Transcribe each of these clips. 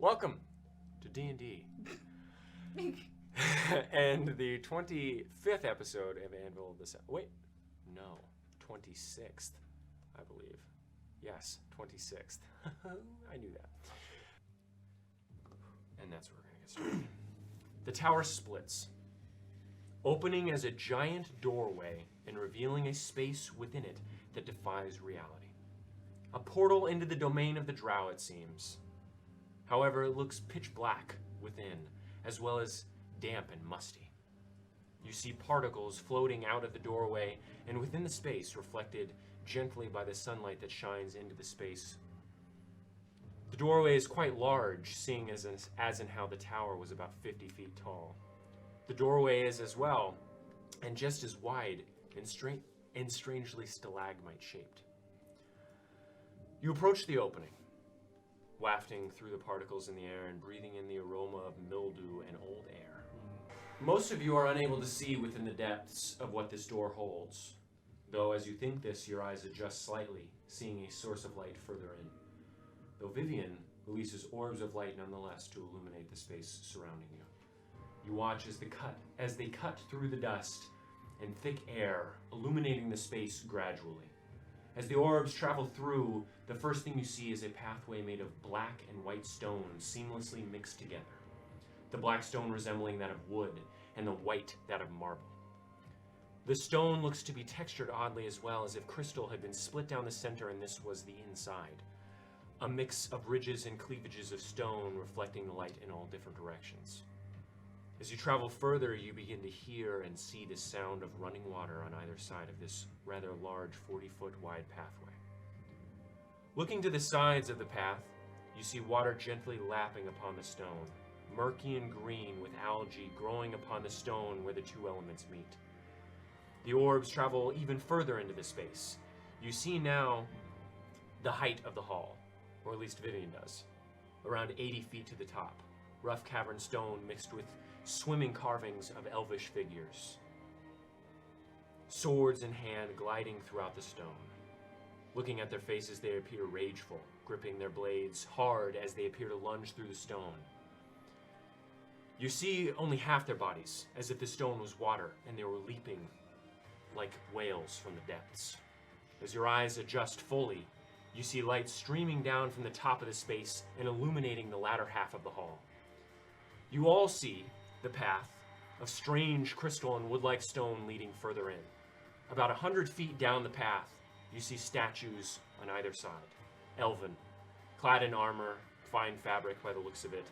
Welcome to D&D. And the 25th episode of Anvil of the... Wait, no, 26th, I believe. Yes, 26th. I knew that. And that's where we're going to get started. The tower splits, opening as a giant doorway and revealing a space within it that defies reality. A portal into the domain of the drow, it seems. However, it looks pitch black within, as well as damp and musty. You see particles floating out of the doorway and within the space, reflected gently by the sunlight that shines into the space. The doorway is quite large, seeing as in how the tower was about 50 feet tall. The doorway is as well, and just as wide and strangely stalagmite-shaped. You approach the opening, wafting through the particles in the air and breathing in the aroma of mildew and old air. Most of you are unable to see within the depths of what this door holds, though as you think this, your eyes adjust slightly, seeing a source of light further in. Though Vivian releases orbs of light nonetheless to illuminate the space surrounding you. You watch as they cut through the dust and thick air, illuminating the space gradually. As the orbs travel through, the first thing you see is a pathway made of black and white stone seamlessly mixed together. The black stone resembling that of wood, and the white that of marble. The stone looks to be textured oddly as well, as if crystal had been split down the center and this was the inside. A mix of ridges and cleavages of stone reflecting the light in all different directions. As you travel further, you begin to hear and see the sound of running water on either side of this rather large 40-foot wide pathway. Looking to the sides of the path, you see water gently lapping upon the stone, murky and green with algae growing upon the stone where the two elements meet. The orbs travel even further into the space. You see now the height of the hall, or at least Vivian does, around 80 feet to the top. Rough cavern stone mixed with swimming carvings of elvish figures. Swords in hand gliding throughout the stone. Looking at their faces, they appear rageful, gripping their blades hard as they appear to lunge through the stone. You see only half their bodies, as if the stone was water and they were leaping like whales from the depths. As your eyes adjust fully, you see light streaming down from the top of the space and illuminating the latter half of the hall. You all see the path of strange crystal and wood-like stone leading further in. About 100 feet down the path, you see statues on either side. Elven, clad in armor, fine fabric by the looks of it,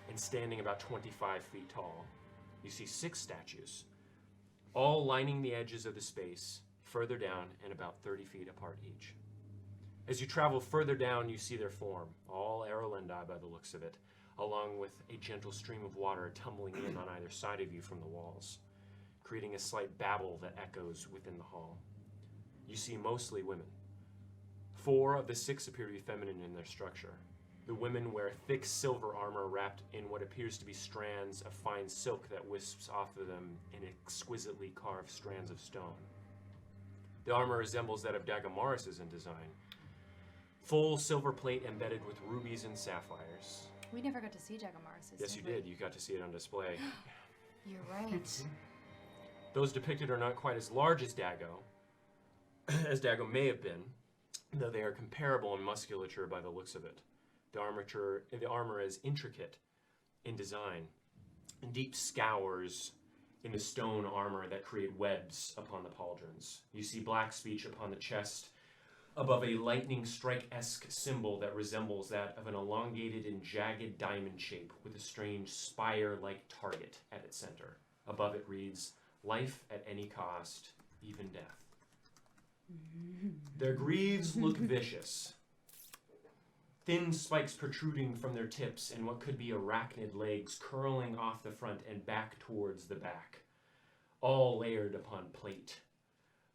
and standing about 25 feet tall. You see 6 statues, all lining the edges of the space, further down and about 30 feet apart each. As you travel further down, you see their form, all Aerolendi by the looks of it, along with a gentle stream of water tumbling in on either side of you from the walls, creating a slight babble that echoes within the hall. You see mostly women. 4 of the 6 appear to be feminine in their structure. The women wear thick silver armor wrapped in what appears to be strands of fine silk that wisps off of them in exquisitely carved strands of stone. The armor resembles that of Dagamaris's in design. Full silver plate embedded with rubies and sapphires. We never got to see Dagamaris's. Yes, you did. You got to see it on display. You're right. Those depicted are not quite as large as Dago may have been, though they are comparable in musculature by the looks of it. The armor is intricate in design, and deep scours in the stone armor that create webs upon the pauldrons. You see black speech upon the chest, above a lightning strike-esque symbol that resembles that of an elongated and jagged diamond shape with a strange spire-like target at its center. Above it reads, "Life at any cost, even death." Their greaves look vicious. Thin spikes protruding from their tips and what could be arachnid legs curling off the front and back towards the back, all layered upon plate.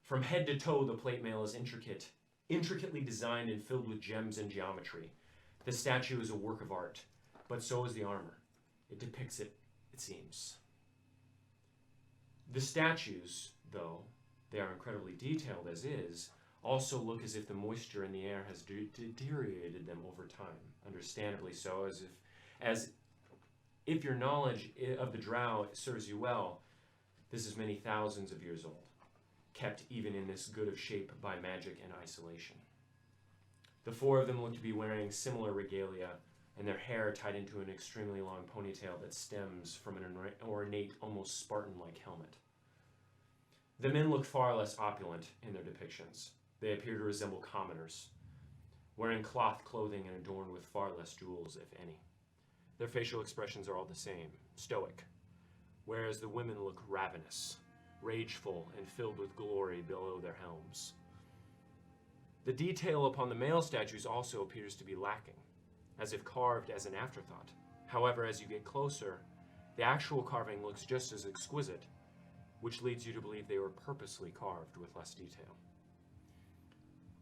From head to toe, the plate mail is intricately designed and filled with gems and geometry. The statue is a work of art, but so is the armor. It depicts it, it seems. The statues, though they are incredibly detailed as is, also look as if the moisture in the air has deteriorated them over time, understandably so, as if your knowledge of the drow serves you well, this is many thousands of years old, kept even in this good of shape by magic and isolation. The four of them look to be wearing similar regalia, and their hair tied into an extremely long ponytail that stems from an ornate, almost Spartan-like helmet. The men look far less opulent in their depictions. They appear to resemble commoners, wearing cloth clothing and adorned with far less jewels, if any. Their facial expressions are all the same, stoic, whereas the women look ravenous, rageful, and filled with glory below their helms. The detail upon the male statues also appears to be lacking, as if carved as an afterthought. However, as you get closer, the actual carving looks just as exquisite, which leads you to believe they were purposely carved with less detail.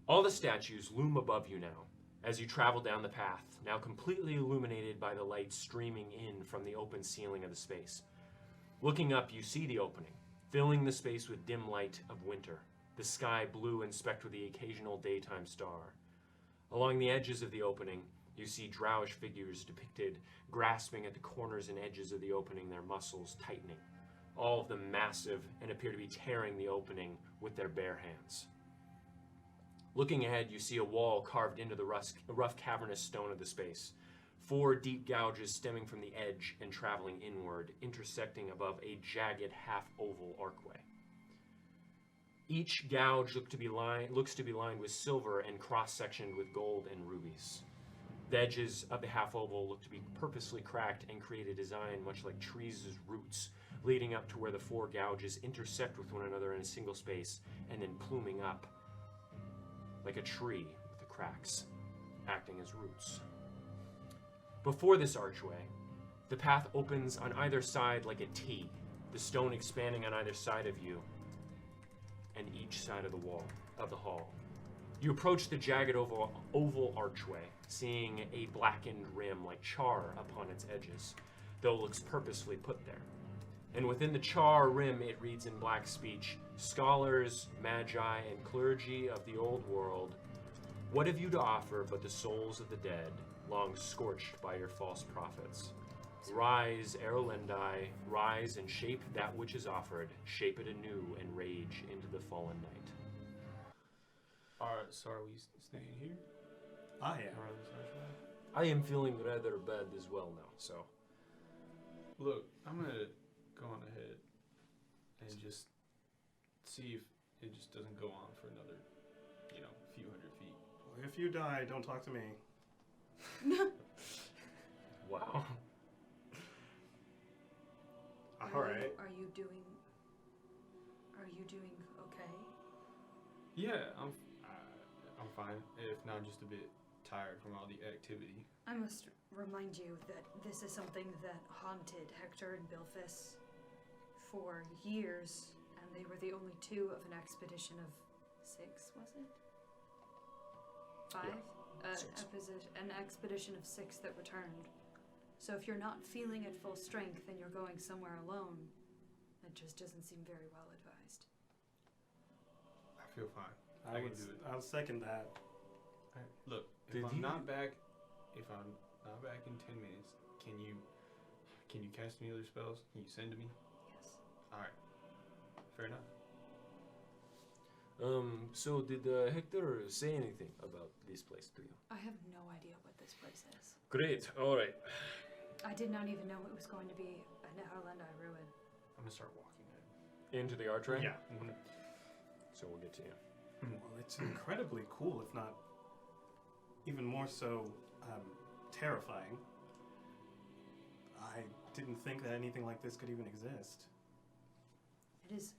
All the statues loom above you now, as you travel down the path, now completely illuminated by the light streaming in from the open ceiling of the space. Looking up, you see the opening, filling the space with dim light of winter, the sky blue and specked with the occasional daytime star. Along the edges of the opening, you see drowish figures depicted, grasping at the corners and edges of the opening, their muscles tightening, all of them massive and appear to be tearing the opening with their bare hands. Looking ahead, you see a wall carved into the rough cavernous stone of the space, 4 deep gouges stemming from the edge and traveling inward, intersecting above a jagged half-oval archway. Each gouge looks to be lined with silver and cross-sectioned with gold and rubies. The edges of the half-oval look to be purposely cracked and create a design much like trees' roots, leading up to where the 4 gouges intersect with one another in a single space, and then pluming up like a tree with the cracks acting as roots. Before this archway, the path opens on either side like a T, the stone expanding on either side of you and each side of the hall. You approach the jagged oval archway, seeing a blackened rim like char upon its edges, though it looks purposefully put there. And within the char rim it reads in black speech, "Scholars, magi, and clergy of the old world, what have you to offer but the souls of the dead, long scorched by your false prophets? Rise, Erlendi, rise and shape that which is offered, shape it anew and rage into the fallen night." So are we staying here? I am. Or this archway? I am feeling rather bad as well now, so. Look, I'm gonna go on ahead and just see if it just doesn't go on for another, few hundred feet. Well, if you die, don't talk to me. Wow. All right. Are you doing okay? Yeah, I'm fine. If not, just a bit tired from all the activity. I must remind you that this is something that haunted Hector and Bilphis for years, and they were the only 2 of an expedition of 6, was it? 5? Yeah, 6. An expedition of 6 that returned. So if you're not feeling at full strength and you're going somewhere alone, that just doesn't seem very well advised. I feel fine. I can do it. I'll second that. Alright, look, if I'm not back in 10 minutes, can you cast any other spells? Can you send to me? Yes. Alright. Fair enough. So did Hector say anything about this place to you? I have no idea what this place is. Great, alright. I did not even know it was going to be an Erlendi ruin. I'm gonna start walking it. Into the archway? Yeah. Mm-hmm. So we'll get to you. Well, it's incredibly cool, if not even more so terrifying. I didn't think that anything like this could even exist. It is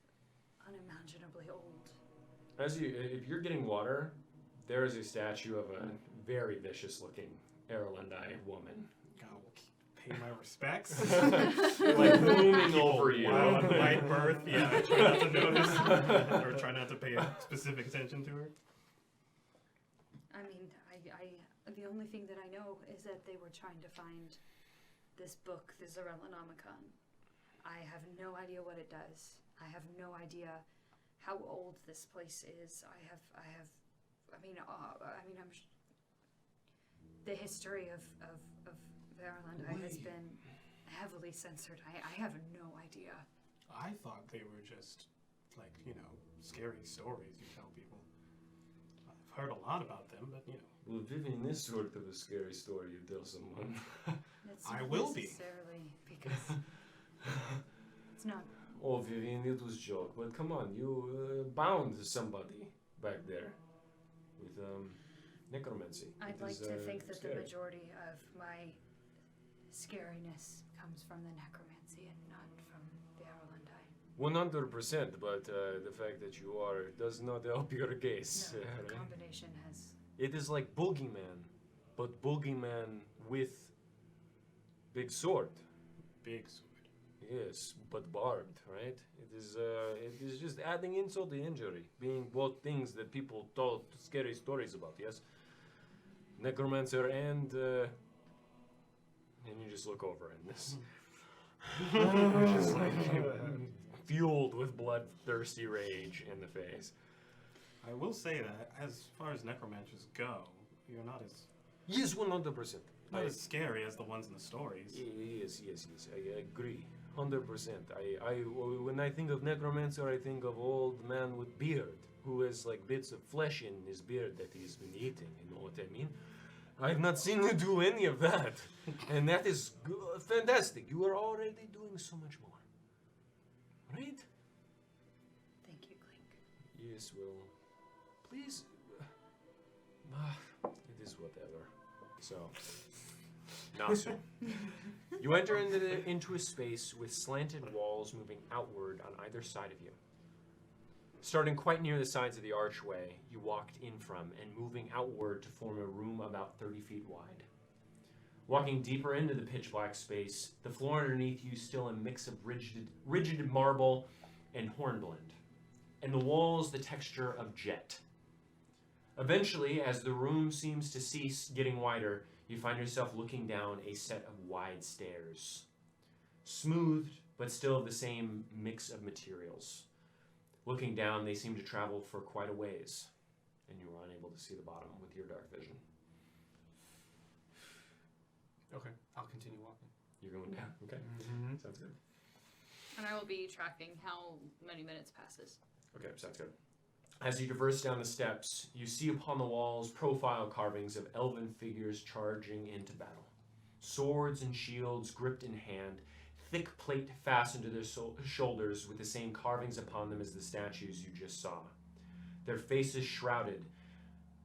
unimaginably old. If you're getting water, there is a statue of a very vicious-looking Erlendi woman. God, will pay my respects. Like looming over you. Wow, on white birth. Yeah, I try not to notice or try not to pay specific attention to her. I mean, the only thing that I know is that they were trying to find this book, the Zerelenomicon. I have no idea what it does. I have no idea how old this place is. the history of Verlandai has been heavily censored. I have no idea. I thought they were just, like, scary stories you tell people. I've heard a lot about them, but, Well, Vivian is sort of a scary story you tell someone. It's I not will be. necessarily because it's not. Oh, Vivian, it was joke. But come on, you bound somebody back there with necromancy. I'd It like is, to think that scary. the majority of my scariness comes from the necromancy and not from Verlandai. 100%, but the fact that you are does not help your case. No, the right? combination has. It is like Boogeyman, but Boogeyman with big sword. big sword. Yes, but barbed, right? It is just adding insult to injury, being both things that people told scary stories about. Yes, necromancer and you just look over and this, which is like fueled with bloodthirsty rage in the face. I will say that as far as necromancers go, you're not as Yes, 100%. not as scary as the ones in the stories. Yes, I agree. 100%. When I think of necromancer, I think of old man with beard who has like bits of flesh in his beard that he's been eating. You know what I mean? I've not seen you do any of that, and that is fantastic. You are already doing so much more, right? Thank you, Clink. Yes. Well, please. It is whatever. So. Nasu. You enter into a space with slanted walls moving outward on either side of you. Starting quite near the sides of the archway you walked in from and moving outward to form a room about 30 feet wide. Walking deeper into the pitch black space, the floor underneath you still a mix of rigid marble and hornblende, and the walls the texture of jet. Eventually, as the room seems to cease getting wider, you find yourself looking down a set of wide stairs. Smoothed, but still of the same mix of materials. Looking down, they seem to travel for quite a ways, and you are unable to see the bottom with your dark vision. Okay, I'll continue walking. You're going down, okay? Mm-hmm. Sounds good. And I will be tracking how many minutes passes. Okay, sounds good. As you traverse down the steps, you see upon the walls profile carvings of elven figures charging into battle. Swords and shields gripped in hand, thick plate fastened to their shoulders with the same carvings upon them as the statues you just saw. Their faces shrouded,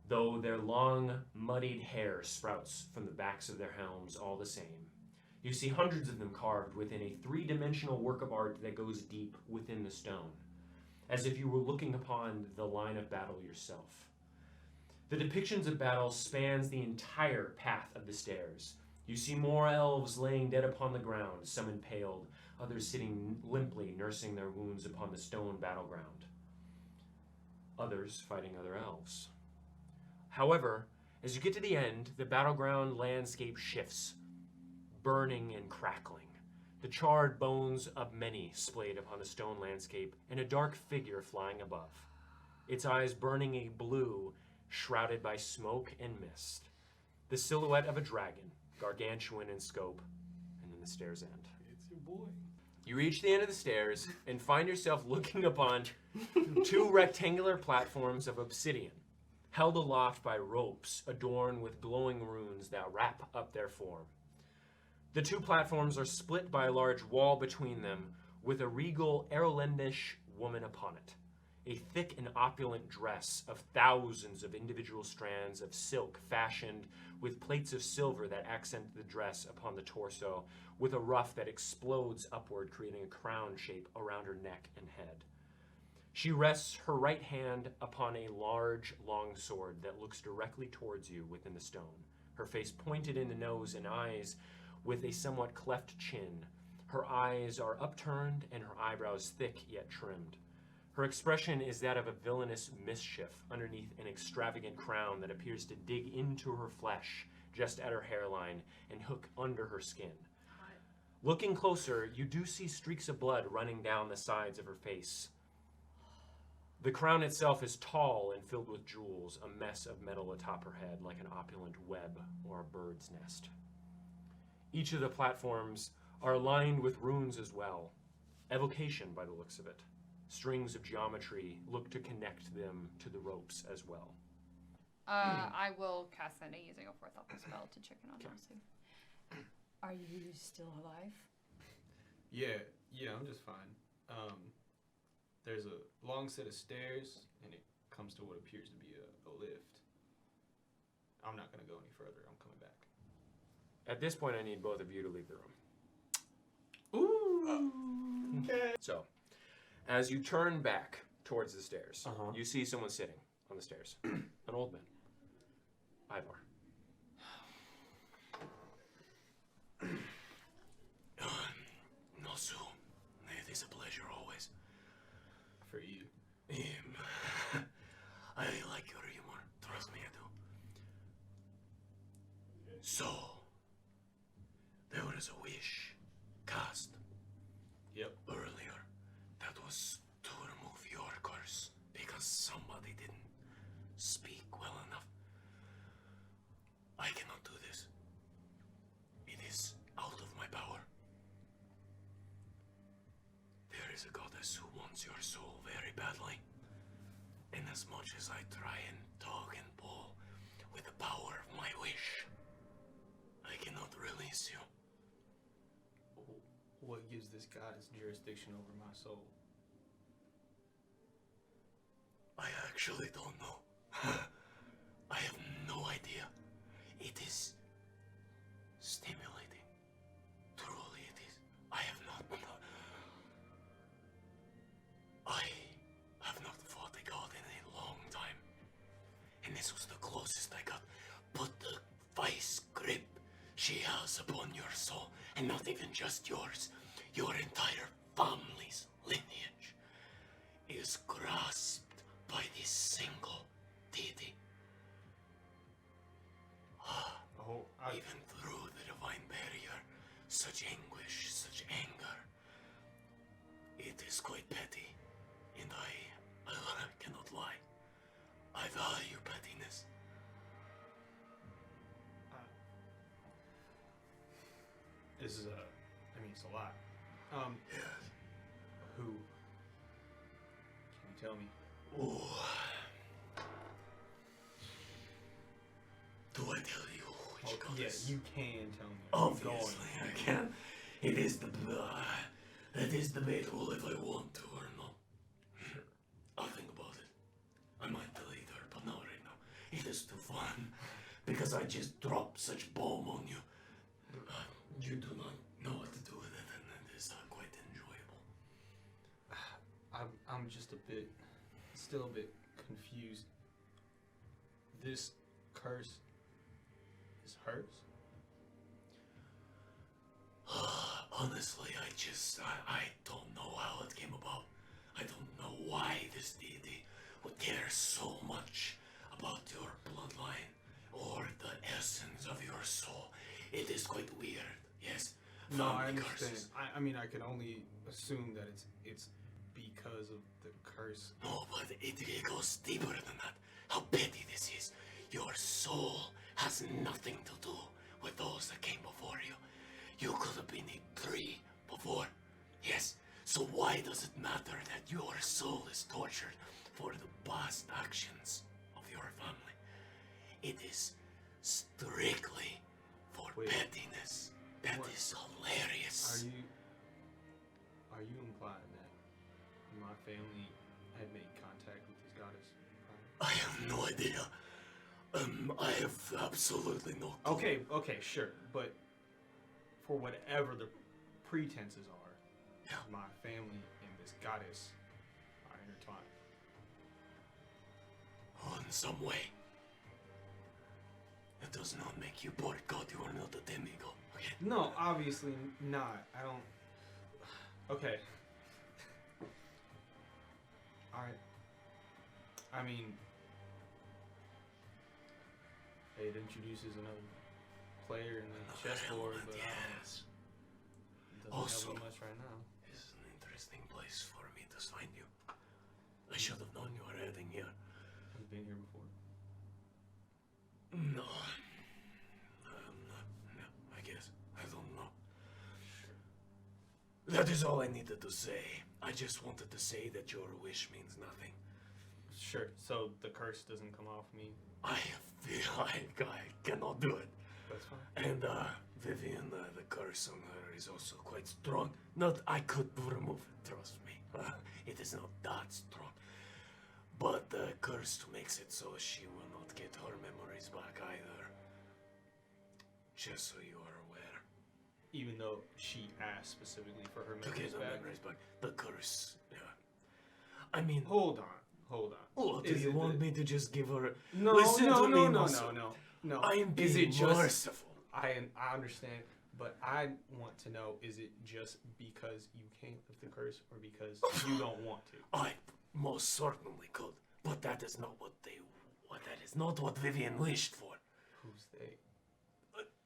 though their long, muddied hair sprouts from the backs of their helms all the same. You see hundreds of them carved within a three-dimensional work of art that goes deep within the stone, as if you were looking upon the line of battle yourself. The depictions of battle spans the entire path of the stairs. You see more elves laying dead upon the ground, some impaled, others sitting limply nursing their wounds upon the stone battleground. Others fighting other elves. However, as you get to the end, the battleground landscape shifts, burning and crackling. The charred bones of many splayed upon the stone landscape, and a dark figure flying above, its eyes burning a blue, shrouded by smoke and mist. The silhouette of a dragon, gargantuan in scope, and then the stairs end. It's your boy. You reach the end of the stairs and find yourself looking upon two rectangular platforms of obsidian, held aloft by ropes adorned with glowing runes that wrap up their form. The two platforms are split by a large wall between them, with a regal Erolendish woman upon it. A thick and opulent dress of thousands of individual strands of silk fashioned with plates of silver that accent the dress upon the torso, with a ruff that explodes upward, creating a crown shape around her neck and head. She rests her right hand upon a large, long sword that looks directly towards you within the stone, her face pointed in the nose and eyes with a somewhat cleft chin. Her eyes are upturned and her eyebrows thick yet trimmed. Her expression is that of a villainous mischief underneath an extravagant crown that appears to dig into her flesh just at her hairline and hook under her skin. Looking closer, you do see streaks of blood running down the sides of her face. The crown itself is tall and filled with jewels, a mess of metal atop her head like an opulent web or a bird's nest. Each of the platforms are aligned with runes as well. Evocation, by the looks of it. Strings of geometry look to connect them to the ropes as well. I will cast that using a fourth level spell to check in on Marcy. Are you still alive? Yeah, I'm just fine. There's a long set of stairs, and it comes to what appears to be a lift. I'm not gonna go any further. I'm coming back. At this point, I need both of you to leave the room. Ooh. Okay. So, as you turn back towards the stairs, Uh-huh. you see someone sitting on the stairs. An old man. Ivar. Nosu, it is a pleasure always. For you. I like your humor. Trust me, I do. So, there was a wish cast Yep. earlier that was to remove your curse because somebody didn't speak well enough. I cannot do this. It is out of my power. There is a goddess who wants your soul very badly. And as much as I try and tug and pull with the power of my wish, I cannot release you. What gives this goddess jurisdiction over my soul? I actually don't know. I have no idea. It is stimulating. Truly it is. I have not fought a god in a long time. And this was the closest I got. But the vice grip she has upon your soul, and not even just yours, your entire family's lineage, is grasped by this single deity. Even through the divine barrier, such anguish, such anger, it is quite petty, and I cannot lie. I value pettiness. This is it's a lot. Yes. Who? Can you tell me? Ooh. Do I tell you which goddess? Yeah, you can tell me. Obviously, I can. It is that is debatable if I want to or not. I'll think about it. I might tell either, but not right now. It is too fun because I just dropped such bomb on you. You do not know what to do with it, and it is quite enjoyable. I'm just still a bit confused. This curse is hers? Honestly, I don't know how it came about. I don't know why this deity would care so much about your bloodline or the essence of your soul. It is quite weird, yes. No, I Family understand. curses. I can only assume that it's because of the curse. No, but it goes deeper than that. How petty this is. Your soul has nothing to do with those that came before you. You could have been a tree before. Yes, so why does it matter that your soul is tortured for the past actions of your family? It is strictly for Wait. pettiness. That What? is hilarious. Are you implying that my family had made contact with this goddess prior? I have no idea. I have absolutely no clue. Okay, sure, but for whatever the pretenses are, Yeah. my family and this goddess are intertwined. In some way. That does not make you part god. You are not a demigod. Okay. No, obviously not. I don't. Okay. Alright. I mean, it introduces another player in the Another chessboard, element, but yes. it doesn't Also- help me much right now. This is an interesting place for me to find you. I should have known you were heading here. I've been here before. No. I'm not. No, I guess. I don't That is all I needed to say. I just wanted to say that your wish means nothing. Sure. So the curse doesn't come off me. I feel like I cannot do it. That's fine. And, Vivian, the curse on her is also quite strong. Not I could remove it, trust me. It is not that strong. But the curse makes it so she will not get her memories back either. Just so you are aware. Even though she asked specifically for her To memories get her back. memories back. The curse, yeah. I mean, Hold on. oh, do Is you it want the- me to just give her... No, Listen no, to no, me, no, Maso. no. I am Is being it just? merciful. I understand, but I want to know: is it just because you can't lift the curse, or because you don't want to? I most certainly could, but that is not what that is not what Vivian wished for. Who's they?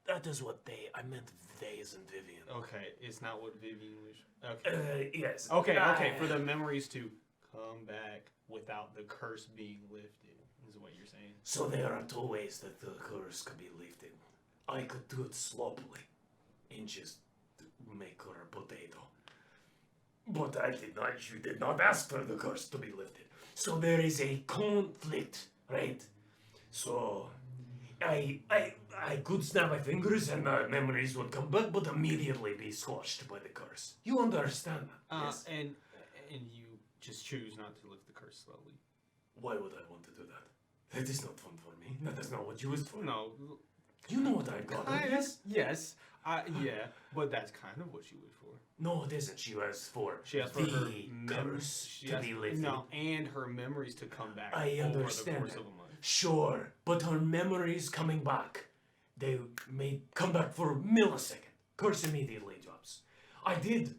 That is what I meant they isn't Vivian. Okay, it's not what Vivian wished. Okay. Yes. Okay. For the memories to come back without the curse being lifted, is what you're saying. So there are two ways that the curse could be lifted. I could do it sloppily and just make her a potato. But you did not ask for the curse to be lifted. So there is a conflict, right? So I could snap my fingers and memories would come back, but immediately be squashed by the curse. You understand that? Yes. And you just choose not to lift the curse slowly. Why would I want to do that? That is not fun for me. That is not what you wished for. No. You know what I got. Yes. Yeah, but that's kind of what she wished for. No, it isn't. She asked for She asked for the her curse to be lifted. No, and her memories to come back I over understand the course that. of a month. Sure, but her memories coming back, they may come back for a millisecond. Curse immediately drops. I did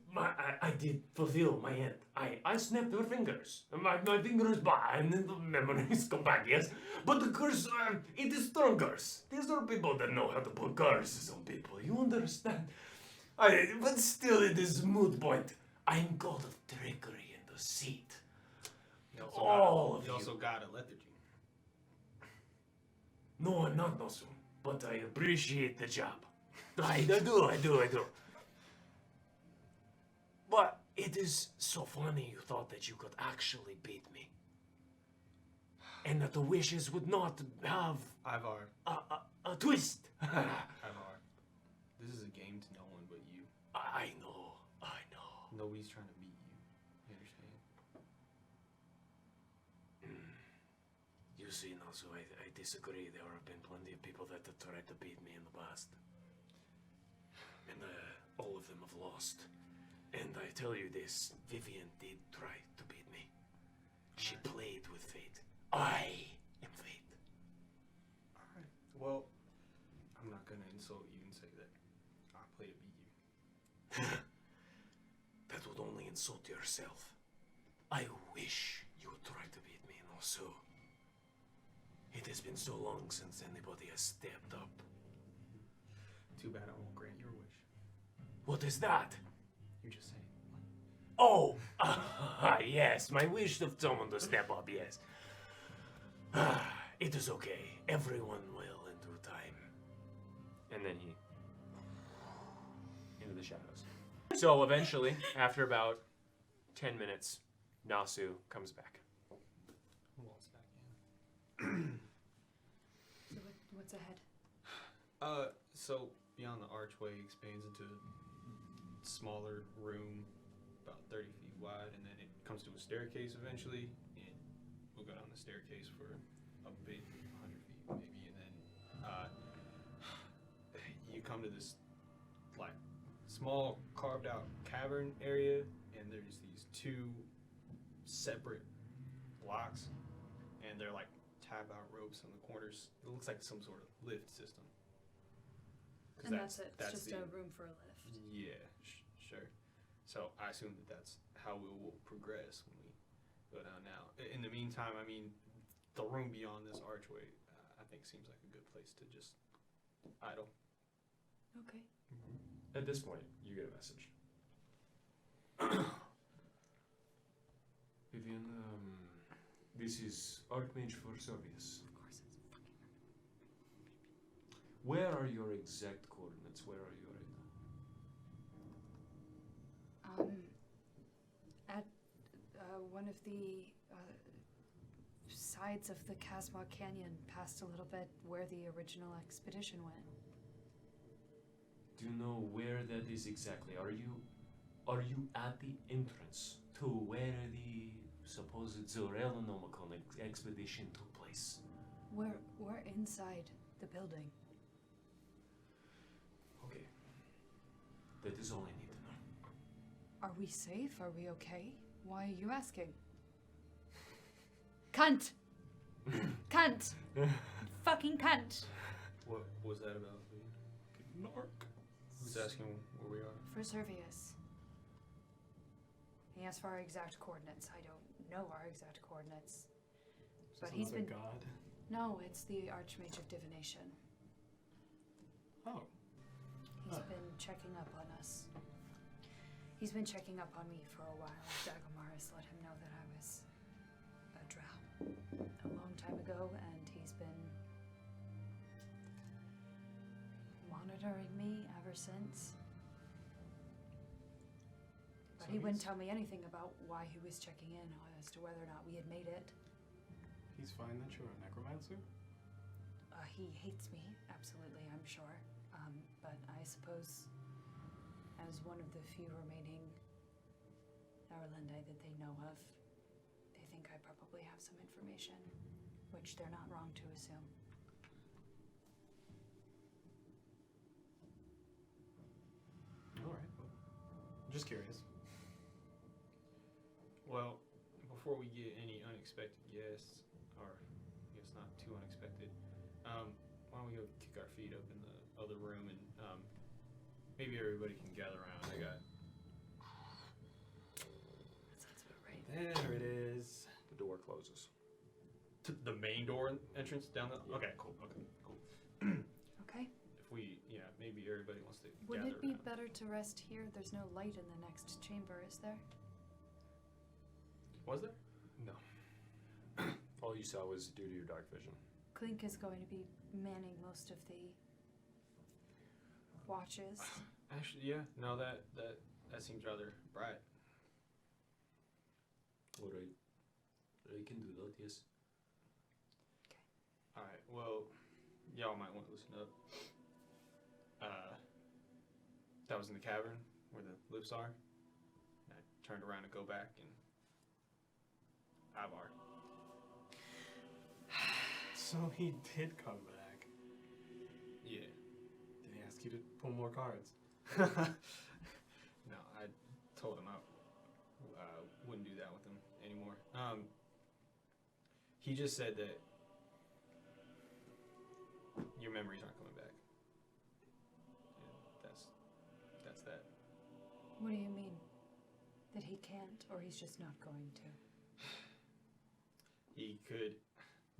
fulfill my end. I snapped her fingers. My fingers back, and then the memories come back, yes? But the curse, it is strong curse. These are people that know how to put curses on people. You understand? But still, it is moot point. I am god of trickery and deceit. All of You you. also got a lethargy. No, I'm not Nosu, but I appreciate the job. I do. But it is so funny you thought that you could actually beat me. And that the wishes would not have Ivar. a twist. Ivar. This is a game to no one but you. I know. Nobody's trying to beat you. You understand? You see, Nosu, I disagree. There have been plenty of people that have tried to beat me in the past. And all of them have lost. And I tell you this, Vivian did try to beat me. She played with fate. I am fate. Alright. Well, I'm not gonna insult you and say that I play to beat you. That would only insult yourself. I wish you would try to beat me, and also, it has been so long since anybody has stepped up. Too bad I won't grant your wish. What is that? You're just saying. Oh, yes, my wish of someone to step up, yes. It is okay. Everyone will in due time. And then he into the shadows. So eventually, after about 10 minutes, Nasu comes back. Waltz back in. So what's ahead? So beyond the archway expands into a smaller room, about 30 feet wide, and then it comes to a staircase eventually, and we'll go down the staircase for a bit, 100 feet maybe, and then you come to this like small carved out cavern area, and there's these two separate blocks, and they're like tab out ropes on the corners. It looks like some sort of lift system. 'Cause And that's it. It's just the- a room for a lift. Yeah, sure. So I assume that that's how we will progress when we go down now. In the meantime, I mean, the room beyond this archway, I think seems like a good place to just idle. Okay. At this point, you get a message. Vivian, this is Archmage for service. Of course it's fucking. Where are your exact coordinates? Where are you right now? one of the sides of the Casbah Canyon past a little bit where the original expedition went. Do you know where that is exactly? Are you at the entrance to where the supposed Zorellonomicon expedition took place? We're inside the building. Okay. That is all I need to know. Are we safe? Are we okay? Why are you asking? Cunt! Cunt! Fucking cunt! What was that about? Narc. Who's asking where we are? For Servius. He asked for our exact coordinates. I don't know our exact coordinates. But he's been... god. No, it's the Archmage of Divination. Oh. He's been checking up on us. He's been checking up on me for a while. Dagomaris let him know that I was a drow a long time ago, and he's been monitoring me ever since. But So he wouldn't he's- tell me anything about why he was checking in as to whether or not we had made it. He's fine that you're a necromancer? He hates me, absolutely, I'm sure. But I suppose as one of the few remaining Naralende that they know of, they think I probably have some information, which they're not wrong to assume. Alright, well, I'm just curious. Well, before we get any unexpected guests, or I guess not too unexpected, why don't we go kick our feet up in the other room and maybe everybody can gather around. I got That sounds about right. There it is. The door closes. the main door entrance down the. Yeah. Okay, cool. Okay, cool. Okay. If we, maybe everybody wants to Would gather it be around. better to rest here? There's no light in the next chamber, is there? Was there? No. All you saw was due to your dark vision. Clink is going to be manning most of the watches. Actually, yeah. No, that seems rather bright. Alright. I can do that, yes. All right. Well, y'all might want to listen up. That was in the cavern where the lifts are. And I turned around to go back, and Ivar. So he did come back. Yeah. Did he ask you to pull more cards? No, I told him I wouldn't do that with him anymore. He just said that your memories aren't coming back. And that's that. What do you mean? That he can't, or he's just not going to? He could,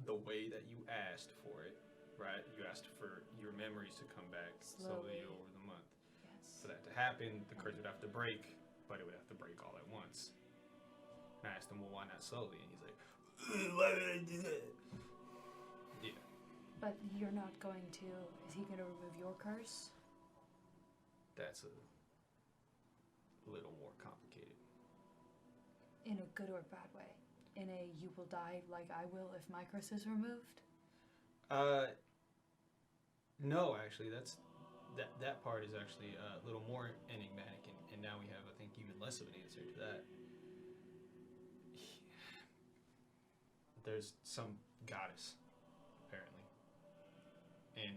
the way that you asked for it, right? You asked for your memories to come back slowly Slowly. over the month. Yes. For that to happen, the curse would have to break, but it would have to break all at once. And I asked him, well, why not slowly? And he's like, why would I do that? Yeah. But you're not going to. Is he going to remove your curse? That's a little more complicated. In a good or bad way? In a you will die like I will if my curse is removed? No, actually, that part is actually a little more enigmatic, and now we have, I think, even less of an answer to that. There's some goddess, apparently, and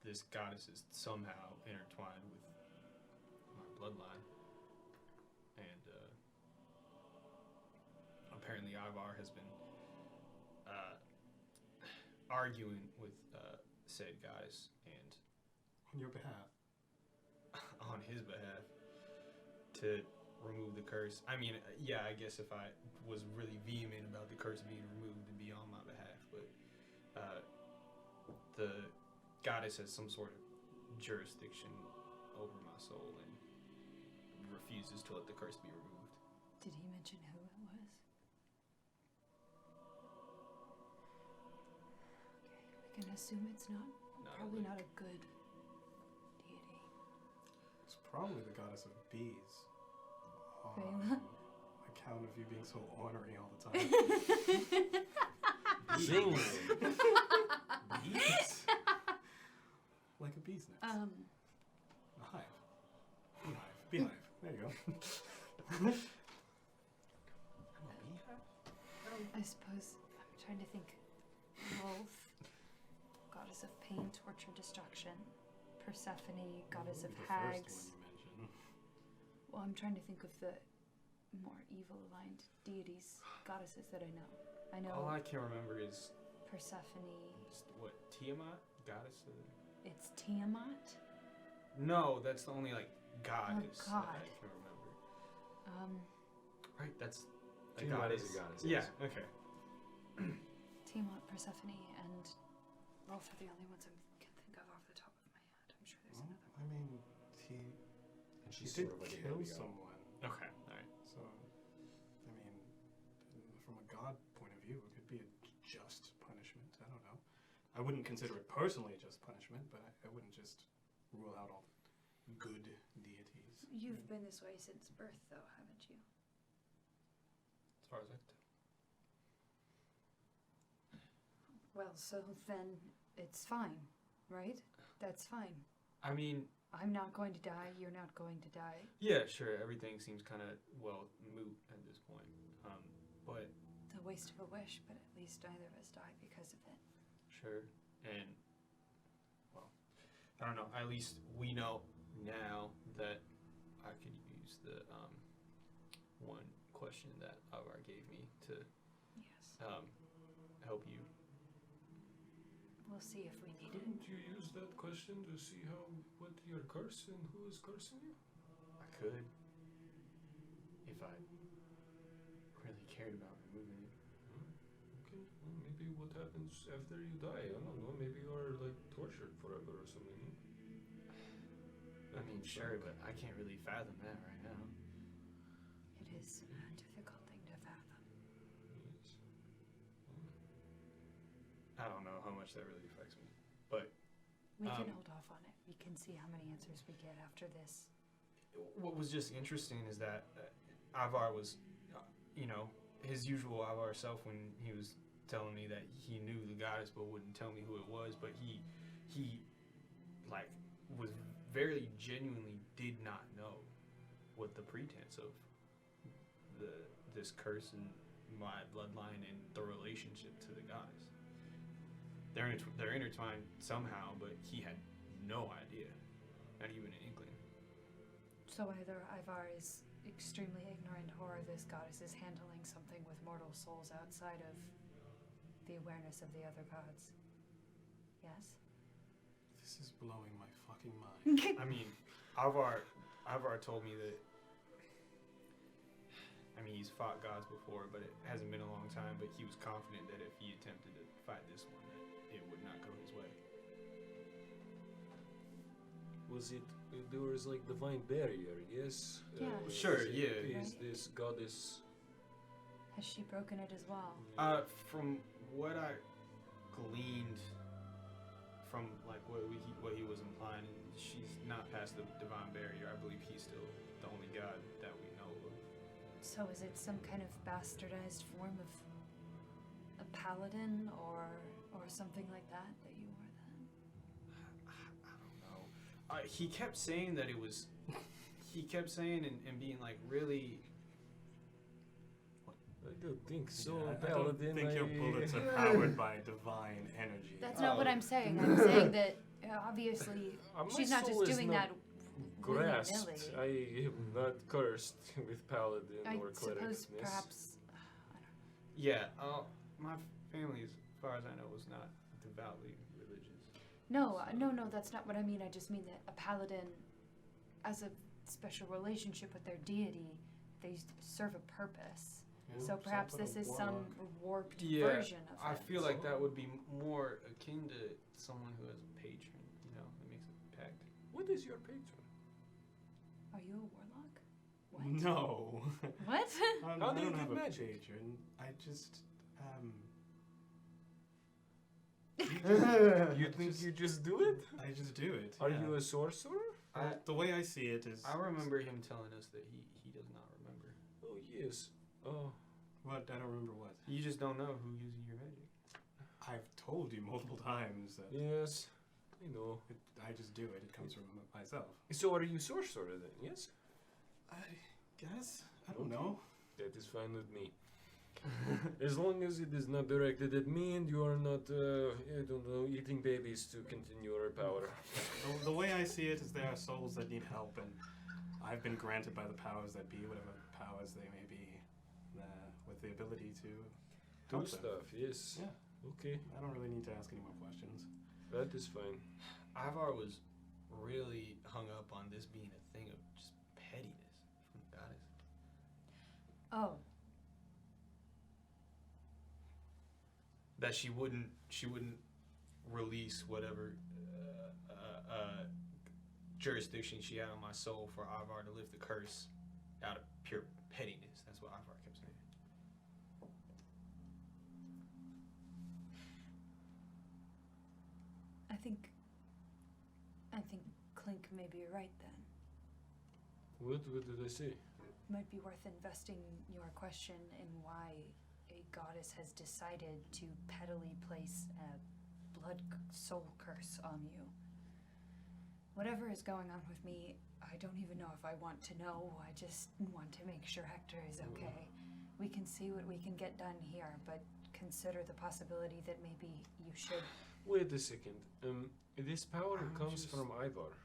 this goddess is somehow intertwined with my bloodline, and apparently Ivar has been arguing with said goddess and On your behalf. on his behalf to remove the curse. I mean, yeah, I guess if I was really vehement about the curse being removed, it'd be on my behalf, but the goddess has some sort of jurisdiction over my soul and refuses to let the curse be removed. Did he mention who it was? Okay, we can assume it's not. Probably not a good deity. It's probably the goddess of bees. Bela? I account of you being so ornery all the time. Zing. Bees? Like a bee's nest. A hive. Beehive. Beehive. There you go. I suppose I'm trying to think. Wolf, goddess of pain, torture, destruction. Persephone, goddess of The hags. first one you mentioned. Well, I'm trying to think of the more evil-aligned deities, goddesses that I know. I know All I can remember is Persephone. what, Tiamat, goddess of. It's Tiamat. No, that's the only like goddess God. that I can remember. Right, that's a Tiamat goddess. is a goddess, Yeah. yes. Okay. Tiamat, Persephone, and Wolf are the only ones I can think of off the top of my head. I'm sure there's Well, another. I mean, he And she's did sort of like a kill demigod. someone. Okay. All right. So, I mean, from a god point of view, it could be a just punishment. I don't know. I wouldn't consider it personally a just punishment, but I wouldn't just rule out all good deities. You've been this way since birth, though, haven't you? As far as I can tell. Well, so then it's fine, right? That's fine. I mean, I'm not going to die. You're not going to die. yeah, sure. Everything seems kind of moot at this point. But It's a waste of a wish, but at least neither of us die because of it. sure. And well, I don't know. At least we know now that I could use the one question that Avar gave me to Yes. help you. We'll see if we need it. Didn't you use that question to see what your curse and who is cursing you? I could, if I really cared about removing it. Okay, well, maybe what happens after you die? I don't know. Maybe you are like tortured forever or something. I mean, sure, but I can't really fathom that right now. It is a difficult thing to fathom. Yes. I don't know how much that really affects me, but We can hold off on it. We can see how many answers we get after this. what was just interesting is that Avar was, his usual Avar self when he was telling me that he knew the goddess but wouldn't tell me who it was, but he like was very genuinely did not know what the pretense of this curse in my bloodline and the relationship to the goddess. They're intertwined somehow, but he had no idea, not even an inkling. So either Ivar is extremely ignorant or this goddess is handling something with mortal souls outside of the awareness of the other gods. Yes? This is blowing my fucking mind. I mean, Avar told me that. I mean, he's fought gods before, but it hasn't been a long time. But he was confident that if he attempted to fight this one, that it would not go his way. Was it? There was like divine barrier, yes. Yeah. Sure, Is it- yeah. Is this goddess? Has she broken it as well? From what I gleaned from like what he was implying, she's not past the divine barrier. I believe he's still the only god that we know of. So is it some kind of bastardized form of a paladin or something like that you were then? I don't know. He kept saying that it was. He kept saying and being like really. I don't think so. Yeah, I don't Paladin, think your bullets are powered by divine energy. That's not what I'm saying. I'm saying that obviously My she's not just soul is doing not that grasped. willy-nilly. I am not cursed with paladin I or suppose clericness. perhaps Yeah. My family, as far as I know, was not devoutly religious. No, that's not what I mean. I just mean that a paladin, as a special relationship with their deity, they serve a purpose. Yeah, So perhaps about this a is some warlock. warped Yeah, version of I it. feel like that would be more akin to someone who has a patron, that makes a pact. What is your patron? Are you a warlock? What? No. What? How I do you don't do have a magic? patron. I just You think you just do it? I just do it. Are yeah. you a sorcerer? The way I see it is. I remember him telling us that he does not remember. Oh yes. Oh, What? I don't remember what. You just don't know who uses your magic. I've told you multiple times that yes, I know. I just do it. It comes from myself. So are you sorcerer then? Yes. I guess. I don't know. That is fine with me. As long as it is not directed at me and you are not, I don't know, eating babies to continue your power. The way I see it is there are souls that need help, and I've been granted by the powers that be, whatever powers they may be, with the ability to Do help them. stuff, yes. Yeah. Okay, I don't really need to ask any more questions. that is fine. Ivar was really hung up on this being a thing of just pettiness from the goddess. Oh, That she wouldn't release whatever jurisdiction she had on my soul for Ivar to lift the curse out of pure pettiness. That's what Ivar kept saying. I think Clink may be right then. What did I say? Might be worth investing your question in why a goddess has decided to pettily place a soul curse on you. Whatever is going on with me, I don't even know if I want to know. I just want to make sure Hector is okay. We can see what we can get done here, but consider the possibility that maybe you should. Wait a second. This power I'm comes just- from Ivar.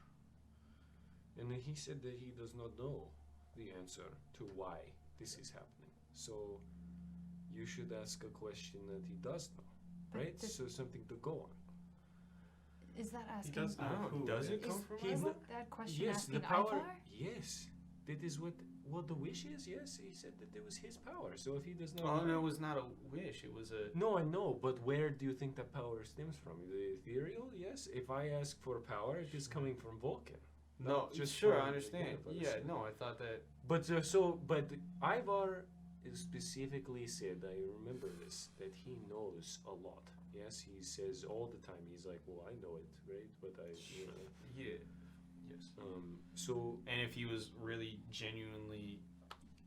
And he said that he does not know the answer to why this is happening. So you should ask a question that he does know, But right? this- So something to go on. Is that asking? does know Oh, who does it it is. come from He's Ivar? Isn't that question Yes, asking the power. Ivar? Yes, that is what the wish is. Yes, he said that it was his power. So if he does not, Oh know- no, it was not a wish. It was a. No, I know, but where do you think that power stems from? The ethereal? Yes. If I ask for power, it is coming from Vulcan. No, Not just sure, from I the understand. universe. Yeah, no, I thought that. But but Ivar specifically said, I remember this, that he knows a lot. Yes, he says all the time. He's like, well, I know it, right? But Yeah. Yes. so And if he was really genuinely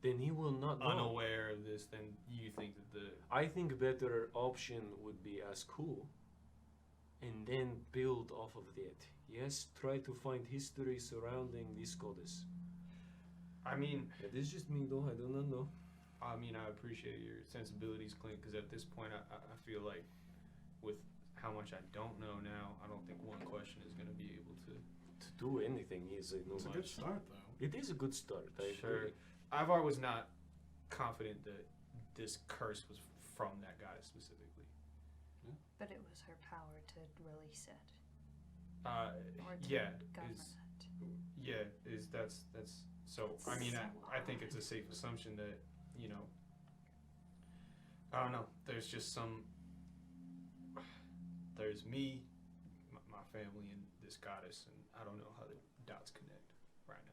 then he will not know. unaware of this, then you think that the. I think a better option would be ask who, and then build off of that. Yes, try to find history surrounding this goddess. I mean, That is just me, though. I do not know. I appreciate your sensibilities, Clint, because at this point, I feel like with how much I don't know now, I don't think one question is going to be able to. To do anything is no It's a much. good start, though. It is a good start. I Sure. agree. Ivar was not confident that this curse was from that goddess specifically. But it was her power to release it. Or to Yeah, govern is it. yeah is that's so. I mean, I think it's a safe assumption that I don't know. There's just some. There's me, my family, and this goddess, and I don't know how the dots connect right now.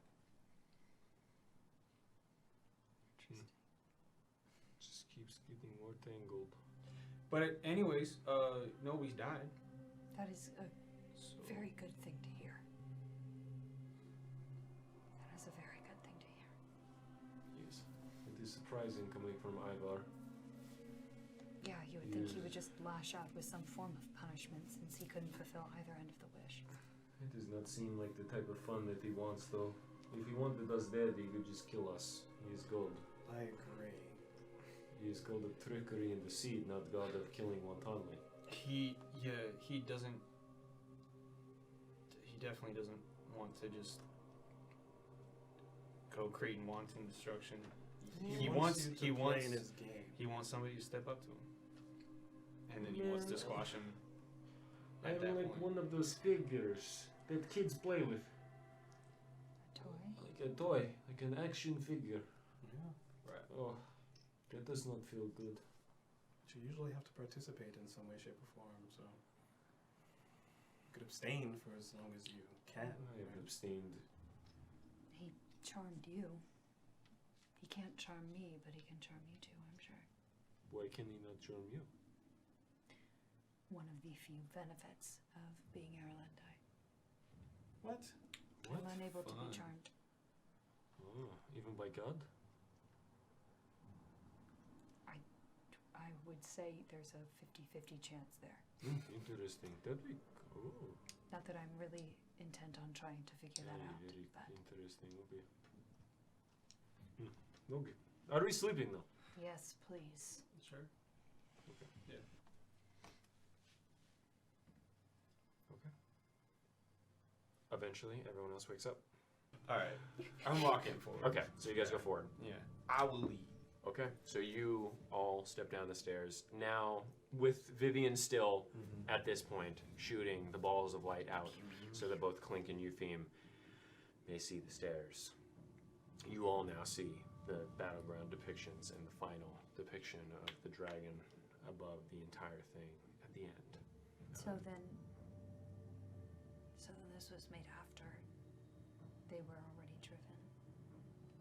Just keeps getting more tangled. But anyways, nobody's died. That is a So very good thing to hear. That is a very good thing to hear. Yes. It is surprising coming from Ivar. Yeah, you would think he would just lash out with some form of punishment since he couldn't fulfill either end of the wish. It does not seem like the type of fun that he wants, though. If he wanted us dead, he could just kill us. He is God. I agree. He is God of trickery and deceit, not God of killing wantonly. he doesn't. He definitely doesn't want to just go creating wanton destruction. He wants you to he play wants in his game. he wants somebody to step up to him, and then he wants to squash him. At I'm that like point, one of those figures that kids play with. A toy? Like a toy, like an action figure. Yeah. right? Oh, that does not feel good. But you usually have to participate in some way, shape, or form, so you could abstain for as long as you can. I have abstained. He charmed you. He can't charm me, but he can charm you too, I'm sure. Why can he not charm you? One of the few benefits of being Erlendite. What? What? I'm unable to Fun. be charmed. Oh, even by God? I would say there's a 50-50 chance there. Interesting. That'd be cool. Not that I'm really intent on trying to figure that out. Very But interesting. Okay. Okay. Are we sleeping now? yes, please. Sure. Eventually, everyone else wakes up. All right. I'm walking forward. Okay, so you guys go forward. Yeah. I will lead. Okay, so you all step down the stairs. Now, with Vivian still at this point shooting the balls of light out so that both Clink and Eupheme may see the stairs. You all now see the battleground depictions and the final depiction of the dragon above the entire thing at the end. So then this was made after they were already driven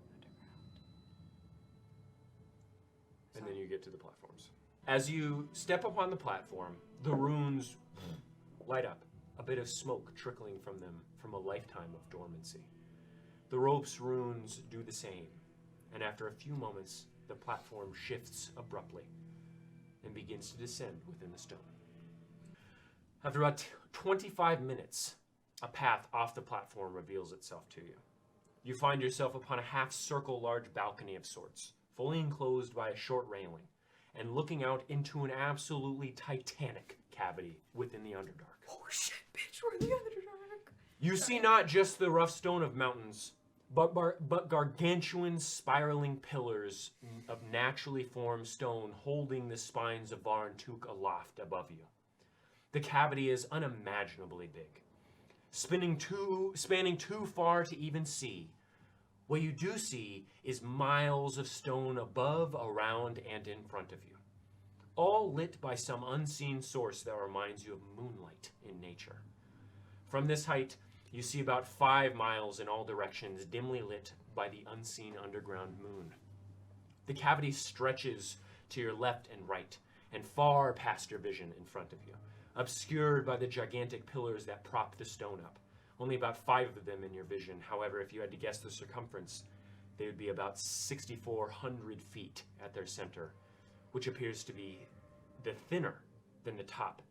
underground. And then you get to the platforms. As you step upon the platform, the runes light up, a bit of smoke trickling from them from a lifetime of dormancy. The rope's runes do the same, and after a few moments, the platform shifts abruptly and begins to descend within the stone. After about 25 minutes, a path off the platform reveals itself to you. You find yourself upon a half-circle large balcony of sorts, fully enclosed by a short railing, and looking out into an absolutely titanic cavity within the Underdark. Oh shit, bitch, we're in the Underdark. You see not just the rough stone of mountains, but gargantuan spiraling pillars of naturally formed stone holding the spines of Varantuk aloft above you. The cavity is unimaginably big, spanning too far to even see. What you do see is miles of stone above, around, and in front of you, all lit by some unseen source that reminds you of moonlight in nature. From this height, you see about 5 miles in all directions, dimly lit by the unseen underground moon. The cavity stretches to your left and right, and far past your vision in front of you, obscured by the gigantic pillars that prop the stone up. Only about 5 of them in your vision. However, if you had to guess the circumference, they would be about 6,400 feet at their center, which appears to be the thinner than the top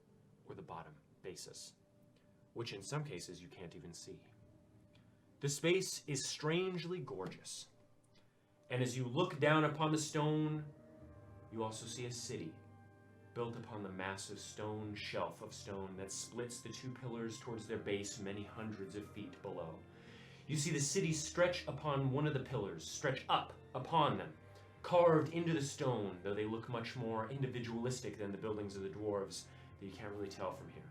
or the bottom basis, which in some cases you can't even see. The space is strangely gorgeous, and as you look down upon the stone, you also see a city built upon the massive stone shelf of stone that splits the 2 pillars towards their base many hundreds of feet below. You see the city stretch upon one of the pillars, stretch up upon them, carved into the stone, though they look much more individualistic than the buildings of the dwarves that you can't really tell from here.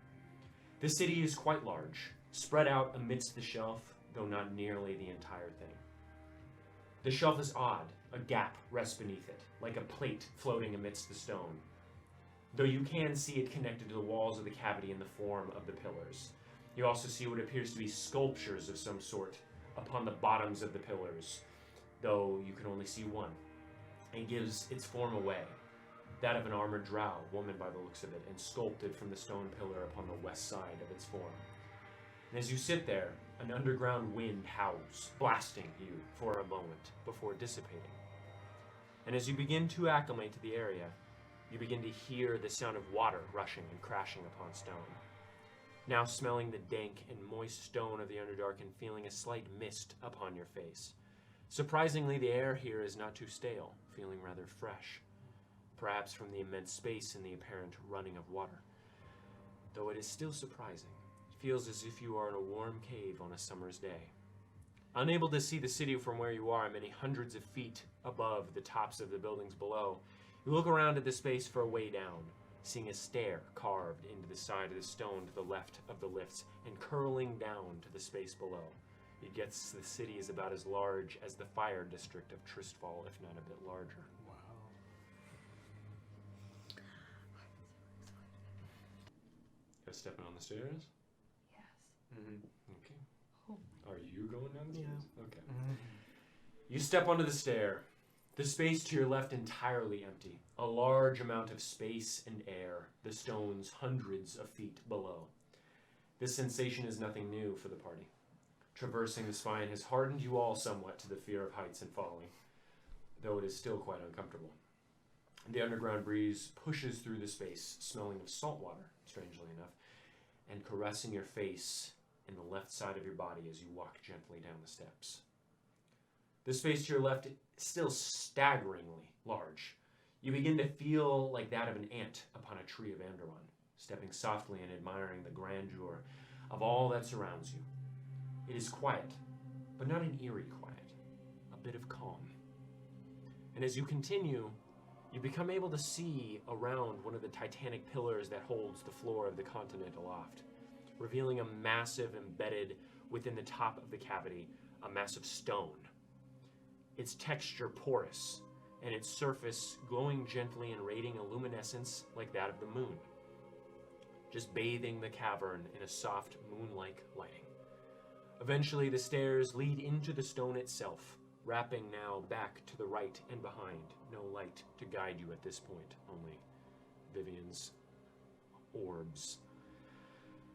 The city is quite large, spread out amidst the shelf, though not nearly the entire thing. The shelf is odd. A gap rests beneath it, like a plate floating amidst the stone, though you can see it connected to the walls of the cavity in the form of the pillars. You also see what appears to be sculptures of some sort upon the bottoms of the pillars, though you can only see one, and gives its form away, that of an armored drow, woman by the looks of it, and sculpted from the stone pillar upon the west side of its form. And as you sit there, an underground wind howls, blasting you for a moment before dissipating. And as you begin to acclimate to the area, you begin to hear the sound of water rushing and crashing upon stone. Now smelling the dank and moist stone of the Underdark and feeling a slight mist upon your face. Surprisingly, the air here is not too stale, feeling rather fresh, perhaps from the immense space and the apparent running of water. Though it is still surprising, it feels as if you are in a warm cave on a summer's day. Unable to see the city from where you are, many hundreds of feet above the tops of the buildings below, you look around at the space for a way down, seeing a stair carved into the side of the stone to the left of the lifts and curling down to the space below. You guess the city is about as large as the fire district of Tristfall, if not a bit larger. Wow. Guys stepping on the stairs? Yes. Okay. Oh. Are you going down the Yeah. stairs? Okay. You step onto the stair. The space to your left entirely empty. A large amount of space and air, the stones hundreds of feet below. This sensation is nothing new for the party. Traversing the spine has hardened you all somewhat to the fear of heights and falling, though it is still quite uncomfortable. The underground breeze pushes through the space, smelling of salt water, strangely enough, and caressing your face and the left side of your body as you walk gently down the steps. The space to your left is still staggeringly large. You begin to feel like that of an ant upon a tree of Anderon, stepping softly and admiring the grandeur of all that surrounds you. It is quiet, but not an eerie quiet, a bit of calm. And as you continue, you become able to see around one of the titanic pillars that holds the floor of the continent aloft, revealing a massive embedded within the top of the cavity, a mass of stone. Its texture porous, and its surface glowing gently and radiating a luminescence like that of the moon, just bathing the cavern in a soft moon-like lighting. Eventually, the stairs lead into the stone itself, wrapping now back to the right and behind. No light to guide you at this point, only Vivian's orbs.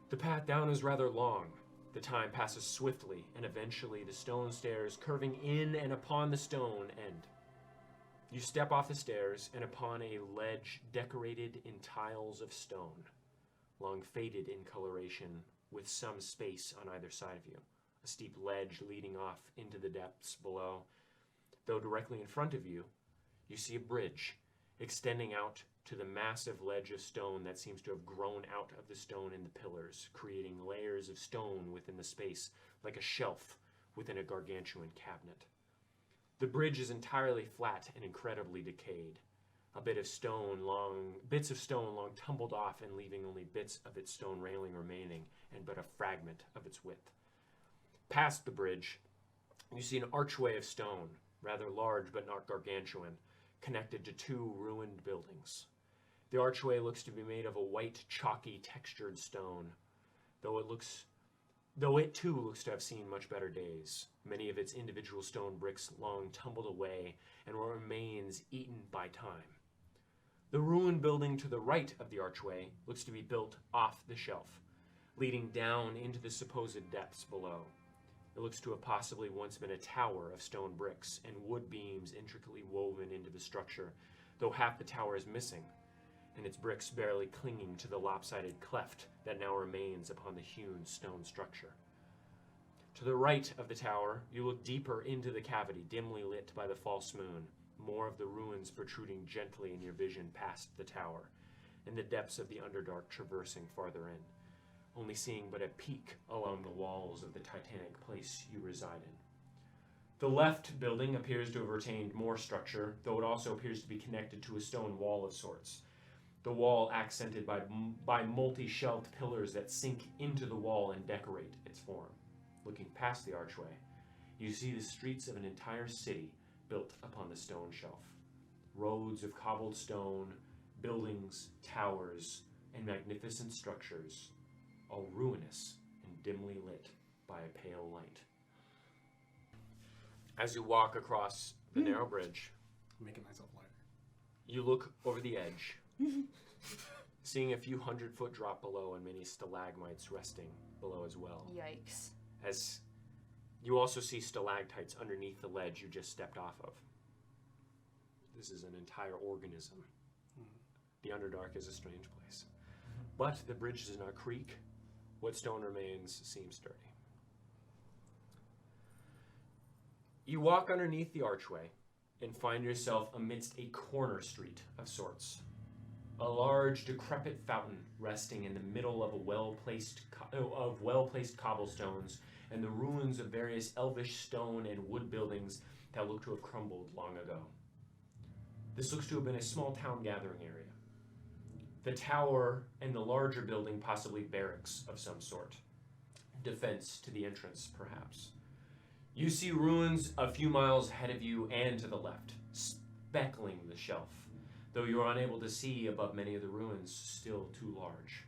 The path down is rather long. The time passes swiftly, and eventually the stone stairs curving in and upon the stone end. You step off the stairs and upon a ledge decorated in tiles of stone, long faded in coloration with some space on either side of you. A steep ledge leading off into the depths below. Though directly in front of you, you see a bridge extending out to the massive ledge of stone that seems to have grown out of the stone in the pillars, creating layers of stone within the space, like a shelf within a gargantuan cabinet. The bridge is entirely flat and incredibly decayed. Bits of stone long tumbled off and leaving only bits of its stone railing remaining, and but a fragment of its width. Past the bridge, you see an archway of stone, rather large but not gargantuan, connected to two ruined buildings. The archway looks to be made of a white, chalky, textured stone, though it too looks to have seen much better days. Many of its individual stone bricks long tumbled away and were remains eaten by time. The ruined building to the right of the archway looks to be built off the shelf, leading down into the supposed depths below. It looks to have possibly once been a tower of stone bricks and wood beams intricately woven into the structure, though half the tower is missing, and its bricks barely clinging to the lopsided cleft that now remains upon the hewn stone structure. To the right of the tower, you look deeper into the cavity, dimly lit by the false moon, more of the ruins protruding gently in your vision past the tower, and the depths of the Underdark traversing farther in, only seeing but a peak along the walls of the titanic place you reside in. The left building appears to have retained more structure, though it also appears to be connected to a stone wall of sorts. The wall accented by multi-shelved pillars that sink into the wall and decorate its form. Looking past the archway, you see the streets of an entire city built upon the stone shelf. Roads of cobbled stone, buildings, towers, and magnificent structures, all ruinous and dimly lit by a pale light. As you walk across the narrow bridge, I'm making myself lighter. you look over the edge, seeing a few 100-foot drop below and many stalagmites resting below as well. Yikes. As you also see stalactites underneath the ledge you just stepped off of. This is an entire organism. The Underdark is a strange place. But the bridge does not creak. What stone remains seems sturdy. You walk underneath the archway and find yourself amidst a corner street of sorts. A large, decrepit fountain resting in the middle of well-placed cobblestones and the ruins of various elvish stone and wood buildings that look to have crumbled long ago. This looks to have been a small town gathering area. The tower and the larger building possibly barracks of some sort. Defense to the entrance, perhaps. You see ruins a few miles ahead of you and to the left, speckling the shelf, though you are unable to see above many of the ruins still too large.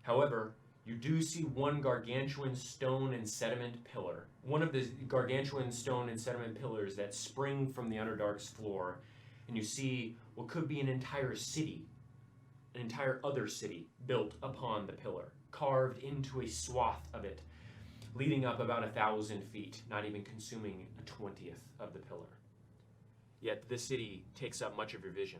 However, you do see one gargantuan stone and sediment pillar, one of the gargantuan stone and sediment pillars that spring from the Underdark's floor, and you see what could be an entire city, an entire other city built upon the pillar, carved into a swath of it, leading up about 1,000 feet, not even consuming a 20th of the pillar. Yet the city takes up much of your vision.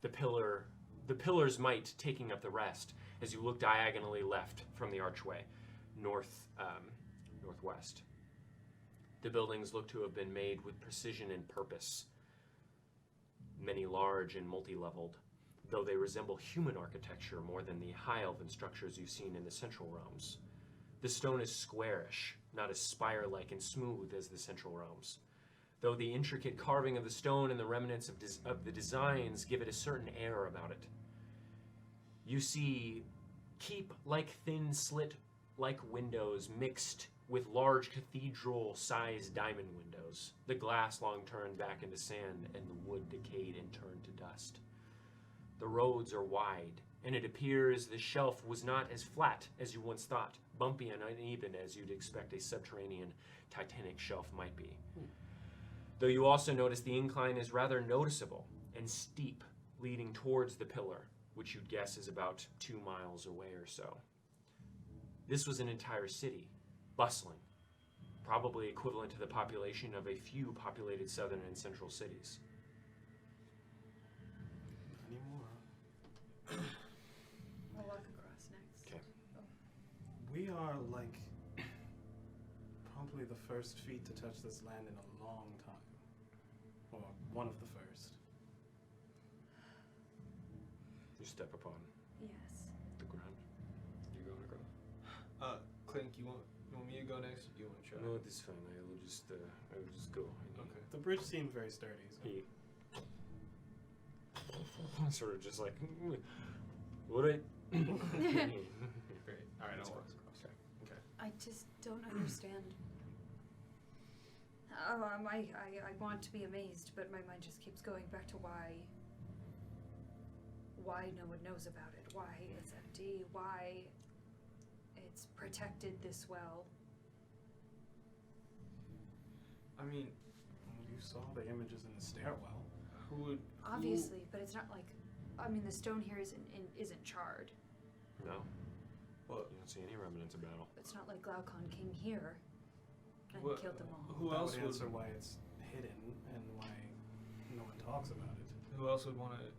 the pillars might taking up the rest as you look diagonally left from the archway, northwest. The buildings look to have been made with precision and purpose, many large and multi-leveled, though they resemble human architecture more than the high elven structures you've seen in the central realms. The stone is squarish, not as spire-like and smooth as the central realms, though the intricate carving of the stone and the remnants of the designs give it a certain air about it. You see keep-like thin slit-like windows mixed with large cathedral-sized diamond windows, the glass long turned back into sand and the wood decayed and turned to dust. The roads are wide, and it appears the shelf was not as flat as you once thought, bumpy and uneven as you'd expect a subterranean titanic shelf might be. Though you also notice the incline is rather noticeable and steep, leading towards the pillar, which you'd guess is about 2 miles away or so. This was an entire city, bustling, probably equivalent to the population of a few populated southern and central cities. Any more? I'll walk across next. Okay. We are like probably the first feet to touch this land in a long time. Or one of the first. You step upon Yes. the ground. You going across? Clink, you want me to go next, or do you want to try? No, this is fine. I will just go. Okay. The bridge seemed very sturdy. So. He sort of just like, what I. Great. All right, I'll walk across. Okay. I just don't understand. I want to be amazed, but my mind just keeps going back to why no one knows about it, why it's empty, why it's protected this well. I mean, You saw the images in the stairwell. who would? Obviously, but it's not like, I mean, the stone here isn't charred. No, Well, you don't see any remnants of battle. It's not like Glaucon came here and What- killed them all. Who That else would would? answer why it's hidden and why no one talks about it. Who else would want to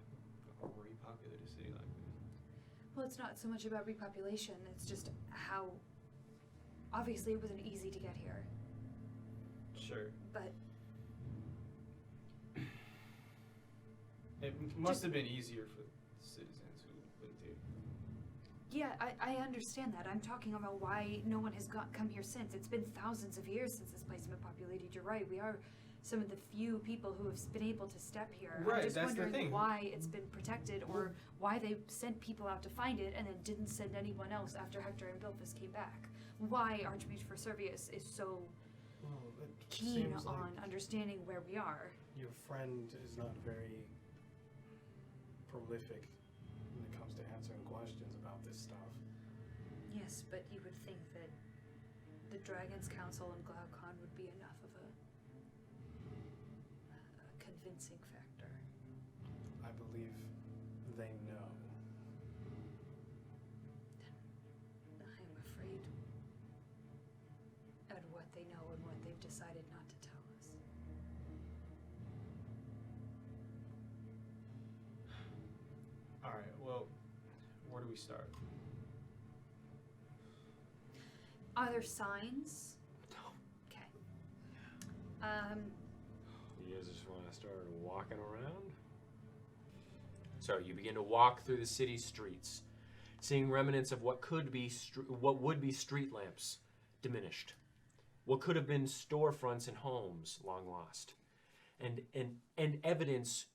repopulate a city like this? Well, it's not so much about repopulation, it's just how, obviously it wasn't easy to get here, Sure. but It must have been easier for citizens who lived here. yeah, I understand that. I'm talking about why no one has come here since. It's been thousands of years since this place has been populated. You're right, we are some of the few people who have been able to step here. Right, I'm just that's the wondering thing. why it's been protected, or why they sent people out to find it and then didn't send anyone else after Hector and Bilphus came back. Why Archbishop Servius is so Well, it keen seems on like understanding where we are. your friend is not very prolific when it comes to answering questions about this stuff. Yes, but you would think that the Dragon's Council and Glaucon would be enough of a convincing factor. I believe they know. I'm afraid at what they know and what they've decided not to tell us. All right. Well, where do we start? Are there signs? Okay. You guys just want to start walking around? So you begin to walk through the city streets, seeing remnants of what would be street lamps diminished, what could have been storefronts and homes long lost, and evidence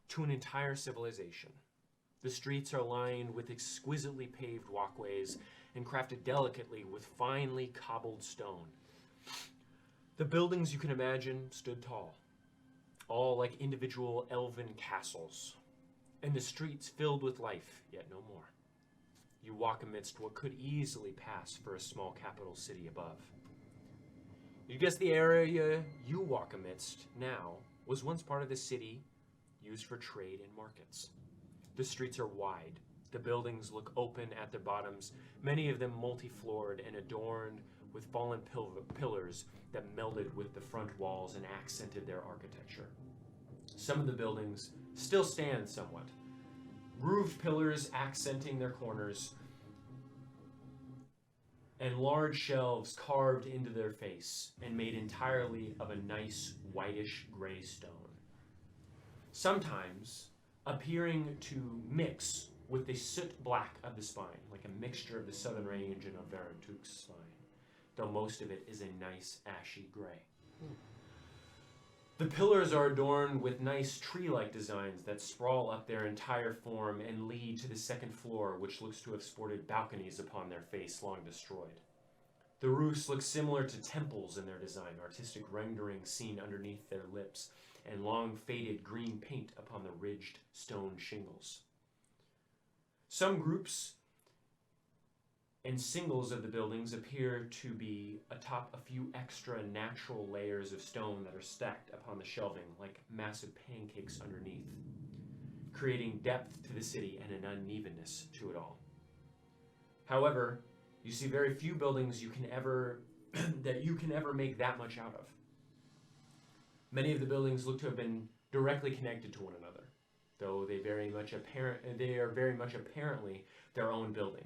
to an entire civilization. The streets are lined with exquisitely paved walkways and crafted delicately with finely cobbled stone. The buildings, you can imagine, stood tall, all like individual elven castles, and the streets filled with life, yet no more. You walk amidst what could easily pass for a small capital city above. You guess the area you walk amidst now was once part of the city used for trade and markets. The streets are wide. The buildings look open at their bottoms, many of them multi-floored and adorned with fallen pillars that melded with the front walls and accented their architecture. Some of the buildings still stand somewhat. Roofed pillars accenting their corners, and large shelves carved into their face and made entirely of a nice whitish gray stone. Sometimes appearing to mix with the soot black of the spine, like a mixture of the southern range and of Varantuk's spine, though most of it is a nice ashy gray. The pillars are adorned with nice tree-like designs that sprawl up their entire form and lead to the second floor, which looks to have sported balconies upon their face long destroyed. The roofs look similar to temples in their design, artistic renderings seen underneath their lips, and long faded green paint upon the ridged stone shingles. Some groups and singles of the buildings appear to be atop a few extra natural layers of stone that are stacked upon the shelving like massive pancakes underneath, creating depth to the city and an unevenness to it all. However, you see very few buildings that you can ever make that much out of. Many of the buildings look to have been directly connected to one another, though they are very much apparently their own building.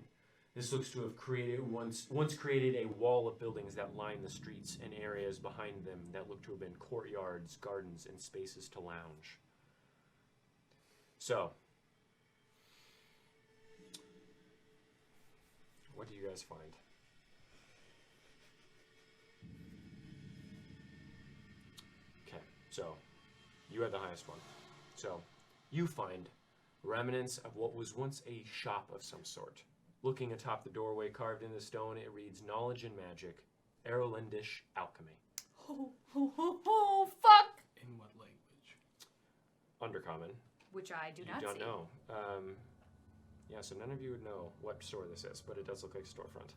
This looks to have once created a wall of buildings that line the streets and areas behind them that look to have been courtyards, gardens, and spaces to lounge. So, what do you guys find? Okay, so you had the highest one. So, you find remnants of what was once a shop of some sort. Looking atop the doorway carved in the stone, it reads Knowledge and Magic, Erolindish Alchemy. Oh, fuck! In what language? Undercommon. Which I do not You don't see. know. Yeah, so none of you would know what store this is, but it does look like a storefront.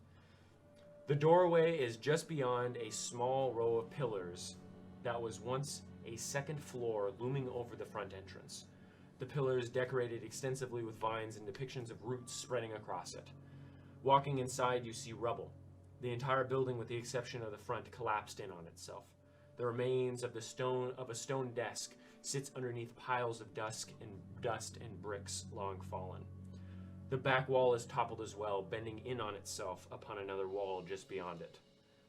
The doorway is just beyond a small row of pillars that was once a second floor looming over the front entrance. The pillars decorated extensively with vines and depictions of roots spreading across it. Walking inside, you see rubble. The entire building, with the exception of the front, collapsed in on itself. The remains of a stone desk sits underneath piles of dust and bricks long fallen. The back wall is toppled as well, bending in on itself upon another wall just beyond it,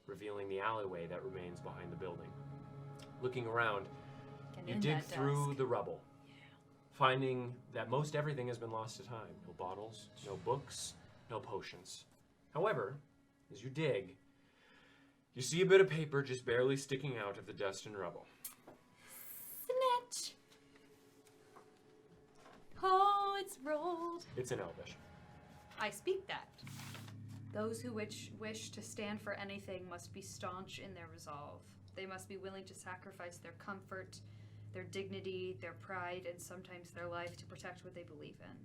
revealing the alleyway that remains behind the building. Looking around, Get you in dig that through desk. the rubble, finding that most everything has been lost to time. No bottles, no books, no potions. However, as you dig, you see a bit of paper just barely sticking out of the dust and rubble. Snitch! Oh, it's rolled. It's in Elvish. I speak that. Those who wish to stand for anything must be staunch in their resolve. They must be willing to sacrifice their comfort, their dignity, their pride, and sometimes their life to protect what they believe in.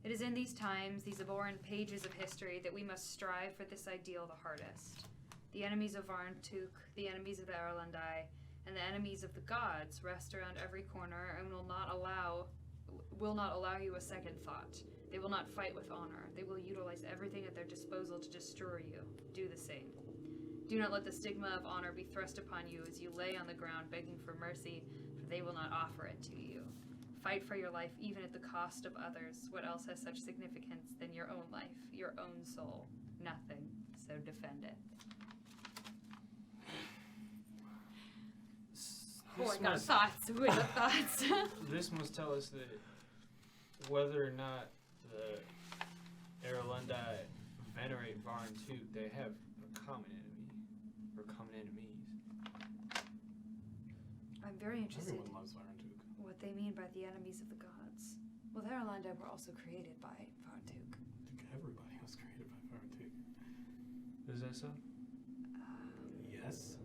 It is in these times, these abhorrent pages of history, that we must strive for this ideal the hardest. The enemies of Varntuk, the enemies of the Erlandi, and the enemies of the gods rest around every corner and will not allow you a second thought. They will not fight with honor. They will utilize everything at their disposal to destroy you. Do the same. Do not let the stigma of honor be thrust upon you as you lay on the ground begging for mercy, for they will not offer it to you. Fight for your life even at the cost of others. What else has such significance than your own life, your own soul? Nothing. So defend it. Oh, I got thoughts. We got thoughts. This must tell us that whether or not the Erlundi venerate Varntuk, they have a common enemy, or common enemies. I'm very interested Everyone loves Varntuk. what they mean by the enemies of the gods. Well, the Erlandi were also created by Varntuk. I think everybody was created by Varntuk. Is that so? Yes.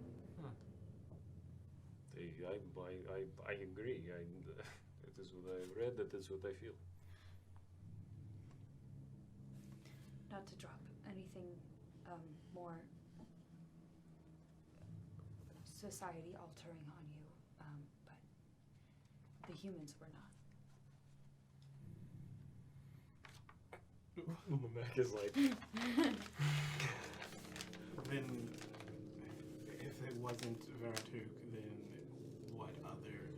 I agree. That is what I read. That is what I feel. Not to drop anything more society altering on you, but the humans were not. Mac is like, Then, if it wasn't Varntuk, then what other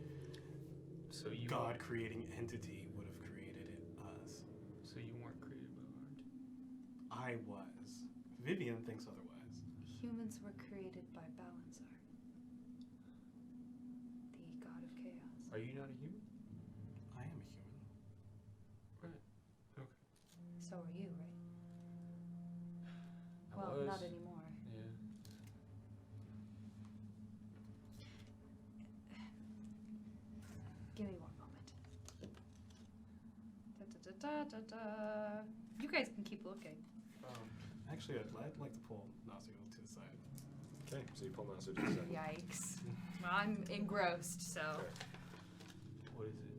So you God-creating entity would have created us. So you weren't created by art. I was. Vivian thinks otherwise. Humans were created by Balanzar, the god of chaos. Are you not a human? I am a human. Right. Okay. So are you, right? I Well, was. not anymore. Yeah. Give me one moment. Da-da-da-da-da-da. You guys can keep looking. Actually, I'd like to pull Nasio to the side. Okay, so you pull Nasu to the side. Yikes. I'm engrossed, so. What is it?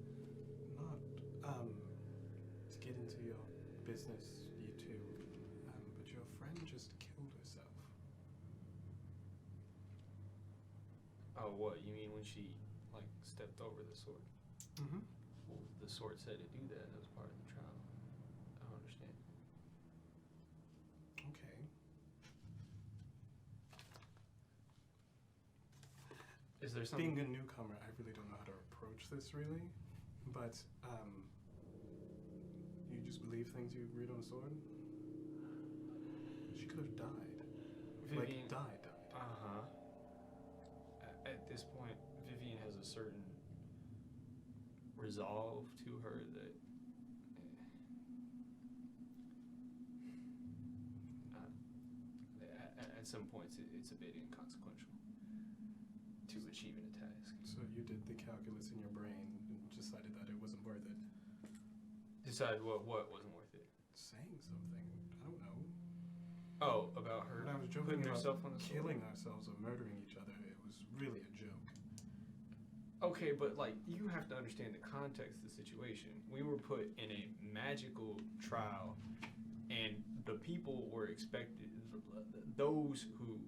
Not to get into your business, you two, but your friend just killed herself. Oh, what? You mean when she, like, stepped over the sword? Mm-hmm. Well, the sword said to do that. That was part of the trial. I don't understand. Okay. Is there something? Being a newcomer, I really don't know how to approach this, really. But, you just believe things you read on a sword? She could have died. Vivian. Like, died. Uh-huh. At this point, Vivian has a certain resolve to her that at some points it's a bit inconsequential to achieving a task. So you did the calculus in your brain and decided that it wasn't worth it. Decided what wasn't worth it. Saying something. I don't know. Oh, about her When I was joking putting about herself on the sword? killing ourselves or murdering each other, it was really a joke. Okay, but like you have to understand the context of the situation. We were put in a magical trial, and the people were expected. Those who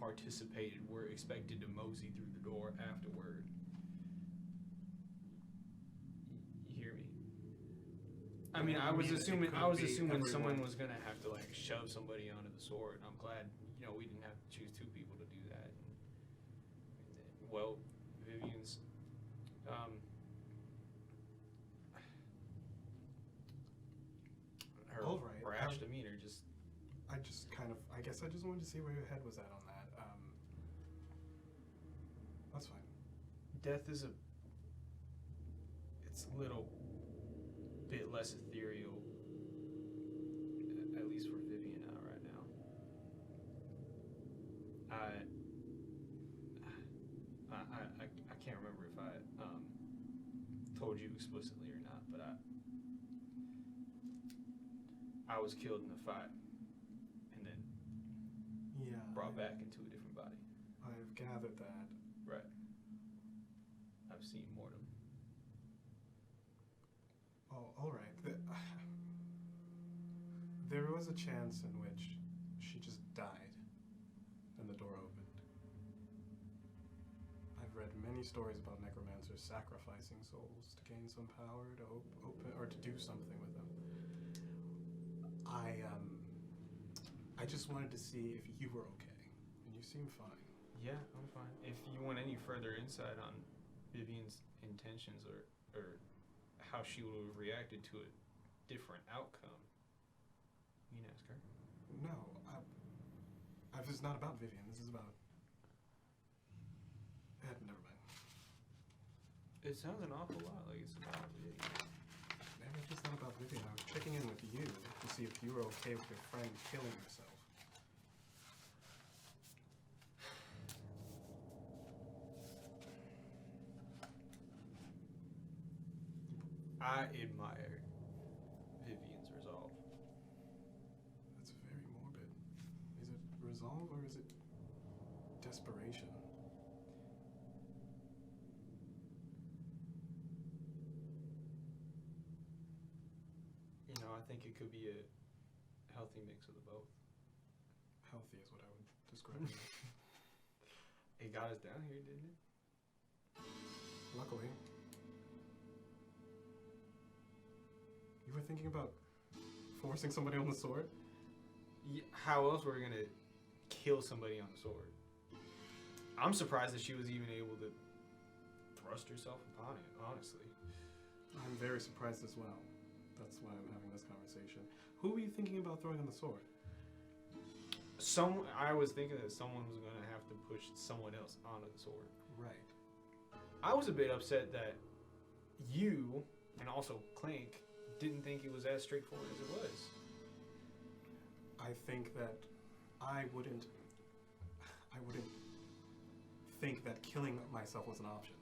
participated were expected to mosey through the door afterward. You hear me? I mean, I was it assuming could be someone everyone. was gonna have to like shove somebody onto the sword. And I'm glad, we didn't have to choose two people to do that. Well, Vivian's, her All right, brash demeanor just. I guess I just wanted to see where your head was at on that. That's fine. Death is it's a little bit less ethereal, at least for Vivian right now. I can't remember if I told you explicitly or not, but I was killed in a fight and then Yeah. brought back into a different body. I've gathered that. Right. I've seen mortem. Oh, all right. There was a chance in which she just died and the door opened. I've read many stories about necromancers sacrificing souls to gain some power to open or to do something with them. I just wanted to see if you were okay, and you seem fine. Yeah, I'm fine. If you want any further insight on Vivian's intentions or how she would have reacted to a different outcome, you can ask her. No, this is not about Vivian. This is about. Never mind. It sounds an awful lot like it's about Vivian. Maybe it's just not about Vivian. I was checking in with you to see if you were okay with your friend killing herself. I admire Vivian's resolve. That's very morbid. Is it resolve or is it desperation? I think it could be a healthy mix of the both. Healthy is what I would describe it. It got us down here, didn't it? Luckily. You were thinking about forcing somebody on the sword? Yeah, how else were we gonna kill somebody on the sword? I'm surprised that she was even able to thrust yourself upon it, honestly. I'm very surprised as well. That's why I'm having this conversation. Who were you thinking about throwing on the sword? I was thinking that someone was going to have to push someone else onto the sword. Right. I was a bit upset that you, and also Clank, didn't think it was as straightforward as it was. I think that I wouldn't think that killing myself was an option.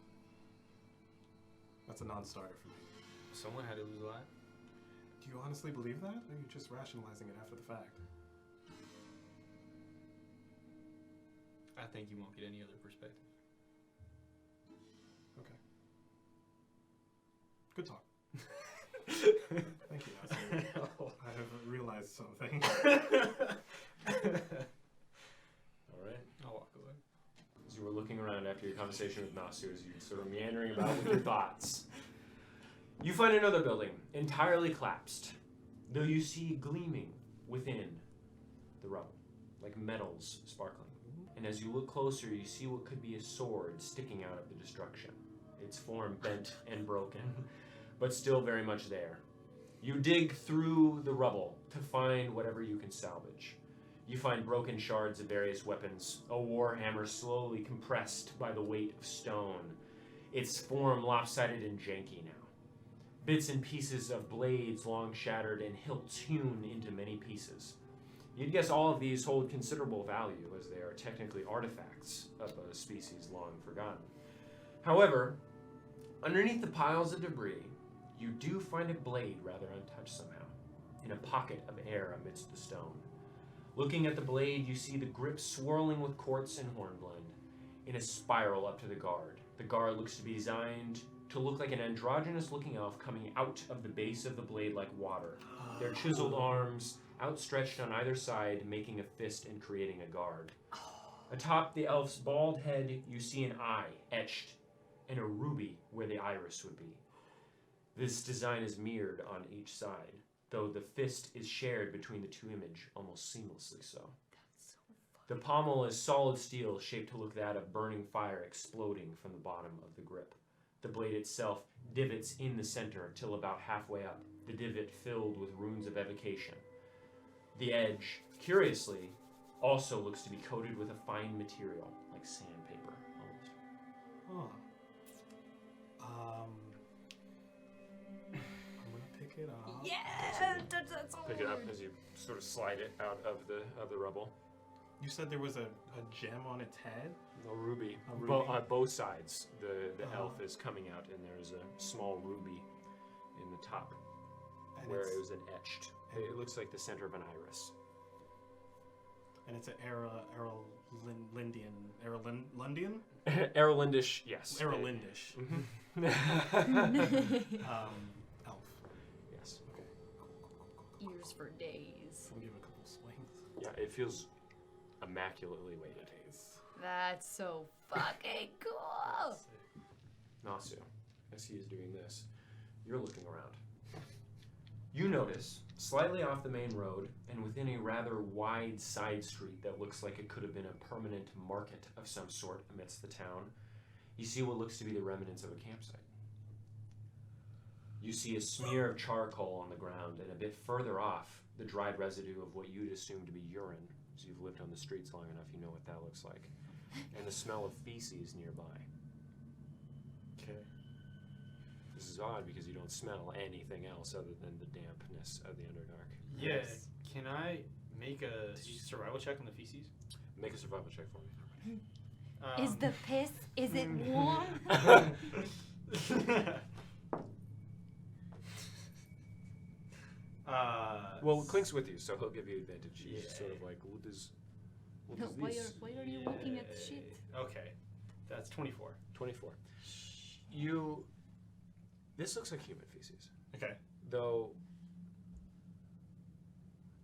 That's a non-starter for me. Someone had to lose a life. Do you honestly believe that? Or are you just rationalizing it after the fact? I think you won't get any other perspective. Okay. Good talk. Thank you, Nasir. I have realized something. All right. I'll walk away. As you were looking around after your conversation with Nasir, as you were sort of meandering about with your thoughts, you find another building, entirely collapsed, though you see gleaming within the rubble, like metals sparkling. And as you look closer, you see what could be a sword sticking out of the destruction, its form bent and broken, but still very much there. You dig through the rubble to find whatever you can salvage. You find broken shards of various weapons, a war hammer slowly compressed by the weight of stone, its form lopsided and janky now. Bits and pieces of blades long shattered and hilts hewn into many pieces. You'd guess all of these hold considerable value, as they are technically artifacts of a species long forgotten. However, underneath the piles of debris, you do find a blade rather untouched somehow, in a pocket of air amidst the stone. Looking at the blade, you see the grip swirling with quartz and hornblende, in a spiral up to the guard. The guard looks to be designed to look like an androgynous-looking elf coming out of the base of the blade like water. Their chiseled arms outstretched on either side, making a fist and creating a guard. Atop the elf's bald head, you see an eye etched and a ruby where the iris would be. This design is mirrored on each side, though the fist is shared between the two images almost seamlessly so. That's so fun. The pommel is solid steel, shaped to look that of burning fire exploding from the bottom of the grip. The blade itself divots in the center till about halfway up, the divot filled with runes of evocation. The edge, curiously, also looks to be coated with a fine material, like sandpaper, almost. Huh. I'm gonna pick it up. Yeah, that's so Pick it up weird. as you sort of slide it out of the rubble. You said there was a gem on its head? A ruby. A ruby. Both sides. The Uh-huh. elf is coming out, and there's a small ruby in the top, And where it's, it was an etched. It looks like the center of an iris. and it's an Arolindian. Arolindish, yes. Arolindish. Mhm. Elf. Yes. Okay. Cool. Ears for days. I'll give it a couple swings. Yeah, it feels immaculately weighted. That's so fucking cool. Nasu, as he is doing this, you're looking around. You notice, slightly off the main road, and within a rather wide side street that looks like it could have been a permanent market of some sort amidst the town, you see what looks to be the remnants of a campsite. You see a smear of charcoal on the ground, and a bit further off, the dried residue of what you'd assume to be urine. As you've lived on the streets long enough, you know what that looks like. And the smell of feces nearby. Okay. This is odd because you don't smell anything else other than the dampness of the Underdark. Yeah. Yes. Can I make a survival check on the feces? Make a survival check for me. Is the piss? Is it warm? Well, Clink's with you, so he'll give you advantage. He's Yeah. sort of like, what is Why this? are you looking at the shit? Okay. That's 24. 24. This looks like human feces, Okay. though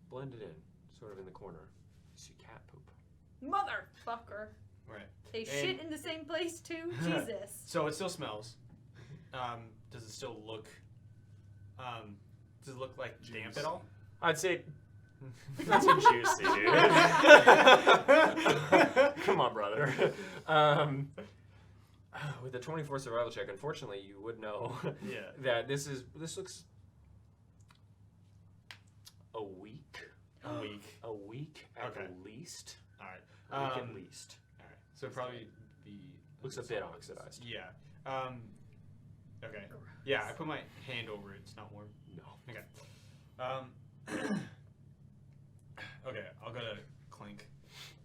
blended in, sort of in the corner. You see cat poop. Motherfucker. Right. They shit in the same place too? Jesus. So it still smells. Does it still look does it look like damp at all? I'd say that's a juicy, dude. Come on, brother. With a 24 survival check, unfortunately, you would know Yeah. that this looks a week. A week. A week at Okay. least. All right. A week at least. All right. So probably be. Looks a bit oxidized. Yeah. Okay. Yeah, I put my hand over it. It's not warm. No. Okay. Okay, I'll go to Clink.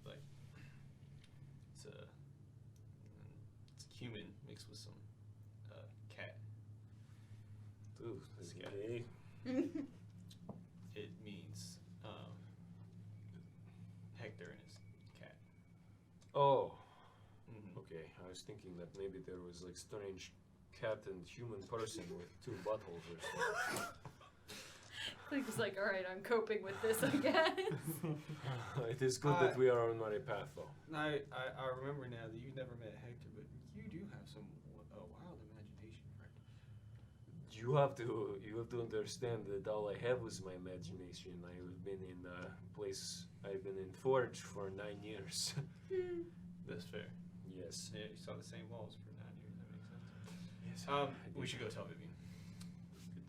Like, it's human mixed with some cat. Ooh, this is Yeah. gay. It means Hector and his cat. Oh, Mm-hmm. okay. I was thinking that maybe there was like strange cat and human person with two buttholes or something. Click was like, all right, I'm coping with this, I guess. It is good that we are on our path, though. I remember now that you never met Hector, but you do have some wild imagination, right? You have to understand that all I have was my imagination. I've been in I've been in Forge for 9 years. That's fair. Yes. Yeah, you saw the same walls for 9 years. That makes sense. Yes. We should go tell Vivian.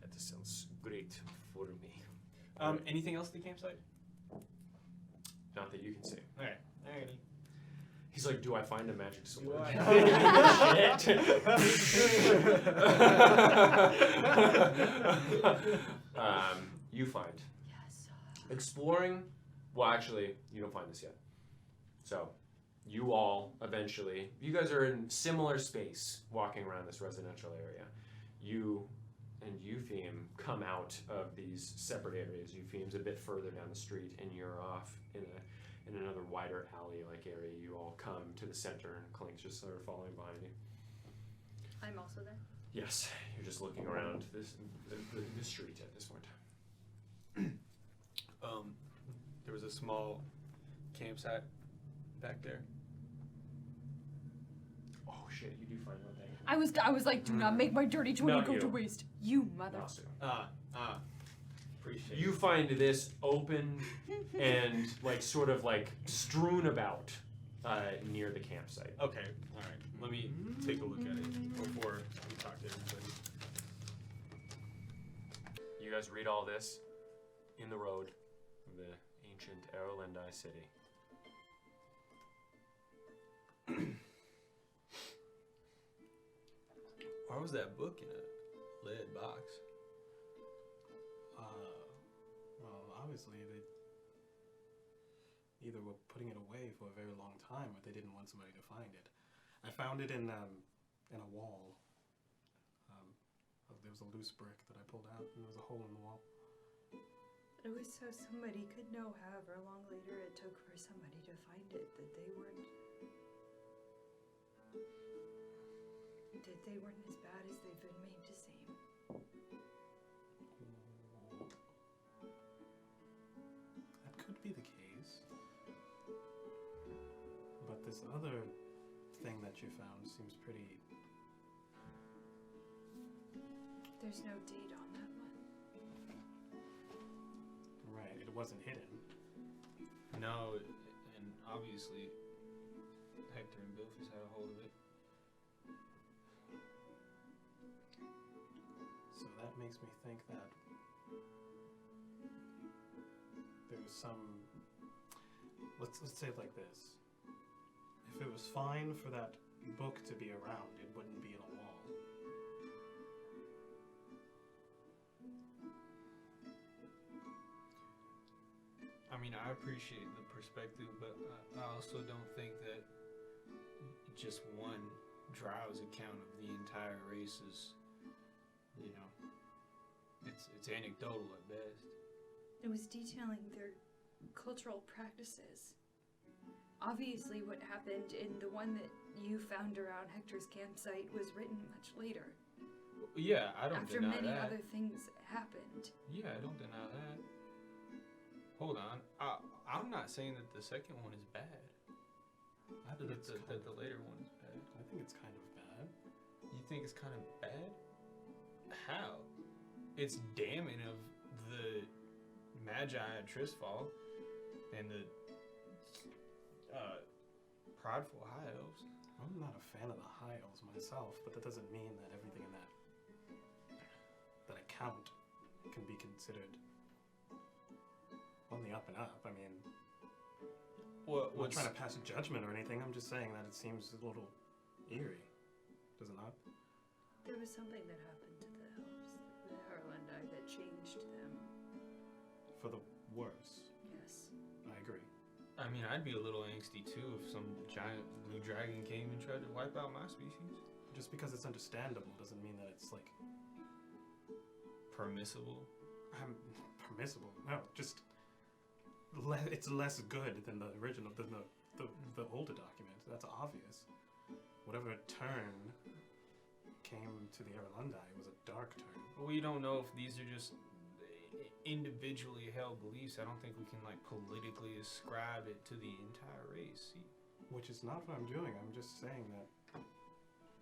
That sounds great for me. Anything else at the campsite? Not that you can say. All right. Alrighty. He's like, do I find a magic sword? You find. Yes. Exploring, well, actually, you don't find this yet. So, you all eventually, you guys are in similar space walking around this residential area. You and Eupheme come out of these separate areas. Eupheme's a bit further down the street, and you're off in another wider alley-like area. You all come to the center, and Clink's just sort of following behind you. I'm also there. Yes, you're just looking around the street at this point. There was a small campsite back there. Oh shit, you do find one thing. I was like, do not make my dirty 20 Not go you. to waste. You mother. Not soon. Appreciate You find this open and like sort of like strewn about near the campsite. Okay, alright. Let me take a look at it before we talk to everybody. You guys read all this in the road of the ancient Erlendi city. Why was that book in a lead box? Well, obviously they either were putting it away for a very long time, or they didn't want somebody to find it. I found it in a wall. There was a loose brick that I pulled out, and there was a hole in the wall. It was so somebody could know however long later it took for somebody to find it, that they weren't as bad as they've been made to seem. That could be the case. But this other thing that you found seems pretty... There's no date on that one. Right, it wasn't hidden. No, and obviously Hector and Bilfus had a hold of it. So that makes me think that there was some... Let's say it like this. If it was fine for that book to be around, it wouldn't be in a wall. I mean, I appreciate the perspective, but I also don't think that just one drow's account of the entire race is, you know, it's anecdotal at best. It was detailing their cultural practices. Obviously, what happened in the one that you found around Hector's campsite was written much later. Yeah, I don't After deny many that. other things happened. Yeah, I don't deny that. Hold on, I'm not saying that the second one is bad. I think it's That the later one is bad. I think it's kind of bad. You think it's kind of bad? How? It's damning of the Magi at Trisfall and the prideful high elves. I'm not a fan of the high elves myself, but that doesn't mean that everything in that account can be considered on the up and up. I mean, I'm not trying to pass a judgment or anything. I'm just saying that it seems a little eerie. Does it not? There was something that happened to the elves, the Harlandai, that changed them. For the worse. Yes. I agree. I mean, I'd be a little angsty too if some giant blue dragon came and tried to wipe out my species. Just because it's understandable doesn't mean that it's like Permissible. permissible. No, just it's less good than the original, than the older document. That's obvious. Whatever turn came to the Erlandai was a dark turn. But we don't know if these are just individually held beliefs. I don't think we can like politically ascribe it to the entire race. See? Which is not what I'm doing. I'm just saying that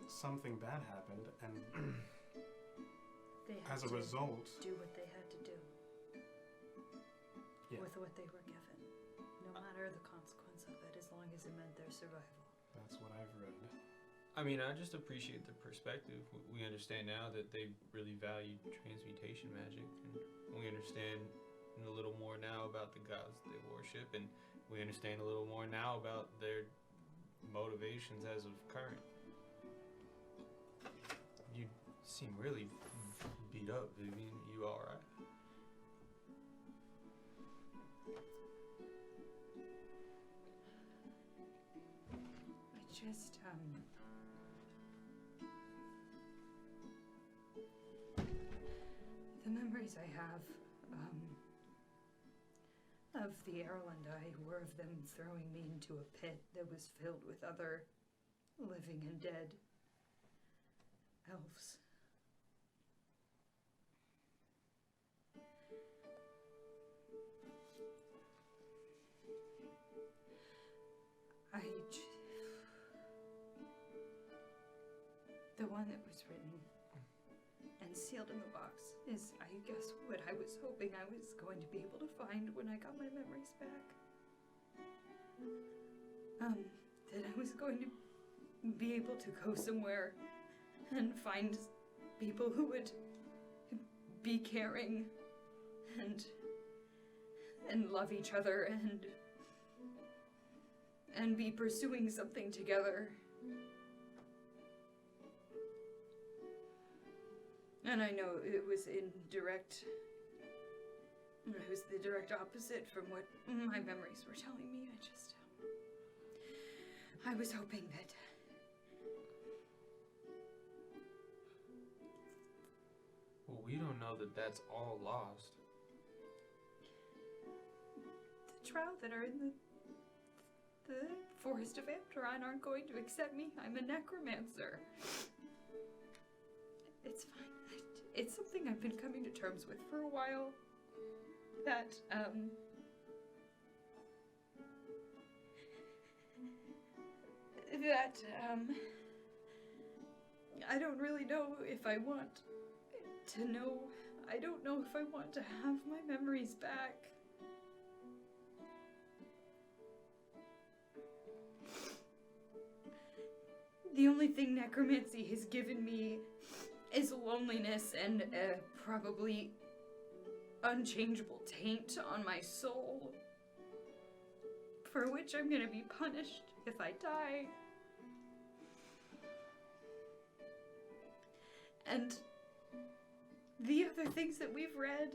something bad happened, and They had as a to result, do what they had to do Yeah. with what they were given, no matter the consequence of it, as long as it meant their survival. that's what I've read. I mean, I just appreciate the perspective. We understand now that they really valued transmutation magic, and we understand a little more now about the gods that they worship, and we understand a little more now about their motivations as of current. You seem really beat up, Vivian. You alright? I just, the memories I have, of the Erlandai were of them throwing me into a pit that was filled with other living and dead elves. The one that was written and sealed in the box is, I guess, what I was hoping I was going to be able to find when I got my memories back. That I was going to be able to go somewhere and find people who would be caring and love each other and be pursuing something together. And I know it was the direct opposite from what my memories were telling me. I was hoping that Well, we don't know that that's all lost. the Drow that are in the Forest of Amteron aren't going to accept me. I'm a necromancer. It's fine. It's something I've been coming to terms with for a while. That, I don't really know if I want to know. I don't know if I want to have my memories back. The only thing necromancy has given me is loneliness and a probably unchangeable taint on my soul, for which I'm gonna be punished if I die. And the other things that we've read,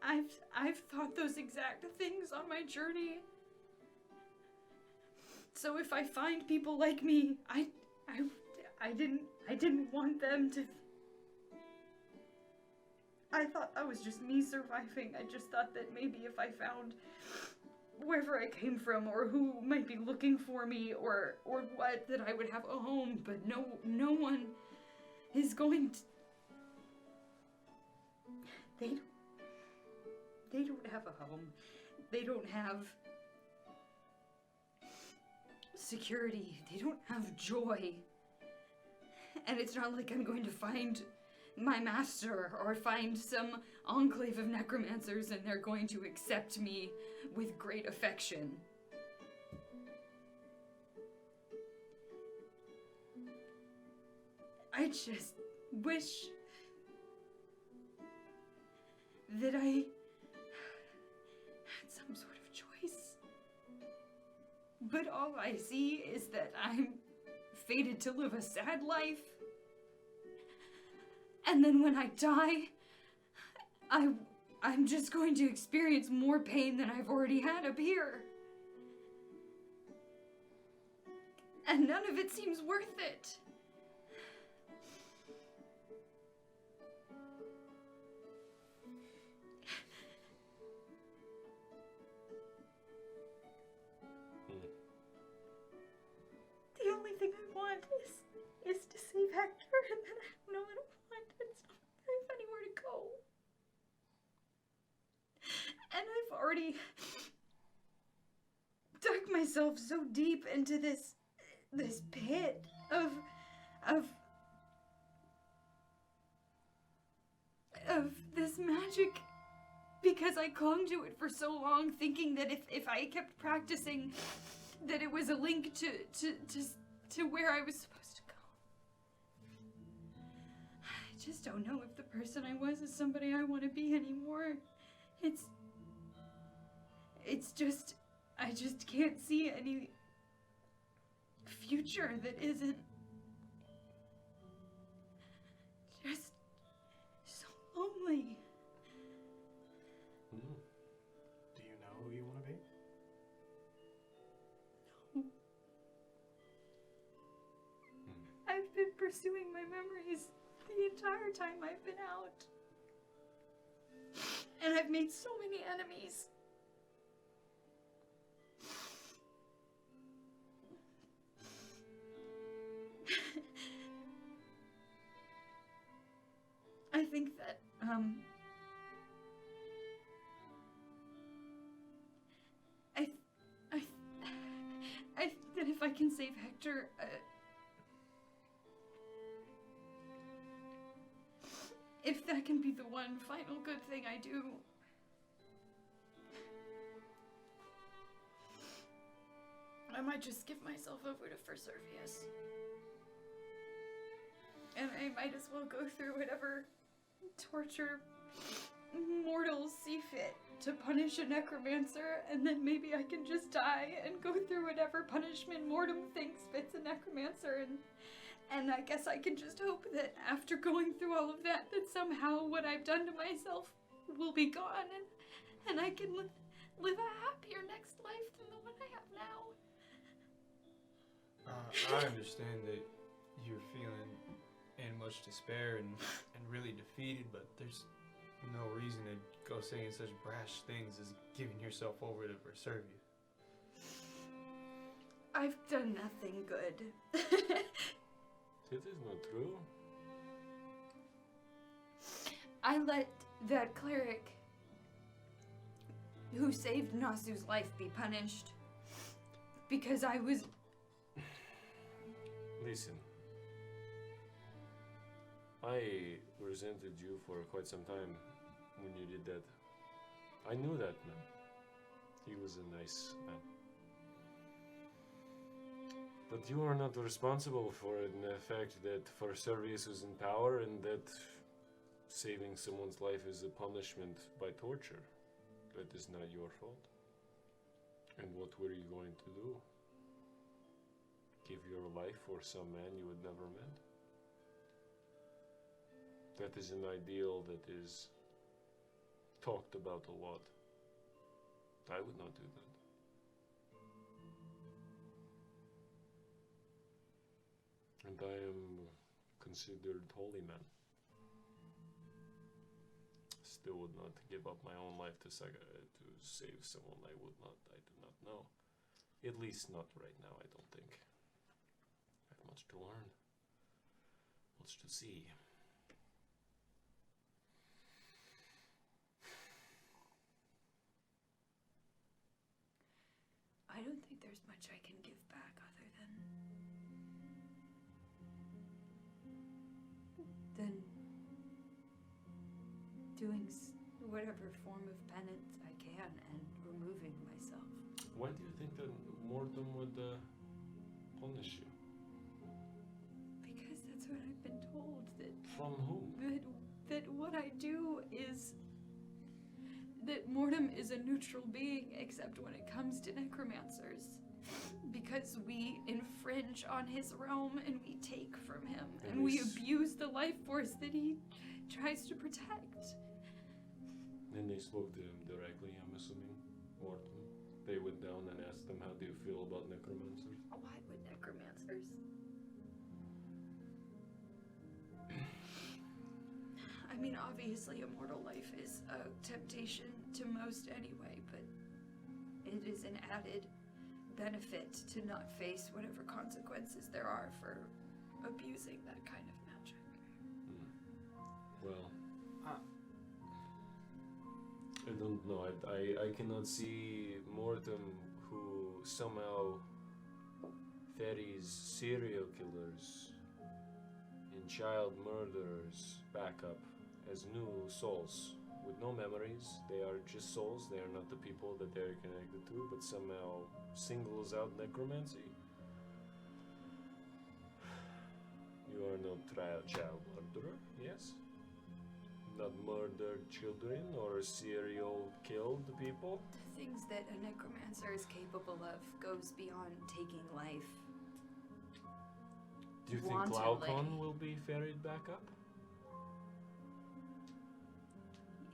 I've thought those exact things on my journey. So if I find people like me, I didn't want them to. I thought that was just me surviving. I just thought that maybe if I found wherever I came from, or who might be looking for me, or what, that I would have a home. But no one is going to. They don't have a home. They don't have security. They don't have joy. And it's not like I'm going to find my master or find some enclave of necromancers and they're going to accept me with great affection. I just wish that I had some sort of choice. But all I see is that I'm fated to live a sad life. And then when I die, I'm just going to experience more pain than I've already had up here. And none of it seems worth it. The only thing I want is to save Hector, and then I have no one to want. It's not, I don't have anywhere to go. And I've already dug myself so deep into this pit of this magic because I clung to it for so long, thinking that if I kept practicing, that it was a link to where I was supposed to go. I just don't know if the person I was is somebody I want to be anymore. It's just, I just can't see any future that isn't just so lonely. Do you know who you want to be? No. I've been pursuing my memories the entire time I've been out. And I've made so many enemies. I think that, I think that if I can save Hector, if that can be the one final good thing I do, I might just give myself over to Servius. And I might as well go through whatever torture mortals see fit to punish a necromancer, and then maybe I can just die and go through whatever punishment mortem thinks fits a necromancer, and I guess I can just hope that after going through all of that, that somehow what I've done to myself will be gone, and I can live a happier next life than the one I have now. I understand that you're feeling in much despair and really defeated, but there's no reason to go saying such brash things as giving yourself over to Berservia. I've done nothing good. It is not true. I let that cleric who saved Nasu's life be punished because I was... Listen. I resented you for quite some time when you did that. I knew that man. He was a nice man. But you are not responsible for it in the fact that Servius was in power and that saving someone's life is a punishment by torture. That is not your fault. And what were you going to do? Give your life for some man you had never met? That is an ideal that is talked about a lot. I would not do that. And I am considered holy man. Still would not give up my own life to save someone I do not know. At least not right now, I don't think. I have much to learn. Much to see. I don't think there's much I can give back other than doing whatever form of penance I can and removing myself. Why do you think that Mortem would punish you? Because that's what I've been told that From whom? that what I do is that Mortem is a neutral being except when it comes to necromancers. Because we infringe on his realm and we take from him and we abuse the life force that he tries to protect. And they spoke to him directly, I'm assuming. Morton. They went down and asked them, how do you feel about necromancers? Why would necromancers? I mean, obviously, immortal life is a temptation to most anyway, but it is an added benefit to not face whatever consequences there are for abusing that kind of magic. Well, I don't know. I cannot see Mortem, who somehow ferries serial killers and child murderers back up as new souls with no memories. They are just souls. They are not the people that they're connected to, but somehow singles out necromancy. You are no child murderer, yes? Not murdered children or serial killed people? The things that a necromancer is capable of goes beyond taking life. Do you think Wantonly. Glaucon will be ferried back up?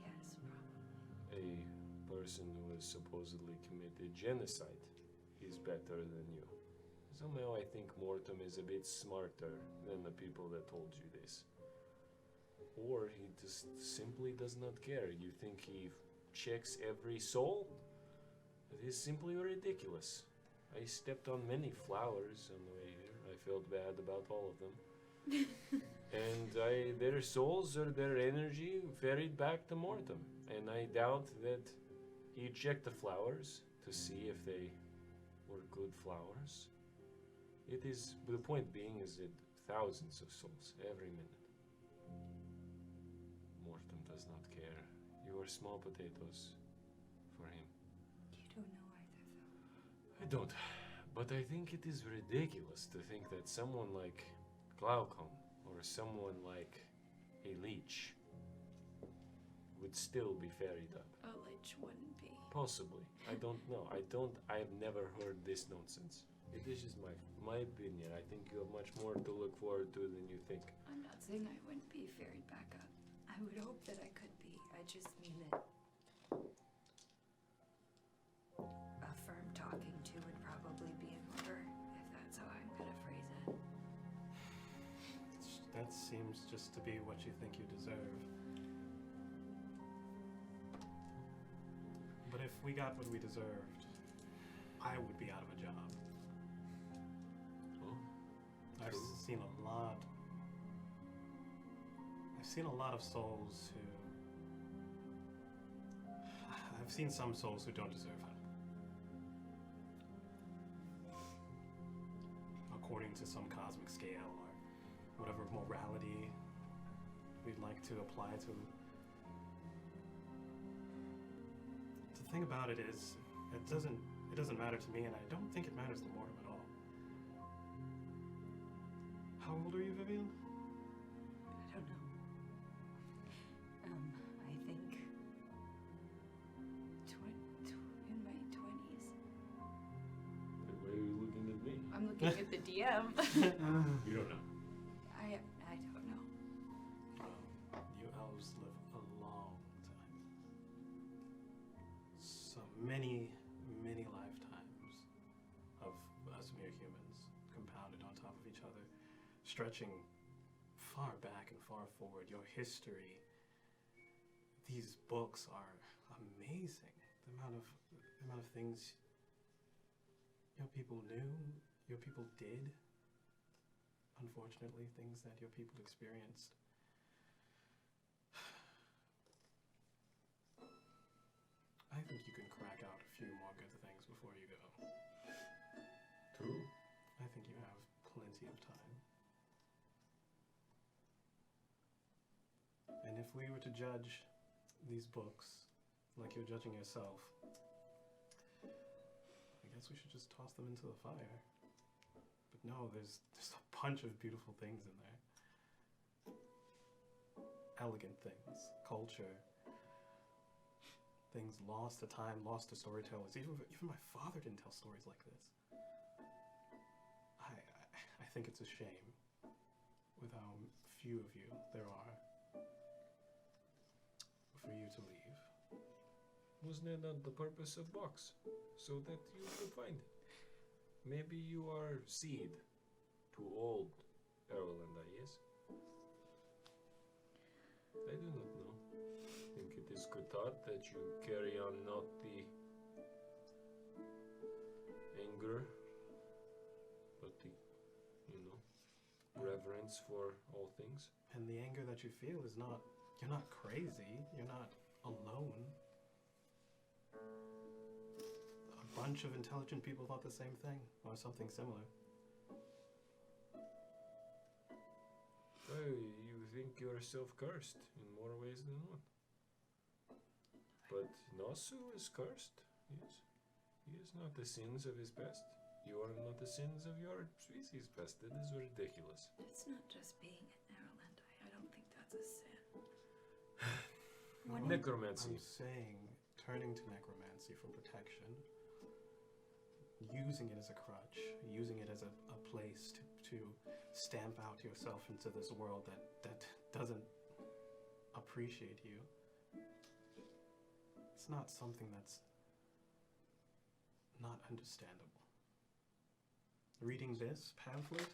Yes, probably. A person who has supposedly committed genocide is better than you. Somehow I think Mortem is a bit smarter than the people that told you this. Or he just simply does not care. You think he checks every soul? It is simply ridiculous. I stepped on many flowers on the way here. I felt bad about all of them. And their souls or their energy ferried back to Mortem. And I doubt that he checked the flowers to see if they were good flowers. It is, the point being is that thousands of souls every minute. Mortem does not care. You are small potatoes for him. You don't know either, though. I don't. But I think it is ridiculous to think that someone like Glaucon or someone like a leech would still be ferried up. A lich wouldn't be. Possibly. I don't know. I have never heard this nonsense. It is just my opinion. I think you have much more to look forward to than you think. I'm not saying I wouldn't be ferried back up. I would hope that I could be. I just mean that a firm talking to would probably be in order, if that's how I'm gonna phrase it. That seems just to be what you think you deserve. But if we got what we deserved, I would be out of a job. Oh, I've true. seen a lot of souls who... I've seen some souls who don't deserve help. According to some cosmic scale or whatever morality we'd like to apply to. The thing about it is, it doesn't matter to me, and I don't think it matters to Mortem at all. How old are you, Vivian? I don't know. I think in my 20s. Why are you looking at me? I'm looking at the DM. You don't know. I don't know. Well, you elves live a long time. So many, many lifetimes of us mere humans compounded on top of each other, stretching far back and far forward. Your history, these books are amazing. The amount of things your people knew, your people did. Unfortunately, things that your people experienced. I think you can crack out a few more good things before you go. True. I think you have plenty of time. And if we were to judge these books like you're judging yourself, I guess we should just toss them into the fire. But no, there's a bunch of beautiful things in there. elegant things, culture, things lost to time, lost to storytellers. Even my father didn't tell stories like this. I think it's a shame with how few of you there are for you to leave. Wasn't that not the purpose of box? So that you could find it. Maybe you are seed to old Erlanda, yes? I do not know. I think it is good thought that you carry on not the anger, but the, reverence for all things. And the anger that you feel is not, you're not crazy, you're not alone. A bunch of intelligent people thought the same thing, or something similar. Oh, you think yourself cursed in more ways than one. But Nasu is cursed, yes. He is not the sins of his past. You are not the sins of your species past. That is ridiculous. It's not just being an Erlandi. I don't think that's a sin. No, Necromancy. I'm saying turning to necromancy for protection, using it as a crutch, using it as a place to stamp out yourself into this world that doesn't appreciate you. It's not something that's not understandable. Reading this pamphlet,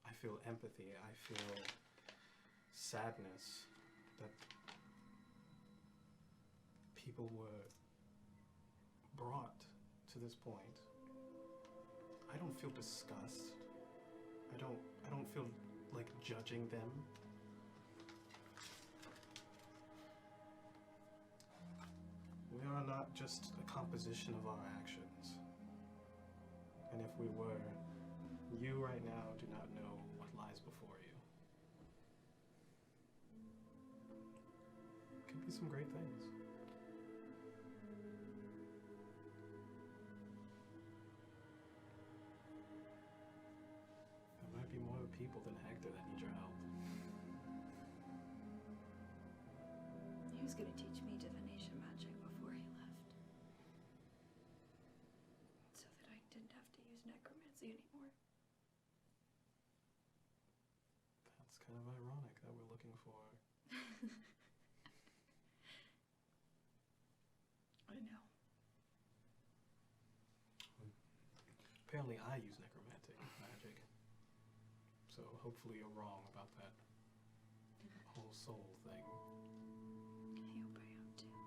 I feel empathy, I feel sadness that people were brought to this point. I don't feel disgust. I don't feel like judging them. We are not just a composition of our actions. And if we were, you right now do not know what lies before you. Could be some great things. There might be more people than Hector that need your help. He was going to teach me divination magic before he left. So that I didn't have to use necromancy anymore. That's kind of ironic that we're looking for. I know. Apparently I use necromantic magic. So hopefully you're wrong about that whole soul thing. I hope I am too.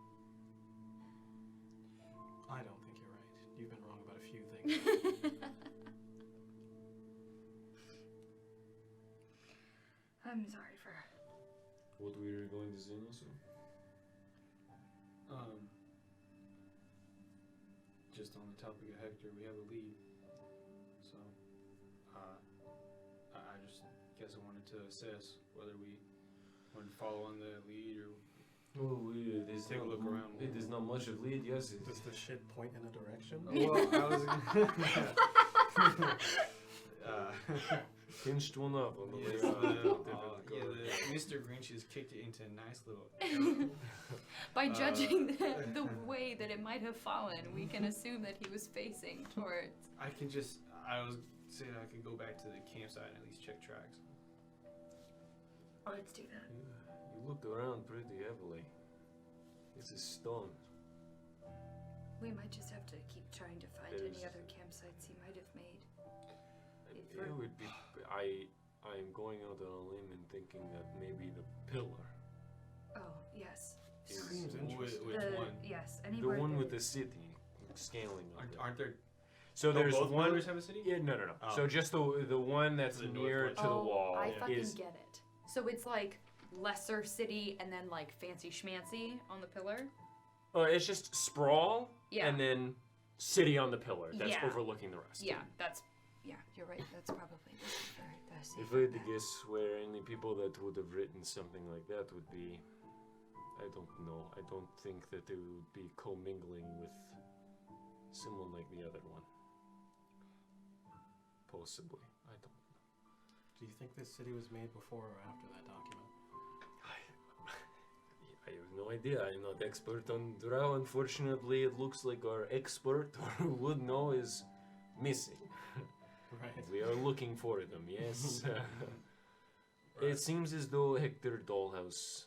I don't think you're right. You've been wrong about a few things. I'm sorry for What we were going to say also? Just on the topic of Hector, we have a lead. So, I just guess I wanted to assess whether we want to follow on the lead or Oh, it is Take a not look around. It is not much of lead, yes. It Does the shit point in a direction? well, I was pinched one up on the way yeah, out. Mr. Grinch has kicked it into a nice little. By judging the way that it might have fallen, we can assume that he was facing towards. I was saying I could go back to the campsite and at least check tracks. Let's do that. You look around pretty heavily. This is stone. We might just have to keep trying to find There's- any other campsites he might have made. It would be. I am going out on a limb and thinking that maybe the pillar. Oh, yes. is Seems interesting. Which one? Yes, the anywhere. one that- with the city scaling. Of it. Aren't there? So there's both one. pillars have a city? Yeah, no. Oh. So just the one that's The near northwest. to the wall I fucking is. get it. So it's like lesser city and then like fancy schmancy on the pillar. It's just sprawl Yeah. and then city on the pillar that's Yeah. overlooking the rest. Yeah, you're right. That's probably the safer If I had to bet. guess where any people that would have written something like that would be, I don't know. I don't think that they would be commingling with someone like the other one. Possibly. I don't. Do you think this city was made before or after that document? I have no idea. I'm not expert on drow. Unfortunately, it looks like our expert or who would know is missing. Right. We are looking for them, yes. Right. It seems as though Hector Dollhouse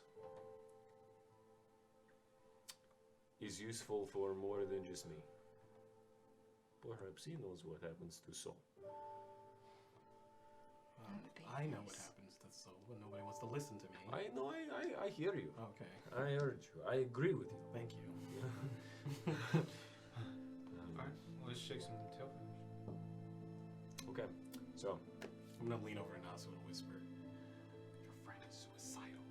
is useful for more than just me. Perhaps he knows what happens to Saul. would be I know what nice. happens to Soul when nobody wants to listen to me. I know, I hear you. Okay, I heard you. I agree with you. thank you. Alright, let's shake some tail feathers. Okay, so I'm gonna lean over Nasu and whisper, "Your friend is suicidal."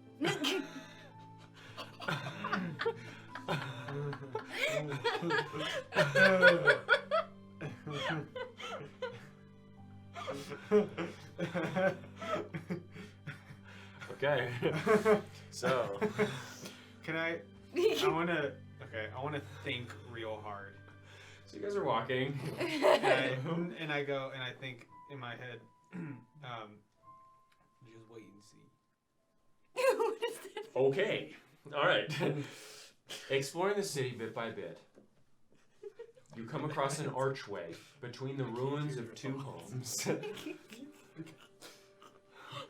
okay, so Can I wanna think real hard. So you guys are walking. And I go and I think in my head, just wait and see. What is that? Okay. All right. Exploring the city bit by bit, you come across an archway between the ruins of two homes.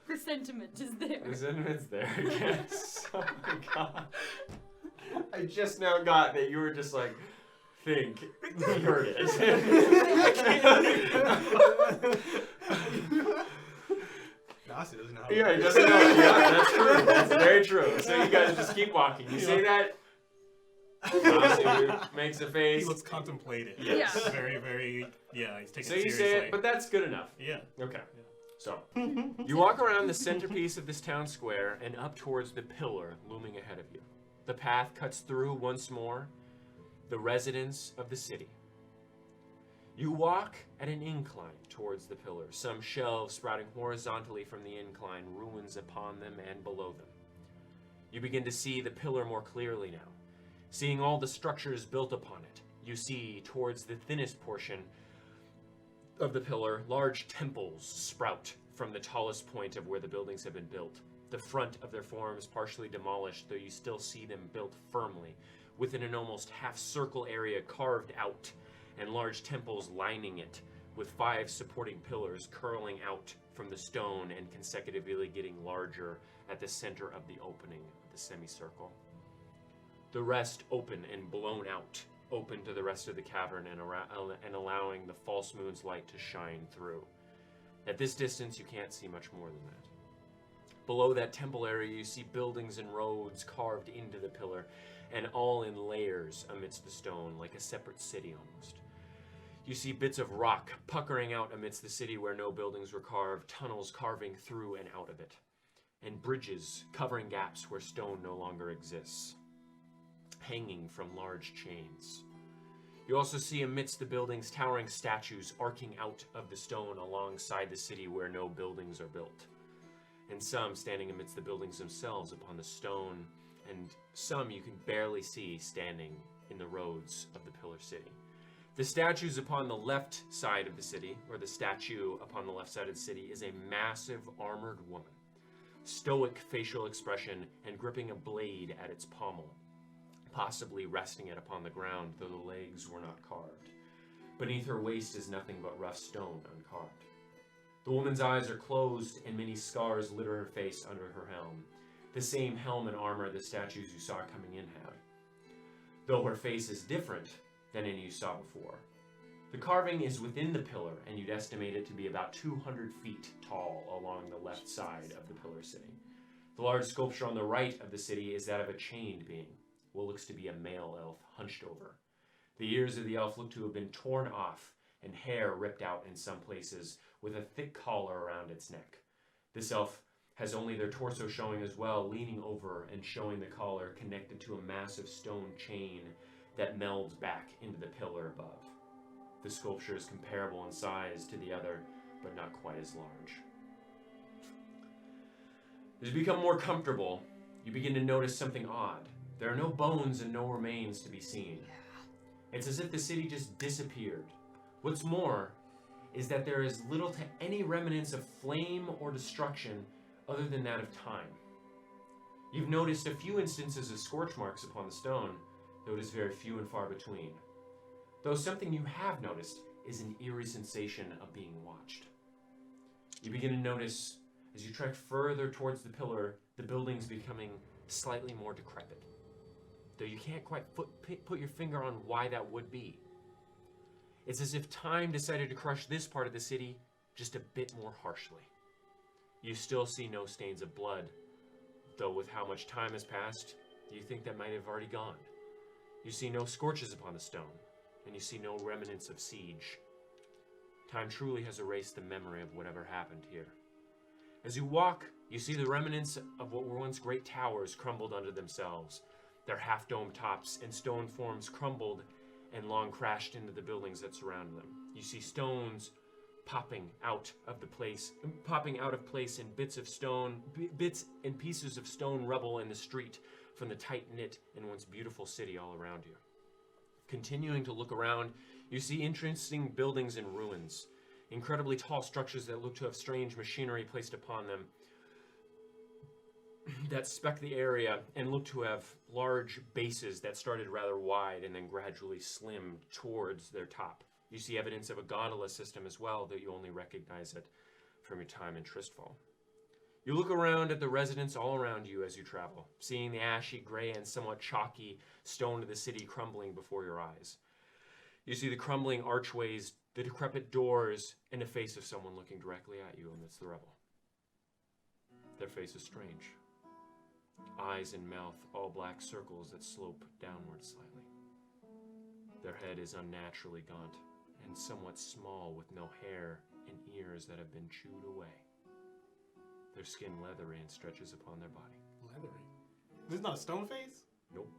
The sentiment is there. The sentiment's there, yes. Oh my god. I just now got that you were just like, think. You heard it. Nasu doesn't know. Yeah, he doesn't know. Yeah, that's true. That's very true. So you guys just keep walking. You say that. Nasu makes a He face. looks contemplative. Yes. Yeah. Very, very. Yeah, he's taking So it you seriously. say it, but that's good enough. Yeah. Okay. So, you walk around the centerpiece of this town square and up towards the pillar looming ahead of you. The path cuts through once more the residence of the city. You walk at an incline towards the pillar, some shelves sprouting horizontally from the incline, ruins upon them and below them. You begin to see the pillar more clearly now. Seeing all the structures built upon it, you see towards the thinnest portion of the pillar, large temples sprout from the tallest point of where the buildings have been built. The front of their forms partially demolished, though you still see them built firmly, within an almost half-circle area carved out, and large temples lining it, with 5 supporting pillars curling out from the stone and consecutively getting larger at the center of the opening of the semicircle. The rest open and blown out, open to the rest of the cavern and allowing the false moon's light to shine through. At this distance, you can't see much more than that. Below that temple area, you see buildings and roads carved into the pillar, and all in layers amidst the stone, like a separate city almost. You see bits of rock puckering out amidst the city where no buildings were carved, tunnels carving through and out of it, and bridges covering gaps where stone no longer exists, hanging from large chains. You also see amidst the buildings towering statues arcing out of the stone alongside the city where no buildings are built, and some standing amidst the buildings themselves upon the stone, and some you can barely see standing in the roads of the Pillar City. The statues upon the left side of the city, or the statue upon the left side of the city, is a massive armored woman, stoic facial expression and gripping a blade at its pommel, possibly resting it upon the ground, though the legs were not carved. Beneath her waist is nothing but rough stone uncarved. The woman's eyes are closed and many scars litter her face under her helm, the same helm and armor the statues you saw coming in had, though her face is different than any you saw before. The carving is within the pillar, and you'd estimate it to be about 200 feet tall along the left side of the Pillar City. The large sculpture on the right of the city is that of a chained being, what looks to be a male elf hunched over. The ears of the elf look to have been torn off and hair ripped out in some places, with a thick collar around its neck. This elf has only their torso showing as well, leaning over and showing the collar connected to a massive stone chain that melds back into the pillar above. The sculpture is comparable in size to the other, but not quite as large. As you become more comfortable, you begin to notice something odd. There are no bones and no remains to be seen. It's as if the city just disappeared. What's more is that there is little to any remnants of flame or destruction other than that of time. You've noticed a few instances of scorch marks upon the stone, though it is very few and far between. Though something you have noticed is an eerie sensation of being watched. You begin to notice, as you trek further towards the pillar, the building's becoming slightly more decrepit, though you can't quite put your finger on why that would be. It's as if time decided to crush this part of the city just a bit more harshly. You still see no stains of blood, though with how much time has passed, you think that might have already gone. You see no scorches upon the stone, and you see no remnants of siege. Time truly has erased the memory of whatever happened here. As you walk, you see the remnants of what were once great towers crumbled under themselves. Their half-dome tops and stone forms crumbled and long crashed into the buildings that surround them. You see stones popping out of place in bits and pieces of stone rubble in the street from the tight-knit and once beautiful city all around you. Continuing to look around, you see interesting buildings in ruins, incredibly tall structures that look to have strange machinery placed upon them that speck the area and look to have large bases that started rather wide and then gradually slimmed towards their top. You see evidence of a gondola system as well, though you only recognize it from your time in Tristfall. You look around at the residents all around you as you travel, seeing the ashy gray and somewhat chalky stone of the city crumbling before your eyes. You see the crumbling archways, the decrepit doors, and the face of someone looking directly at you amidst the rubble. Their face is strange. Eyes and mouth all black circles that slope downward slightly. Their head is unnaturally gaunt and somewhat small with no hair and ears that have been chewed away. Their skin leathery and stretches upon their body. Leathery. This is not a stone face? Nope.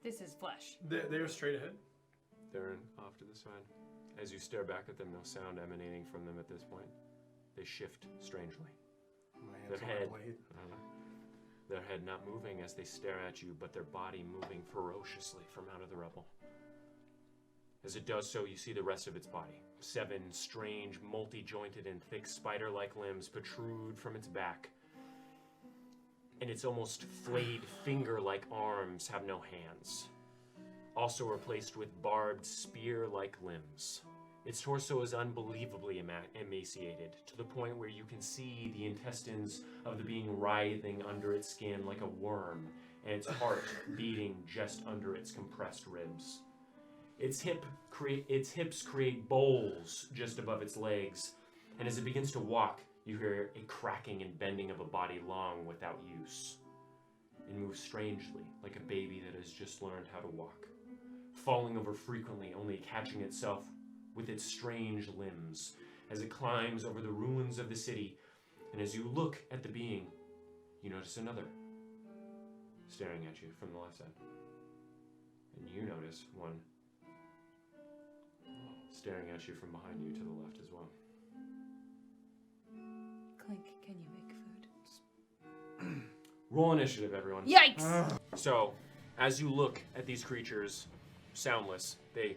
This is flesh. They're straight ahead. They're off to the side. As you stare back at them, no sound emanating from them at this point. They shift strangely. My Their hands on my head, blade. their head not moving as they stare at you, but their body moving ferociously from out of the rubble. As it does so, you see the rest of its body. 7 strange, multi-jointed and thick spider-like limbs protrude from its back. And its almost flayed finger-like arms have no hands. Also replaced with barbed spear-like limbs. Its torso is unbelievably emaciated, to the point where you can see the intestines of the being writhing under its skin like a worm, and its heart beating just under its compressed ribs. Its hips create bowls just above its legs, and as it begins to walk, you hear a cracking and bending of a body long without use. It moves strangely, like a baby that has just learned how to walk, falling over frequently, only catching itself with its strange limbs as it climbs over the ruins of the city. And as you look at the being, you notice another staring at you from the left side. And you notice one staring at you from behind you to the left as well. Clink, can you make food? Roll initiative, everyone. Yikes! So, as you look at these creatures, soundless, they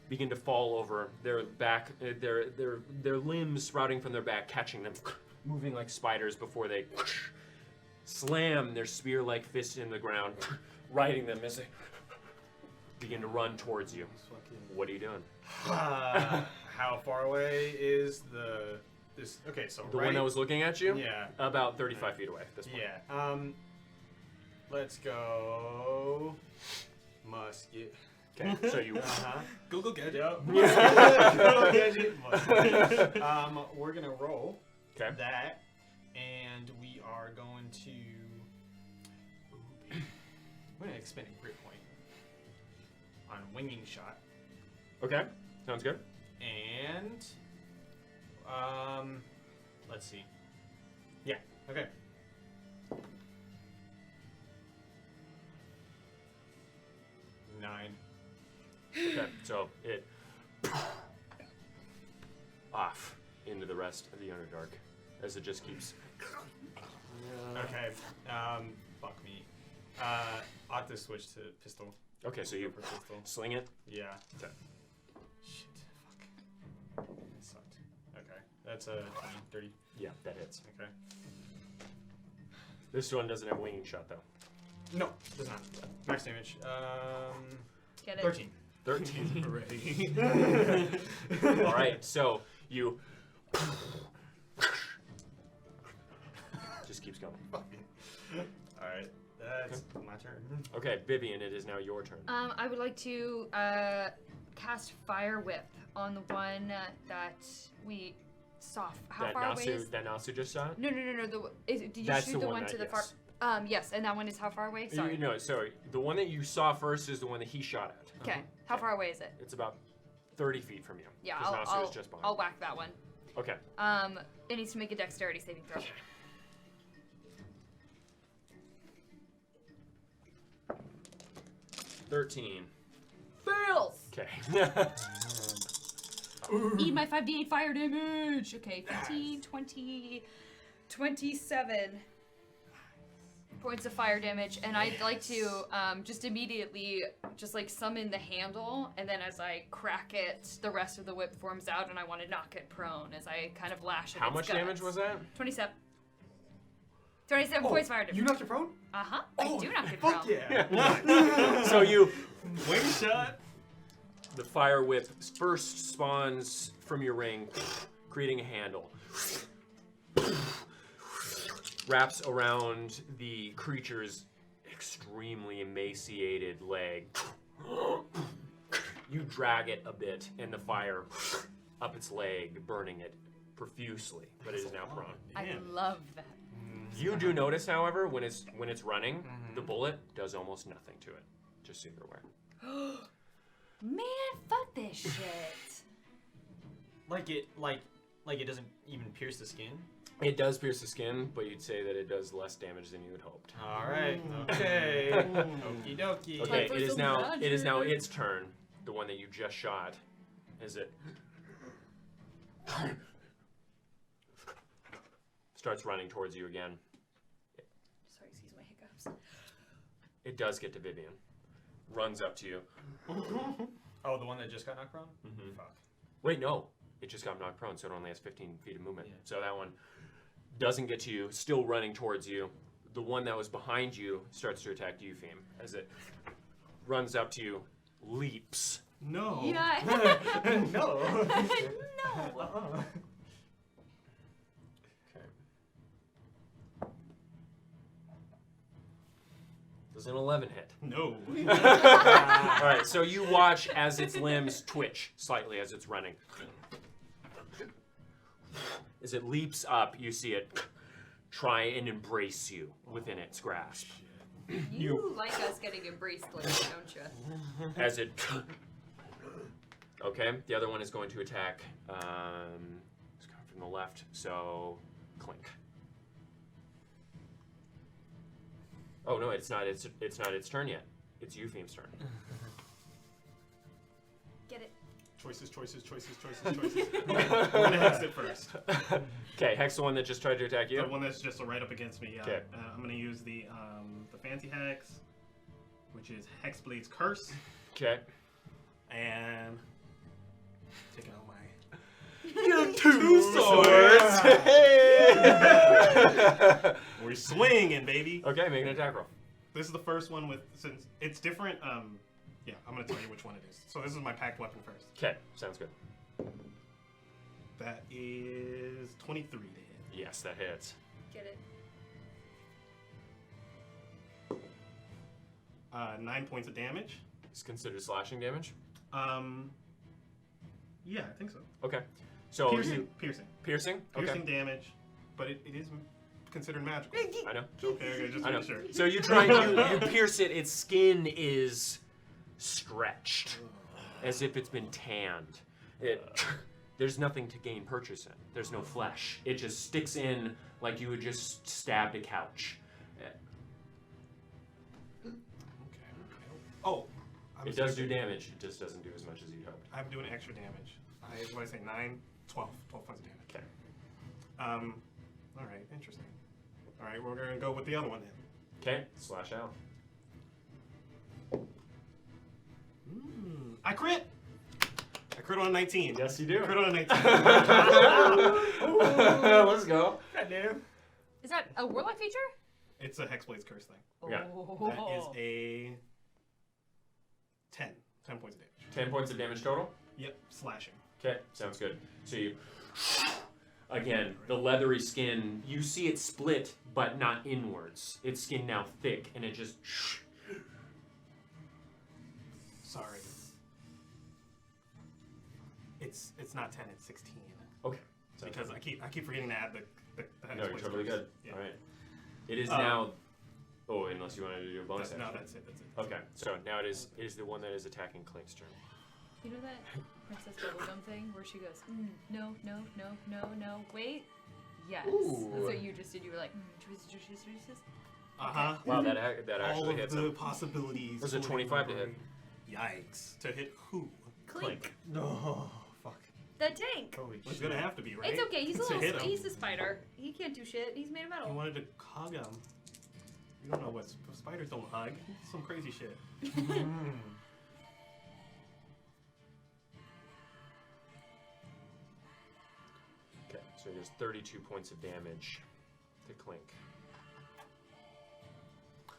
begin to fall over. Their back, their limbs sprouting from their back, catching them, moving like spiders before they slam their spear-like fists in the ground, riding them as they begin to run towards you. What are you doing? How far away is this? Okay, so The one that was looking at you? Yeah. About 35 feet away at this point. Yeah. Let's go. Musket. Okay, so you... Google gadget. Yep. We're gonna roll Okay. that, and we are going to. We're gonna expend a grit point on winging shot, Okay, sounds good. and let's see. Yeah. Okay. Nine. Okay, so it off into the rest of the Underdark as it just keeps. Okay. Fuck me. I'll have to switch to pistol. Okay, so you For pistol. sling it. Yeah. Okay. Shit. Fuck. That sucked. Okay. That's a 20, 30. Yeah, that hits. Okay. This one doesn't have winging shot though. No, does not. Max damage. Get it? 13. 13. Ready. All right, so you just keeps going. Alright, that's my turn. Okay, Vivian, it is now your turn. I would like to cast Fire Whip on the one that we saw. How That far away is? Natsu, that Natsu just shot? No. Did you That's shoot the the one one that- to the yes. far? Yes, and that one is how far away? Sorry. No, sorry. The one that you saw first is the one that he shot at. Okay. How far away is it? It's about 30 feet from you. Yeah, 'cause Natsu I'll is just behind. I'll whack that one. Okay. It needs to make a dexterity saving throw. 13. Fails. Okay. Eat my 5d8 fire damage. Okay, 15, 20, 27 points of fire damage, and I'd like to just immediately just like summon the handle, and then as I crack it, the rest of the whip forms out, and I want to knock it prone as I kind of lash at How its much guts. damage was that? 27. 27 points of fire damage. You knocked it prone? Uh-huh. I do knock it Fuck prone. yeah. So you, Wing shot. the fire whip first spawns from your ring, creating a handle. Wraps around the creature's extremely emaciated leg. You drag it a bit, and the fire up its leg, burning it profusely, but it is now prone. I Man. love that. You do notice, however, when it's running, the bullet does almost nothing to it. Just so you're aware. Man, fuck this shit. Like it doesn't even pierce the skin. It does pierce the skin, but you'd say that it does less damage than you had hoped. Alright, okay. Okie dokie. Okay, for it is some now magic. its turn. The one that you just shot. Is it starts running towards you again. Sorry, excuse my hiccups. It does get to Vivian. Runs up to you. Oh, the one that just got knocked prone? Mhm. Fuck. Wait, no. It just got knocked prone, so it only has 15 feet of movement. Yeah. So that one doesn't get to you, still running towards you. The one that was behind you starts to attack Eupheme as it runs up to you, leaps. No. Yeah. No. No. Okay. Does an 11 hit? No. All right, so you watch as its limbs twitch slightly as it's running. As it leaps up, you see it try and embrace you within its grasp. You like us getting embraced like that, don't you? As it... Okay, the other one is going to attack. It's coming from the left, so clink. Oh no, it's not its turn yet. It's Eupheme's turn. Get it. Choices. Okay, I'm gonna hex it first. Okay, hex the one that just tried to attack you. The one that's just right up against me. Okay. I'm gonna use the fancy hex, which is Hexblade's Curse, Okay. and taking out my Two swords. Hey! We're swinging, baby. Okay, make an attack roll. This is the first one with, since it's different. Yeah, I'm gonna tell you which one it is. So this is my packed weapon first. Okay, sounds good. That is 23 to hit. Yes, that hits. Get it. 9 points of damage. It's considered slashing damage. Yeah, I think so. Okay. So Piercing. piercing? Piercing Okay. damage, but it is considered magical. I know. Okay, just I know. make sure. So you try you pierce it, its skin is stretched as if it's been tanned. There's nothing to gain purchase in. There's no flesh. It just sticks in like you would just stabbed a couch. Okay. Oh, It does do damage. It just doesn't do as much as you'd hoped. I'm doing extra damage. What did I say? 9, 12 points of damage. Okay. All right, interesting. All right, we're gonna go with the other one then. Okay. Slash out. I crit. I crit on a 19. Yes, you do. I crit on a 19. Let's go. Goddamn. Is that a warlock feature? It's a Hexblade's curse thing. Yeah. That is a 10. 10 points of damage. 10 points of damage total? Yep, slashing. Okay, sounds good. So you, again, the leathery skin, you see it split, but not inwards. Its skin now thick, and it just. Sorry. It's not 10, it's 16. Okay. Sounds Because good. I keep forgetting to add the No, you're Hexblade's totally curse. good. Yeah. All right. It is now. Oh, unless you wanted to do a bonus No, action. that's it. Okay, so now it is the one that is attacking Clink's turn. You know that Princess Bubblegum thing where she goes, no, no, no, no, no, wait? Yes. Ooh. That's what you just did. You were like, juices. Uh-huh. Wow, that All actually of hits the him. possibilities. Was it floating 25 to over. hit? Yikes. To hit who? Clink. No, fuck. The tank. Holy It's shit. gonna have to be, right? It's okay. He's To hit him. he's a spider. He can't do shit. He's made of He metal. wanted to hug him. You don't know what spiders don't hug. Some crazy shit. Okay, so it is 32 points of damage to Clink.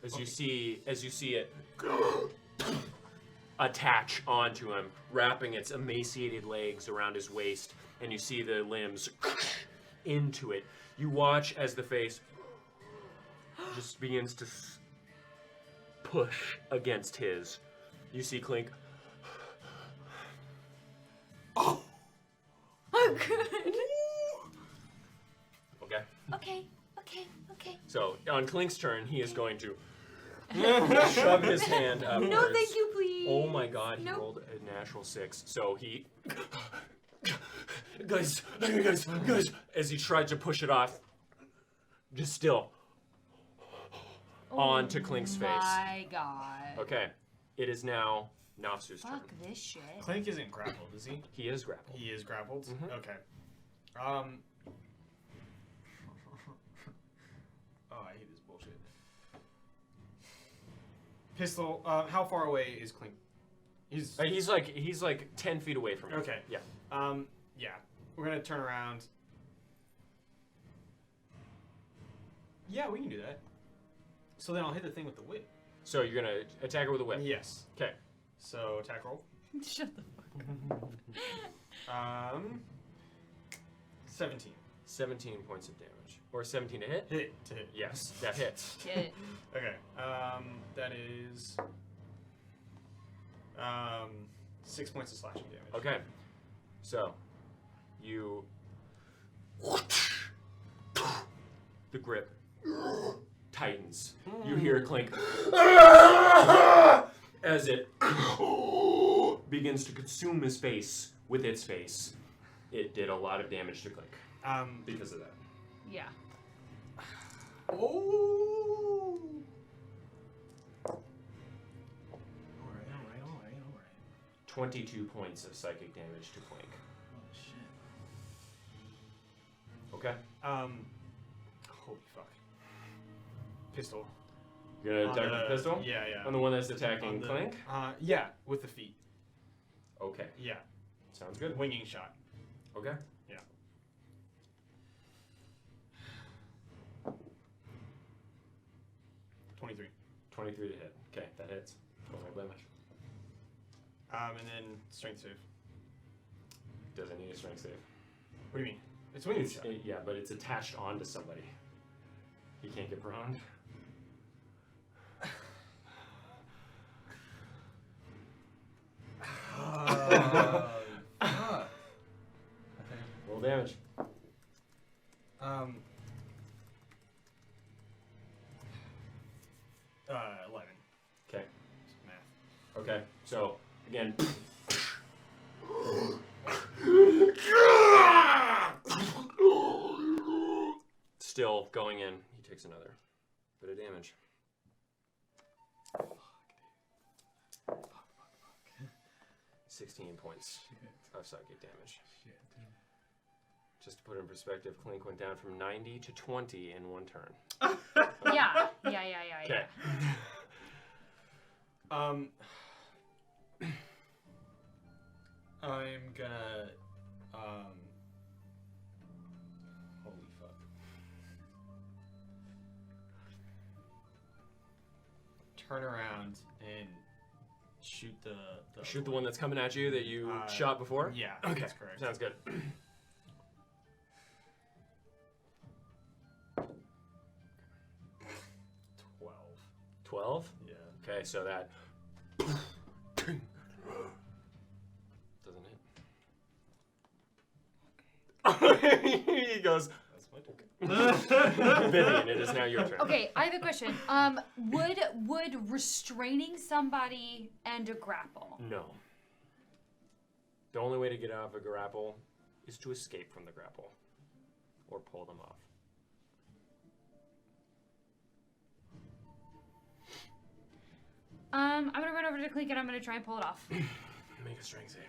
As you see it attach onto him, wrapping its emaciated legs around his waist, and you see the limbs into it. You watch as the face just begins to push against his. You see Clink. Oh, good. Okay. Okay. So on Clink's turn, he is going to shove his hand upwards. No, thank you, please. Oh my god, he Nope. rolled a natural 6. So he. Guys, as he tried to push it off, just still onto Clink's face. My god. Okay, it is now Nasu's turn. Fuck this shit. Clank isn't grappled, is he? He is grappled. He is grappled? Mhm. Okay. Oh, I hate this bullshit. Pistol, how far away is Clink? He's... He's like 10 feet away from you. Okay. Yeah. Yeah. We're gonna turn around. Yeah, we can do that. So then I'll hit the thing with the whip. So you're gonna attack her with a whip. Yes. Okay. So attack roll. Shut the fuck up. 17. 17 points of damage. Or 17 to hit? Hit to hit. Yes, that hits. Shit. Okay. That is 6 points of slashing damage. Okay. So, you. The grip tightens. You hear a clink as it begins to consume his face with its face. It did a lot of damage to Clink because of that. Yeah. Oh. Alright. 22 points of psychic damage to Clink. Oh, shit. Okay? Holy fuck. Pistol. You're gonna attack with the pistol? Yeah. On the one that's attacking Clink? Yeah, with the feet. Okay. Yeah. Sounds good. Winging shot. Okay. Yeah. $23. 23 to hit. Okay, that hits. Don't worry about much. And then strength save. Doesn't need a strength save. What do you mean? It's winging shot. Yeah, but it's attached onto somebody. He can't get prone. Fuck. Roll damage. 11. Okay. Math. Okay. So again. Still going in. He takes another bit of damage. 16 points of psychic damage. Just to put it in perspective, Clink went down from 90 to 20 in one turn. Yeah. Okay. I'm gonna holy fuck. turn around and shoot the Shoot the one that's coming at you that you shot before? Yeah. Okay, That's correct. sounds good. 12? Yeah. Okay, so that doesn't hit. He goes, That's my turn. Vivian, it is now your turn. Okay, I have a question. Would restraining somebody end a grapple? No. The only way to get out of a grapple is to escape from the grapple or pull them off. I'm gonna run over to Clink and I'm gonna try and pull it off. Make a strength save.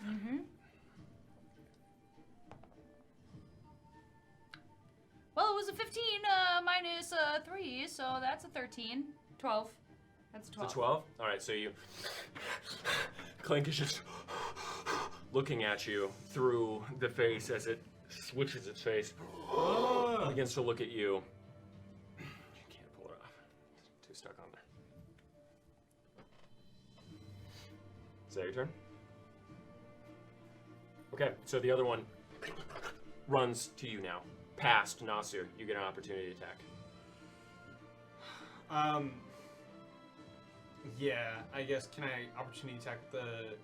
Well, it was a 15 minus 3, so that's a 13. 12. That's 12. It's a 12? Alright, so you... Clink is just looking at you through the face as it switches its face. It begins to look at you. You can't pull it off. It's too stuck on there. Is that your turn? Okay, so the other one runs to you now. Past Nasu. You get an opportunity to attack. Yeah, I guess, can I opportunity attack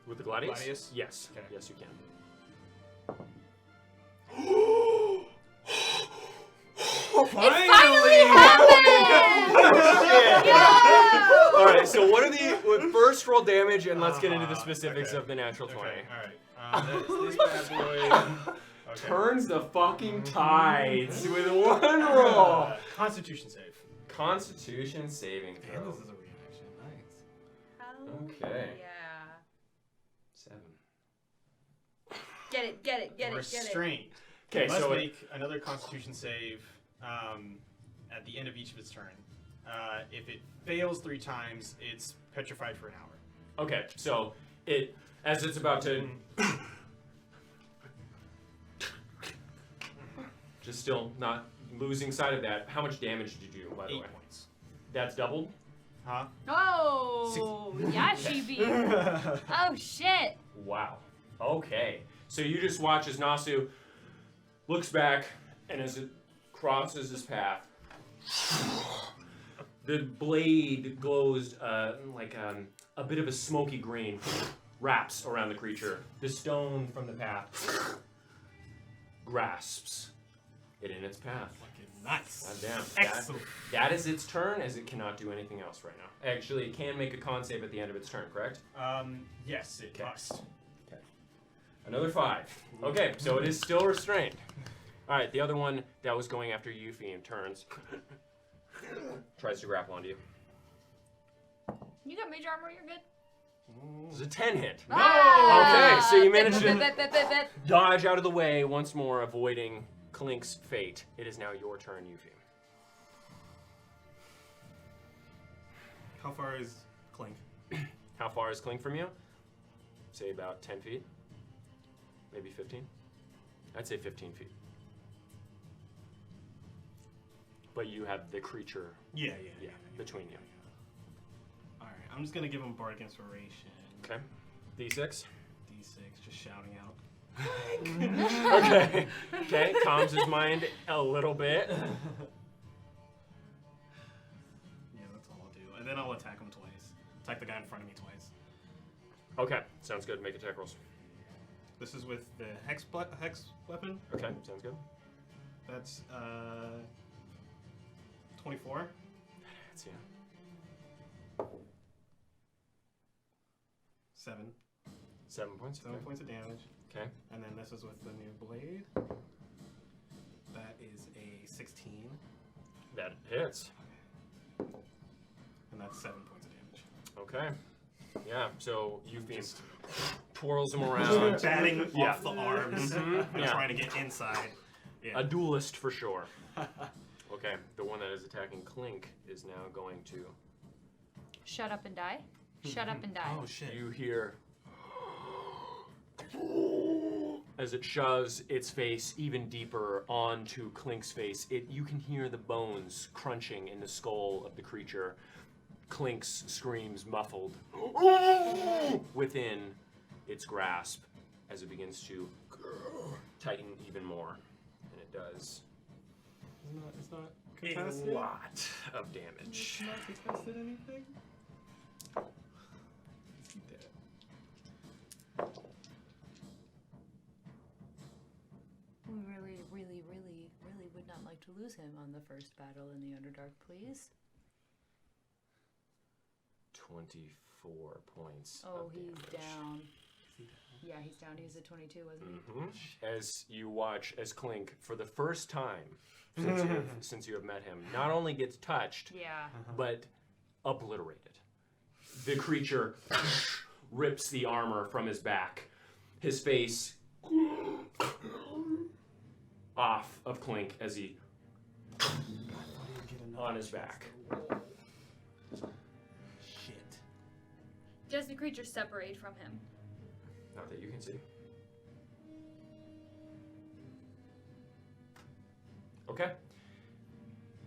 With the Gladius? Gladius? Yes. Okay. Yes, you can. Finally happened! All right, so what are the first roll damage, and let's get into the specifics okay. of the natural 20. Okay, alright. This bad boy. Okay. Turns the fucking tides with one roll. Constitution save. Constitution saving And throw. this is a reaction. Nice. Hell Okay. yeah. 7. Get it, get it, get it, get it. Restraint. Okay, Must so make another Constitution save at the end of each of its turn. If it fails 3 times, it's petrified for an hour. okay, so it as it's about to just still not losing sight of that. How much damage did you do, by the 8 way? points. That's doubled? Huh? Oh, yeah, she beat. Oh, shit. Wow. Okay. So you just watch as Nasu looks back, and as it crosses his path, the blade glows like a bit of a smoky green, wraps around the creature. The stone from the path grasps it in its path. Fucking nice. God damn. Excellent. That is its turn, as it cannot do anything else right now. Actually, it can make a con save at the end of its turn, correct? Yes, it Okay. must. Another 5. Okay, so it is still restrained. All right, the other one that was going after Yuffie turns. Tries to grapple onto you. You got major armor, you're good. It's a 10 hit. Ah! Okay, so you managed to Bet. dodge out of the way, once more avoiding Clink's fate. It is now your turn, Yuffie. How far is Clink? How far is Clink from you? Say about 10 feet. Maybe 15. I'd say 15 feet. But you have the creature Yeah. between you. Alright, I'm just gonna give him Bardic Inspiration. Okay. D6. D6, just shouting out. Okay. Okay, calms his mind a little bit. Yeah, that's all I'll do. And then I'll attack him twice. Attack the guy in front of me twice. Okay, sounds good. Make attack rolls. This is with the hex weapon. Okay, sounds good. That's 24. That's yeah. 7. 7 points. 7 points of damage. Okay. And then this is with the new blade. That is a 16. That hits. And that's 7 points of damage. Okay. Yeah, so Yuffie Just twirls him around. batting Yeah. off the arms Mhm, and yeah. trying to get inside. Yeah. A duelist for sure. Okay, the one that is attacking Clink is now going to... Shut up and die. Shut up and die. Oh shit. You hear... As it shoves its face even deeper onto Clink's face, you can hear the bones crunching in the skull of the creature. Clink's screams muffled within its grasp as it begins to tighten even more. And it does It's not a contested. lot of damage. It's not contested anything. Is he dead? We really would not like to lose him on the first battle in the Underdark, please. 24 points. Oh, of he's damage. down. Yeah, he's down. He was at 22, wasn't he? Mhm. As you watch as Clink, for the first time since you have met him, not only gets touched, Yeah. but obliterated. The creature rips the armor from his back. His face off of Clink as he on his back. Shit. Does the creature separate from him? Not that you can see. Okay.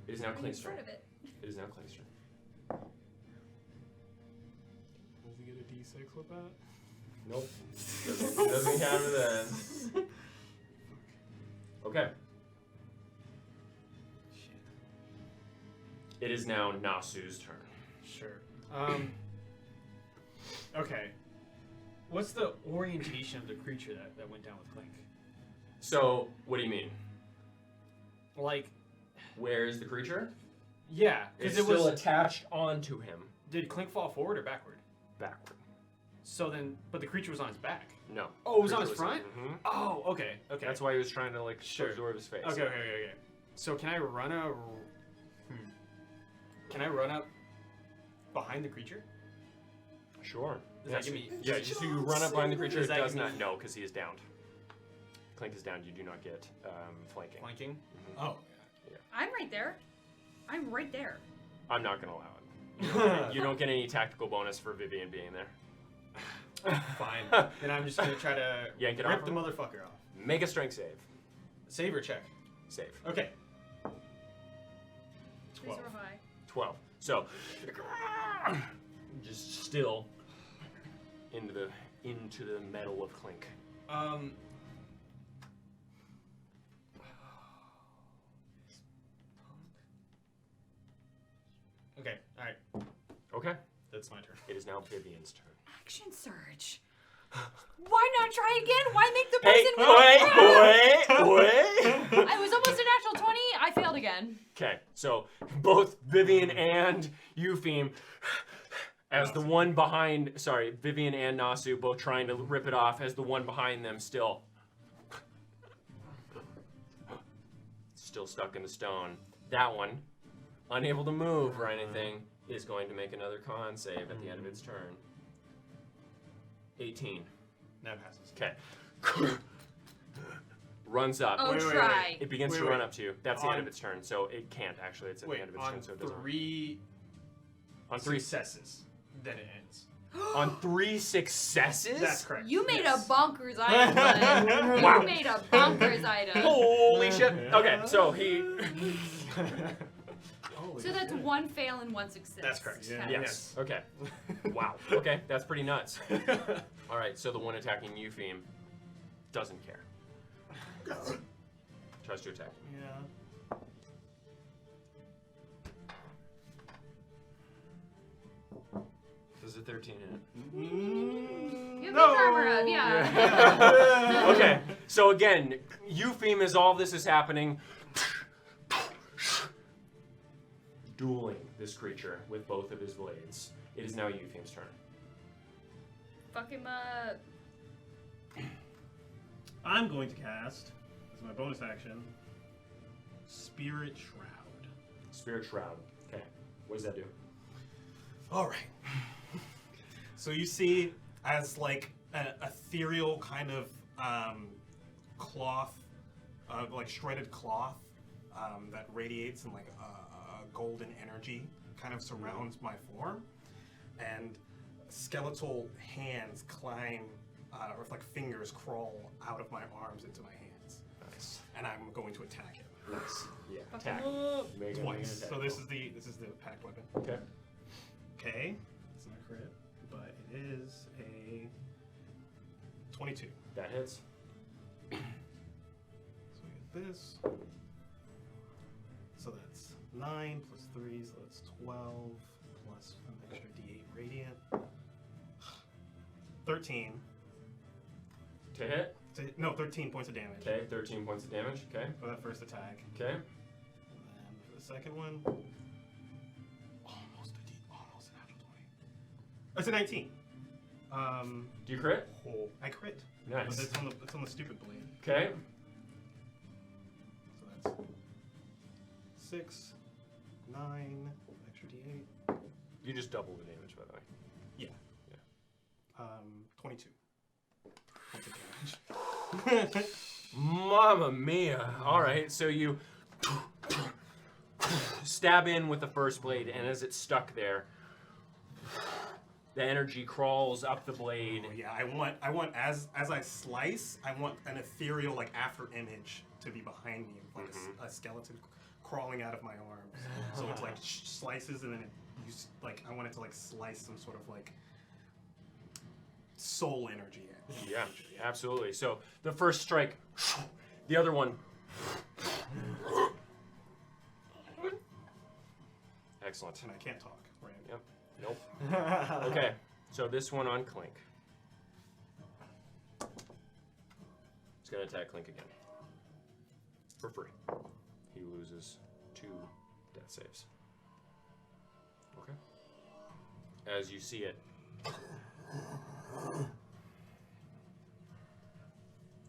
It is now I'm Clink's turn. part of it. It is now Clink's turn. Does he get a D6 with that? Nope. Doesn't count it then. Okay. Shit. It is now Nasu's turn. Sure. Okay. What's the orientation of the creature that went down with Clink? So, what do you mean? Like, Where is the creature? yeah, It's because it still was. attached onto him. Did Clink fall forward or backward? Backward. So then, but the creature was on his back. No. Oh, it was on Creature his front? Mhm. Oh, okay, okay. That's why he was trying to Sure. absorb his face. Okay. So can I run Can I run up behind the creature? Sure. Does Yes, that give me? Yeah, just you run up behind the creature. Does It that does give me- not. No, because he is downed. Clink is downed. You do not get flanking. Flanking? Oh, I'm right there. I'm right there. I'm not going to allow it. You don't get any tactical bonus for Vivian being there. Fine. Then I'm just gonna try to Yank it rip off the him? motherfucker off. Make a strength save. Save or check? Save. Okay. These 12. were high. 12. So, just still into the metal of Clink. Okay. All right. Okay. That's my turn. It is now Vivian's turn. Action surge. Why not try again? Why make the person wait. I was almost a natural 20. I failed again. Okay, so both Vivian and Eupheme, as the one behind, Vivian and Nasu both trying to rip it off, as the one behind them still stuck in the stone. That one, unable to move or anything, is going to make another con save at the end of its turn. 18. That passes. Okay. Runs up. Oh, Wait, wait, try. It begins Wait, to wait. run up to you. That's the end On- of its turn, so it can't actually. It's at Wait, the end of its on turn, so it doesn't. 3 On three successes, then it ends. On 3 successes? That's correct. You made Yes. a bonkers item, bud. Wow. You made a bonkers item. Holy shit. Okay, so he. Holy So that's shit. one fail and one success. That's correct. Yeah. Yes. Okay. Wow. Okay, that's pretty nuts. All right, so the one attacking Eupheme doesn't care. Tries to attack you. Yeah. Does a 13 hit? You have big armor up, yeah. Okay, so again, Eupheme, as all this is happening, dueling this creature with both of his blades. It is now Eupheme's turn. Fuck him up. I'm going to cast, as my bonus action, Spirit Shroud. Spirit Shroud. Okay, what does that do? All right. So you see, as like an ethereal kind of cloth, like shredded cloth that radiates in like a golden energy, kind of surrounds my form, and skeletal hands climb, or like fingers crawl out of my arms into my hands, Nice. and I'm going to attack him Nice. Yeah. Fuck Attack. him up. Make an twice. attack So roll. this is the packed weapon. Okay. Okay, it's not a crit, but it is a 22. That hits. So we get this. So that's 9 plus 3, so that's 12 plus an extra d8 radiant. 13. To hit. No, 13 points of damage Okay, 13 points of damage. Okay. for that first attack. Okay. And then for the second one, almost a natural 20. That's a 19. Do you crit? I crit. Nice. But it's on the stupid blade. Okay. So that's 6, 9, extra d8. You just double the damage, by the way. 22. Points of damage. Mamma mia. All right, so you stab in with the first blade, and as it's stuck there, the energy crawls up the blade. Oh, yeah, I want as I slice, I want an ethereal like after image to be behind me, like a skeleton crawling out of my arms. So it's like slices, and then I want it to like slice some sort of like soul energy in. Yeah, absolutely. So the first strike, the other one. Excellent. And I can't talk, right? Yep. Nope. Okay, so this one on Clink. He's gonna attack Clink again. For free. He loses 2 death saves. Okay. As you see it.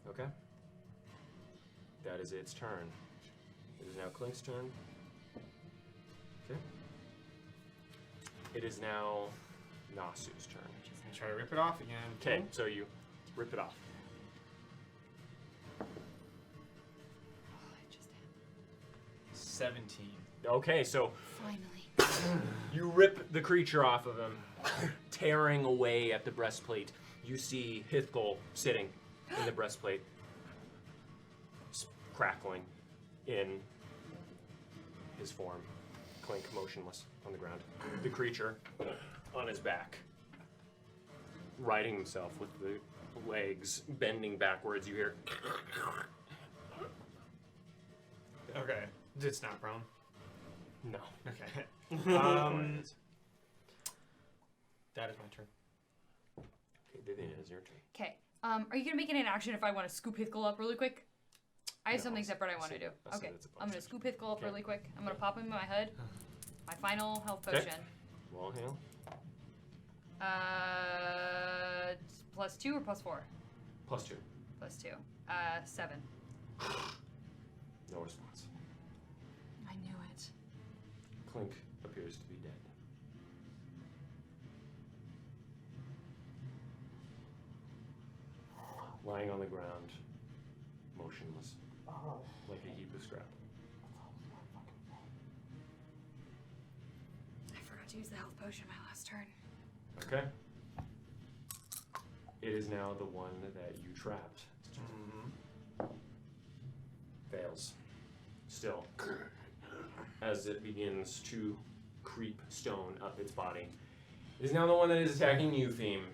Okay. That is its turn. It is now Clink's turn. Okay. It is now Nasu's turn. Just gonna try to rip it off again. Okay, so you rip it off. Oh, I just hit. 17. Okay, so Finally. you rip the creature off of him, tearing away at the breastplate. You see Hithgol sitting in the breastplate, crackling in his form. Clink motionless on the ground. The creature on his back, righting himself with the legs bending backwards. You hear. Okay. It's not prone. No. Okay. That is my turn. Okay, Vivian, it is your turn. Okay. Are you gonna make it an action if I want to scoop Hithgol up really quick? I have No, something I'll separate I say- want to do. I'll say Okay. that's a I'm gonna bonus scoop Hithgol up Okay. really quick. I'm gonna pop him in my hood. My final health Okay. potion. Wall hail. Plus 2 or plus 4? Plus 2. Plus 2. 7. No response. I knew it. Clink appears to be dead. Lying on the ground, motionless, like a heap of scrap. I forgot to use the health potion my last turn. Okay. It is now the one that you trapped. Fails. Still. As it begins to creep stone up its body. It is now the one that is attacking you, Theme.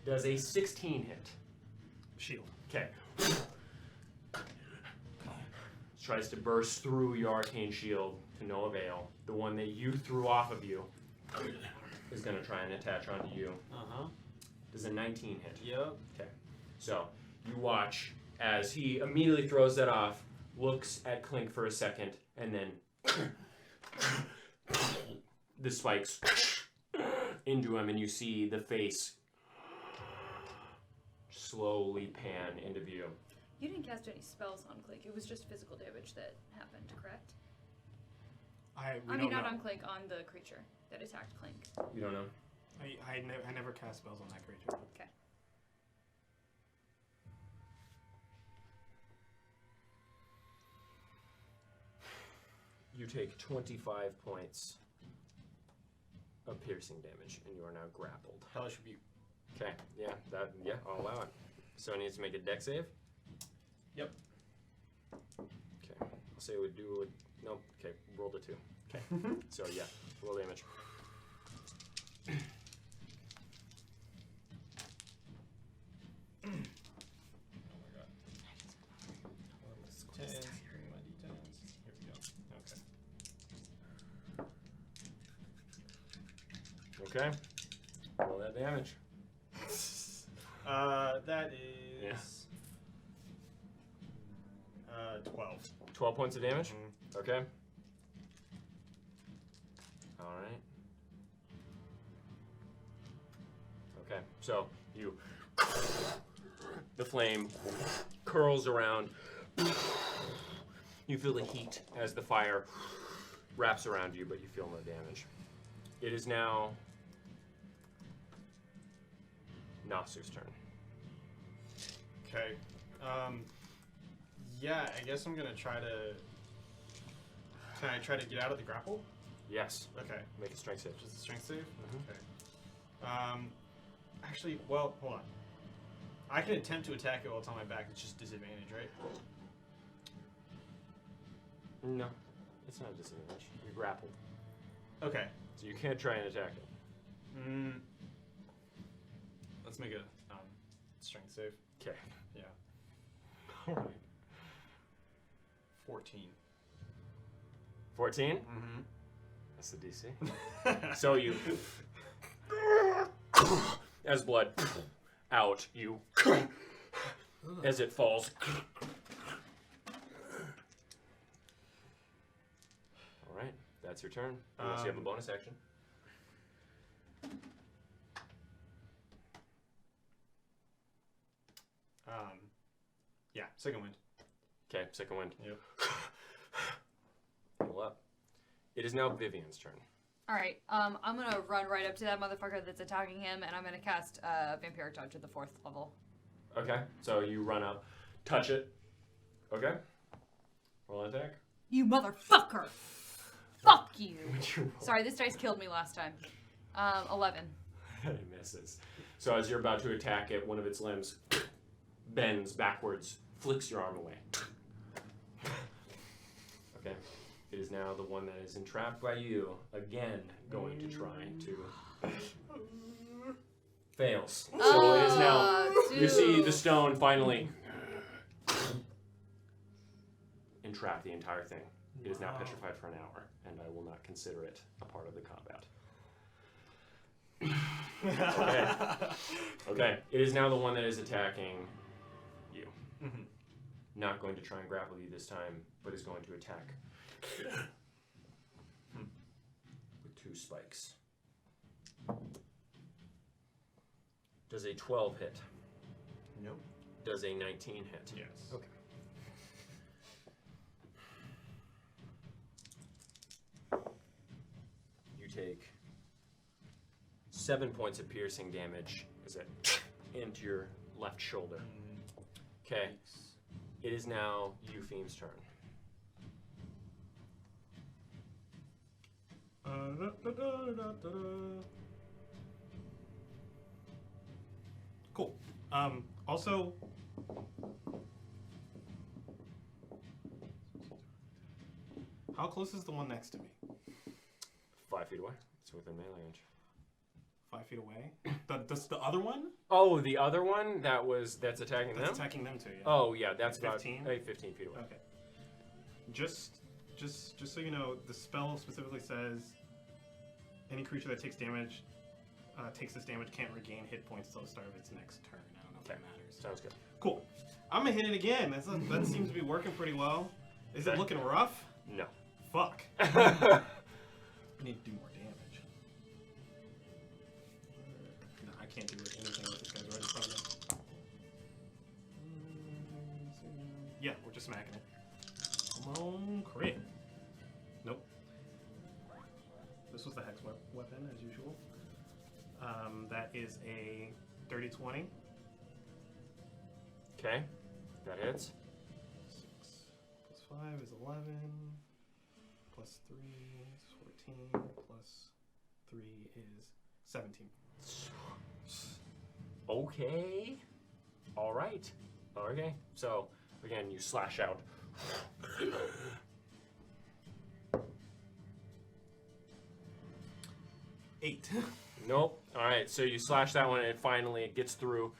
Does a 16 hit? Shield. Okay. Tries to burst through your arcane shield to no avail. The one that you threw off of you is going to try and attach onto you. Uh-huh. Does a 19 hit? Yep. Okay. So you watch as he immediately throws that off, looks at Clink for a second, and then the spikes into him, and you see the face slowly pan into view. You didn't cast any spells on Clink. It was just physical damage that happened, correct? I Not don't know. on Clink, on the creature that attacked Clink. You don't know? I never cast spells on that creature. Okay. You take 25 points of piercing damage, and you are now grappled. Hellish Rebuke. Okay, yeah, I'll allow it. So it needs to make a dex save? Yep. Okay, I'll say it would do, nope, okay, roll the 2. So yeah, roll damage. Tens, bring my d10s. Here we go. Okay. Roll that damage. That is 12. 12 points of damage. Mhm. Okay. All right. Okay. So you, the flame curls around. You feel the heat as the fire wraps around you, but you feel no damage. It is now Nasu's turn. Okay. Yeah, I guess I'm gonna try to. Can I try to get out of the grapple? Yes. Okay. Make a strength save. Just a strength save? Mhm. Okay. Actually, well, hold on. I can attempt to attack it while it's on my back. It's just disadvantage, right? No, it's not a disadvantage. You're grappled, Okay. so you can't try and attack it. Let's make a strength save. Okay. Yeah. All right. 14. 14. Mm-hmm. That's the DC. So you, as blood out, you, as it falls. All right, that's your turn. Unless you have a bonus action. Yeah, second wind. Okay, second wind. Yep. Heal up. It is now Vivian's turn. All right. I'm gonna run right up to that motherfucker that's attacking him, and I'm gonna cast Vampiric Touch at the 4th level. Okay, so you run up, touch it. Okay. Roll an attack. You motherfucker! Fuck you! What'd you roll? Sorry, this dice killed me last time. 11. It misses. So as you're about to attack it, one of its limbs bends backwards, flicks your arm away. Okay. It is now the one that is entrapped by you, again, going to try to... Fails. So it is now... You see the stone finally entrap the entire thing. It is now petrified for an hour, and I will not consider it a part of the combat. Okay. Okay. It is now the one that is attacking you. Mm-hmm. Not going to try and grapple you this time, but is going to attack with 2 spikes. Does a 12 hit? Nope. Does a 19 hit? Yes. Okay. You take 7 points of piercing damage as it into your left shoulder. Okay. It is now Eupheme's turn. Cool. Also, how close is the one next to me? 5 feet away. It's within melee range. 5 feet away. Does the other one? Oh, the other one that's attacking That's them? attacking them too. Yeah. Oh, yeah, that's 15? about 15 feet away. Okay. Just so you know, the spell specifically says any creature that takes damage, takes this damage, can't regain hit points till the start of its next turn. I don't know if that matters. Sounds good. Cool. I'm gonna hit it again. That seems to be working pretty well. Is it Okay. looking rough? No. Fuck. I need to do more damage. No, I can't do anything with this guy's right in front of me. Yeah, we're just smacking it. Come on, crit. Nope. This was the hex weapon, as usual. That is a 30-20. Okay. That hits. 6 plus 5 is 11. Plus 3 is 14. Plus 3 is 17. Okay. All right. Okay. So, again, you slash out. 8. Nope. All right, so you slash that one, and it gets through.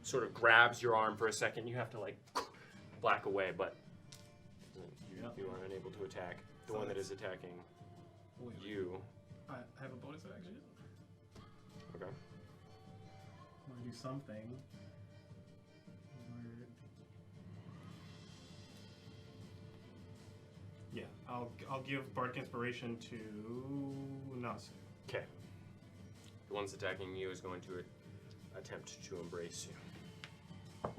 Sort of grabs your arm for a second. You have to like black away, but you are unable to attack the one that is attacking you. I have a bonus action. Okay. I want to do something. Yeah, I'll give Bardic Inspiration to Nasu. Okay. The one's attacking you is going to attempt to embrace you.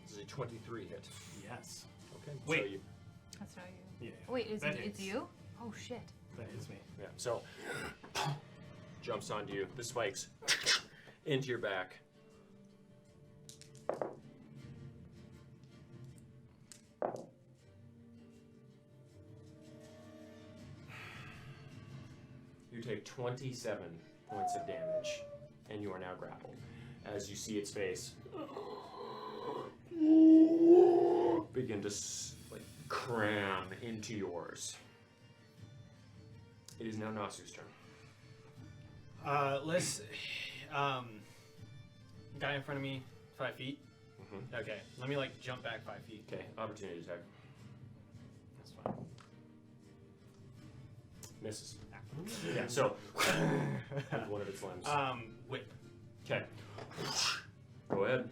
This is a 23 hit. Yes. Okay. Wait. So you, That's not you. Yeah. Wait, that it's hits. you? Oh shit. That hits me. yeah. So jumps onto you. The spikes into your back. You take 27 points of damage, and you are now grappled. As you see its face begin to like cram into yours. It is now Nasu's turn. Let's. Guy in front of me, 5 feet. Mhm. Okay, let me like jump back 5 feet. Okay, opportunity attack. That's fine. Misses. Yeah, so with one of its limbs. Whip. Okay. Go ahead.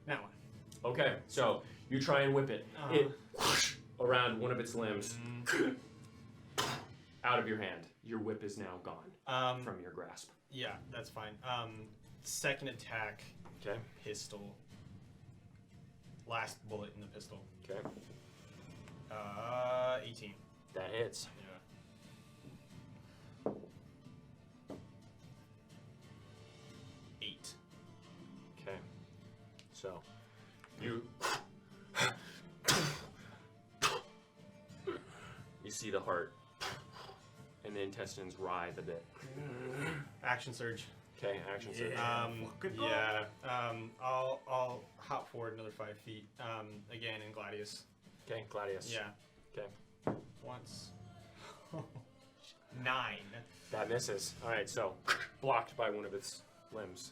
That one. Okay, so you try and whip it. It around one of its limbs out of your hand. Your whip is now gone from your grasp. Yeah, that's fine. Second attack, Okay. pistol. Last bullet in the pistol. Okay. 18. That hits. Yeah. 8. Okay. So you see the heart and the intestines writhe a bit. Action surge. Okay, action surge. Yeah. I'll hop forward another 5 feet. Again in Gladius. Okay, Gladius. Yeah. Okay. Once. 9. That misses. All right, so blocked by one of its limbs.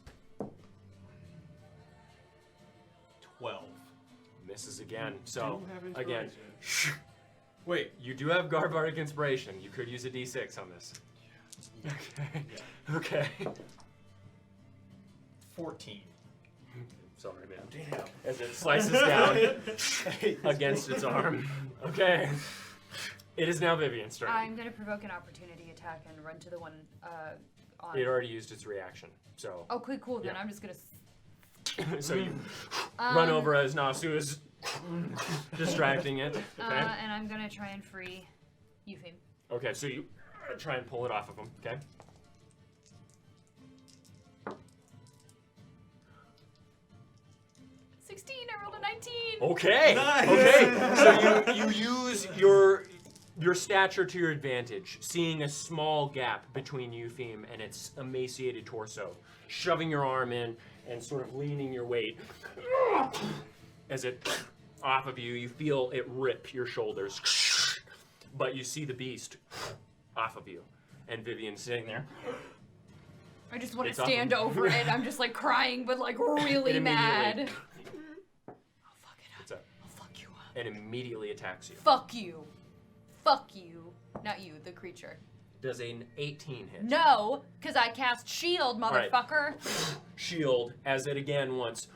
12. Misses again. So Do have again, inspiration. Wait. you do have Bardic Inspiration. You could use a D6 on this. Okay. Okay. 14. Sorry, man. Damn. As it slices down against its arm. Okay. It is now Vivian's turn. I'm gonna provoke an opportunity attack and run to the one on. It already used its reaction. So Oh, cool. Then Yeah. I'm just gonna. so you run over as Nasu is distracting it. Okay. And I'm gonna try and free Eupheme. Okay, so you try and pull it off of him. Okay. I rolled a 19. Okay. Nice. Okay. So you use your stature to your advantage, seeing a small gap between Eupheme and its emaciated torso, shoving your arm in and sort of leaning your weight as it off of you. You feel it rip your shoulders, but you see the beast off of you, and Vivian sitting there. I just want to It's off stand of- over it. I'm just like crying, but like really It mad. immediately- I'll fuck it up. It's up, I'll fuck you up. and immediately attacks you. Fuck you. Fuck you. Not you, the creature. Does an 18 hit? No, because I cast shield, right. motherfucker. Shield as it again once.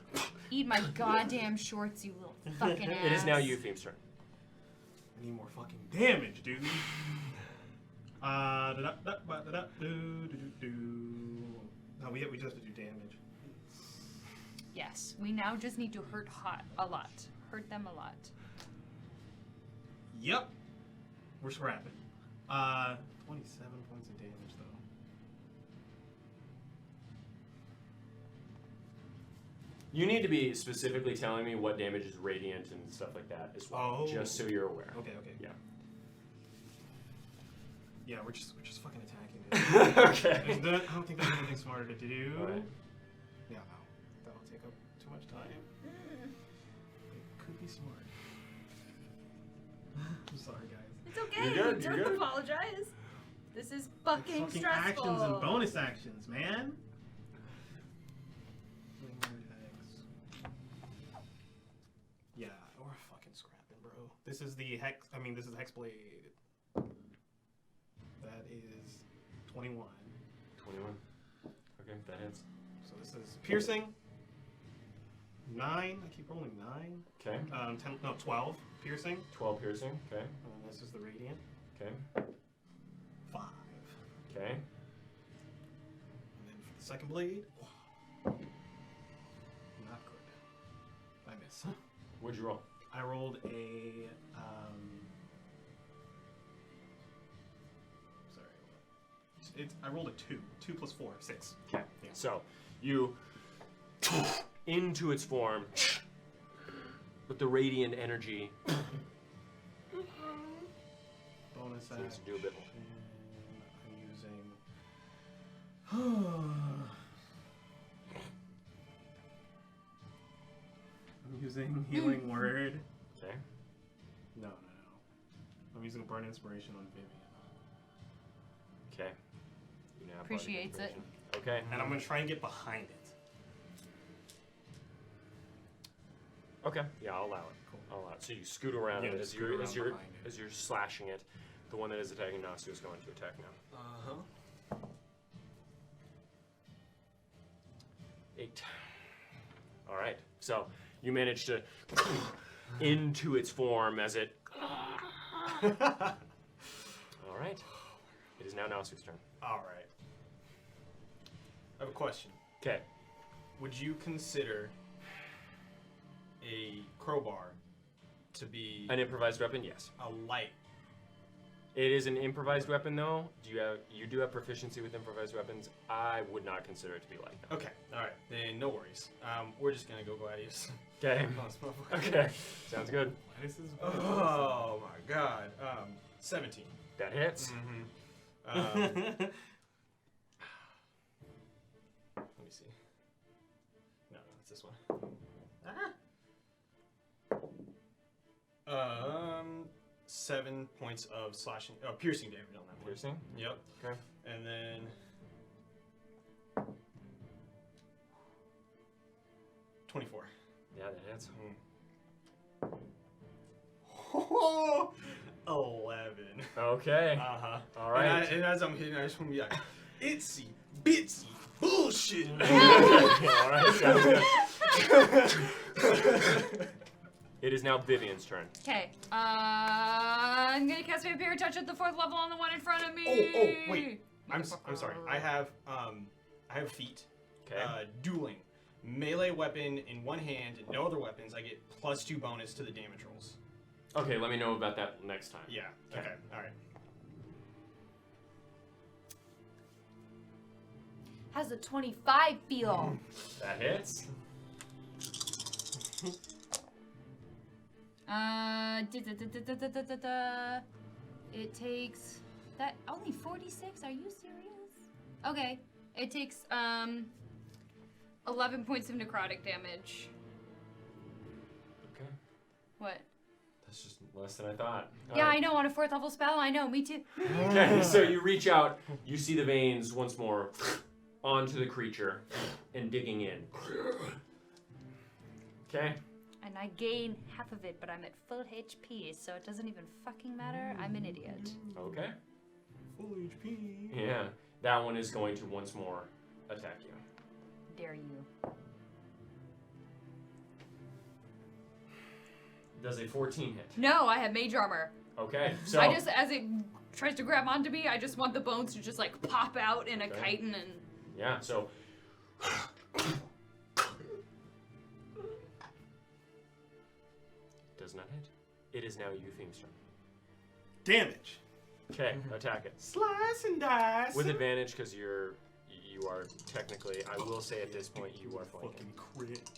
Eat my goddamn shorts, you little fucking ass. It is now Eupheme's turn. I need more fucking damage, dude. No, we just have to do damage. Yes, we now just need to hurt a lot. Hurt them a lot. Yep. We're scrapping. 27 points of damage, though. You need to be specifically telling me what damage is radiant and stuff like that as well, Oh. just so you're aware. Okay. Yeah. Yeah, we're just fucking attacking. Okay. I don't think there's anything smarter to do. Alright. Yeah, no. That'll take up too much time. It could be smart. I'm sorry, guys. It's okay. You're good, you're Don't good. apologize. This is fucking stressful. actions and bonus actions, man. Yeah, we're fucking scrapping, bro. This is the hex. I mean, this is the hex blade. That is 21. 21. Okay, that hits. So this is piercing. 9. I keep rolling 9. Okay. 10. No, 12 piercing. 12 piercing. Okay. And this is the radiant. Okay. 5. Okay. And then for the second blade. Not good. I miss. What'd you roll? I rolled a. Sorry. I rolled a 2. 2 plus 4. 6. Okay. Yeah. So, you into its form with the radiant energy. Bonus Seems action. to do a bit more. I'm using healing word. Okay. No. I'm using burn inspiration on Vivian. Okay. You now have Appreciates it. bardic inspiration. Okay. And I'm gonna try and get behind it. Okay. Yeah, I'll allow it. Cool. I'll allow it. So you scoot around Yeah, it just as scoot you're around behind it. as you're slashing it. The one that is attacking Nasu is going to attack now. Uh-huh. 8. All right. So you manage to into its form as it. All right. It is now Nasu's turn. Alright. I have a question. Okay. Would you consider a crowbar to be An improvised weapon, yes. a light? It is an improvised weapon, though. You do have proficiency with improvised weapons. I would not consider it to be like that. Okay, alright, then no worries. We're just gonna go Gladius. Okay. Oh, this motherfucker. Okay. Sounds good. This is. Oh my god. 17. That hits. Mm-hmm. Let me see. No, it's this one. 7 points of slashing, piercing damage on that one. Piercing. Yep. Okay. And then 24. Yeah, that hits. 11. Okay. Uh-huh. All right. And as I'm hitting, I just want to be like, itsy, bitsy, bullshit. All right. Sounds good. It is now Vivian's turn. Okay. I'm gonna cast Vampire Touch at the 4th level on the one in front of me. Oh, wait. I'm sorry. I have feet. Okay. Dueling. Melee weapon in one hand, and no other weapons. I get +2 bonus to the damage rolls. Okay, let me know about that next time. Yeah. Okay. All right. How's a 25 feel? That hits. It takes that only 46. Are you serious? Okay, it takes 11 points of necrotic damage. Okay. What? That's just less than I thought. Yeah, I know, on a 4th level spell. I know, me too. Okay, so you reach out, you see the veins once more onto the creature and digging in. Okay. And I gain half of it, but I'm at full HP, so it doesn't even fucking matter. I'm an idiot. Okay. Full HP. Yeah, that one is going to once more attack you. Dare you. Does a 14 hit? No, I have mage armor. Okay, so I just, as it tries to grab onto me, I just want the bones to just like pop out in a Okay. chitin and. yeah, so does not hit. It is now Euphem's turn. Damage. Okay, attack it Slice and dice. with advantage because you are technically. I will say at this point you are flanking. Fucking crit.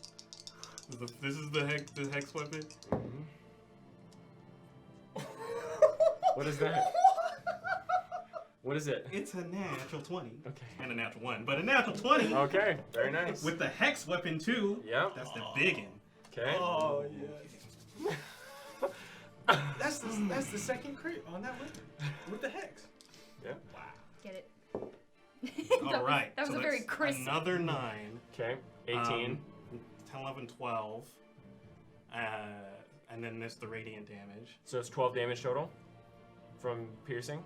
This is the hex weapon. What is that? What is it? It's a natural 20. Okay. And a natural 1, but a natural 20. Okay, very nice. With the hex weapon too. Yep. That's the big one. Okay. Oh yeah. That's the second crit on that weapon with the hex. Yeah. Wow. Get it? All right. That was so a very that's crisp. Another 9. Okay. 18. 10, 11, 12. And then there's the radiant damage. So it's 12 damage total from piercing.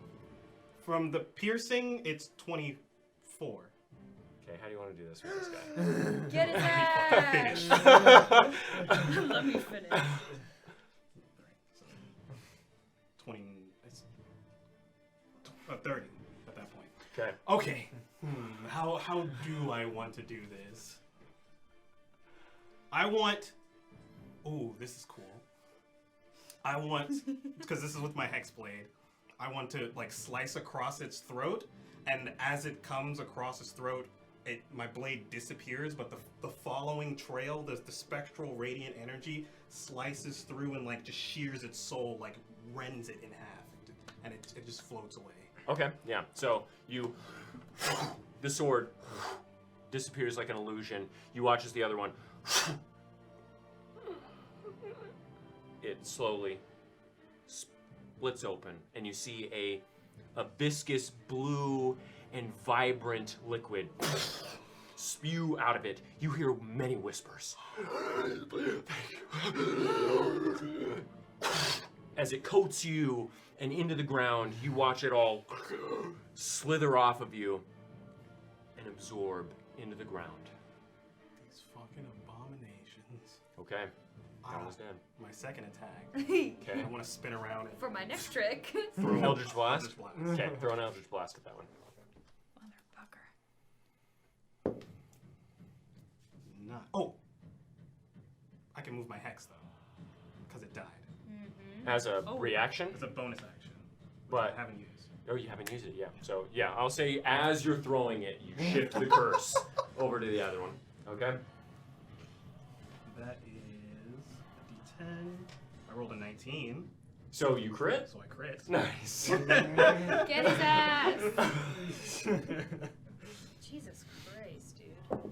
From the piercing, it's 24. Okay, how do you want to do this with this guy? Get his ass! Let me finish. Right. So 20. It's 30 at that point. Okay. Okay. How do I want to do this? I want. Ooh, this is cool. I want, because this is with my hex blade. I want to like slice across its throat, and as it comes across its throat, my blade disappears. But the following trail, the spectral radiant energy slices through and like just shears its soul, like rends it in half, and it just floats away. Okay, yeah. So the sword disappears like an illusion. You watch as the other one, it slowly splits open, and you see a viscous blue and vibrant liquid spew out of it. You hear many whispers. As it coats you and into the ground, you watch it all slither off of you and absorb into the ground. These fucking abominations. Okay, almost dead. My second attack. Okay, I want to spin around and For my next trick. throw Eldritch Blast. Eldritch Blast. Okay, throw an Eldritch Blast at that one. Motherfucker. Not. Oh. I can move my hex though, because it died. As a Oh. reaction, It's a bonus action, which but I haven't used. oh, you haven't used it, yeah. So yeah, I'll say as you're throwing it, you shift the curse over to the other one. Okay. That is a D10. I rolled a 19, So you crit. so I crit. Nice. Get his ass! Jesus Christ, dude.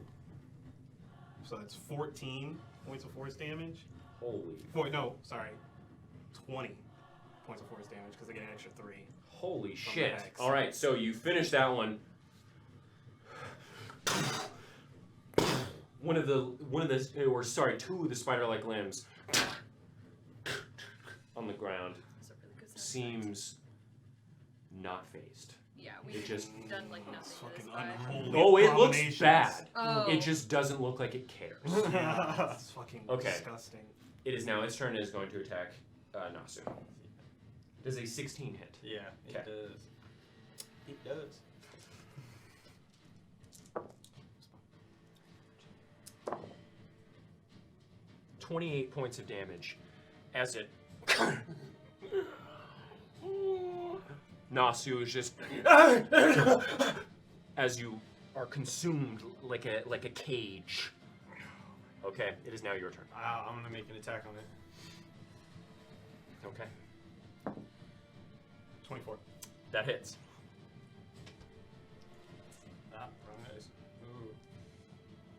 So that's 14 points of force damage. Holy. No, sorry. 20 points of force damage because I get an extra 3. Holy From shit. the hex. All right, so you finish that one. Two of the spider-like limbs on the ground That's a really good sound seems not phased. Yeah, It we've just- done like It's nothing to fucking this guy. unholy Oh, it looks abominations. bad. Oh. It just doesn't look like it cares. Yeah, it's fucking Okay. disgusting. It is now its turn. It is going to attack Nasu. Does a 16 hit? Yeah, Okay. it does. It does. $28 points of damage as it. Nasu is just as you are consumed like a cage. Okay, it is now your turn. I'm gonna make an attack on it. Okay, 24. that hits. Wrong dice.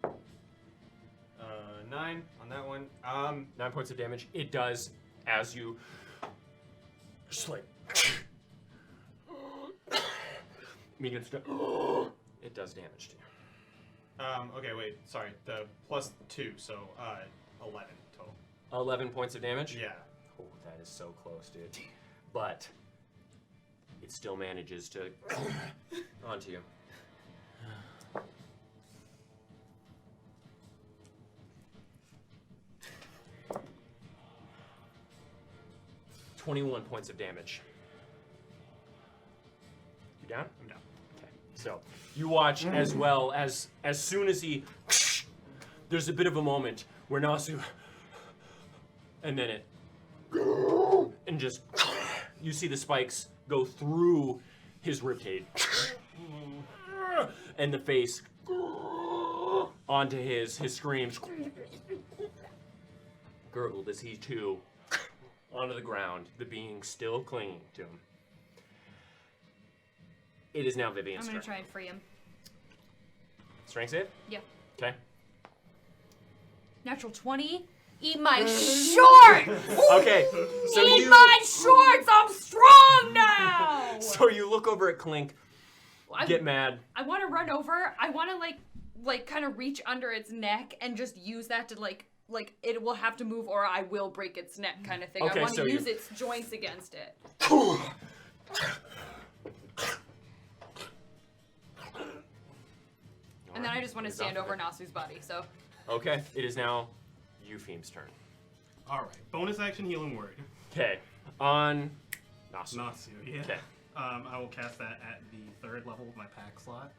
Ooh. 9 on that one. 9 points of damage. It does as you just like medium stuff. It does damage to you. Okay, wait. Sorry. The plus 2, so 11 total. 11 points of damage. Yeah. Oh, that is so close, dude. But it still manages to onto you. $21 points of damage. You down? I'm down. Okay. So you watch as well as soon as he, there's a bit of a moment where Nasu, and then it, and just, you see the spikes go through his ribcage, and the face onto his screams, gurgled as he too onto the ground, the being still clinging to him. It is now Vivian's I'm turn. gonna try and free him. Strength save? Yeah. Okay. Natural 20. Eat my shorts! Okay, so Eat you my shorts! I'm strong now! so you look over at Clink, get mad. I want to run over. I want to like kind of reach under its neck and just use that to like it will have to move or I will break its neck kind of thing. Okay, I want so to you- use its joints against it. And then I just want to stand over Nasu's body. So Okay, it is now Euphem's turn. All right. Bonus action healing word. Okay, on Nasu. Natsu. Yeah. Okay. I will cast that at the 3rd level of my pack slot.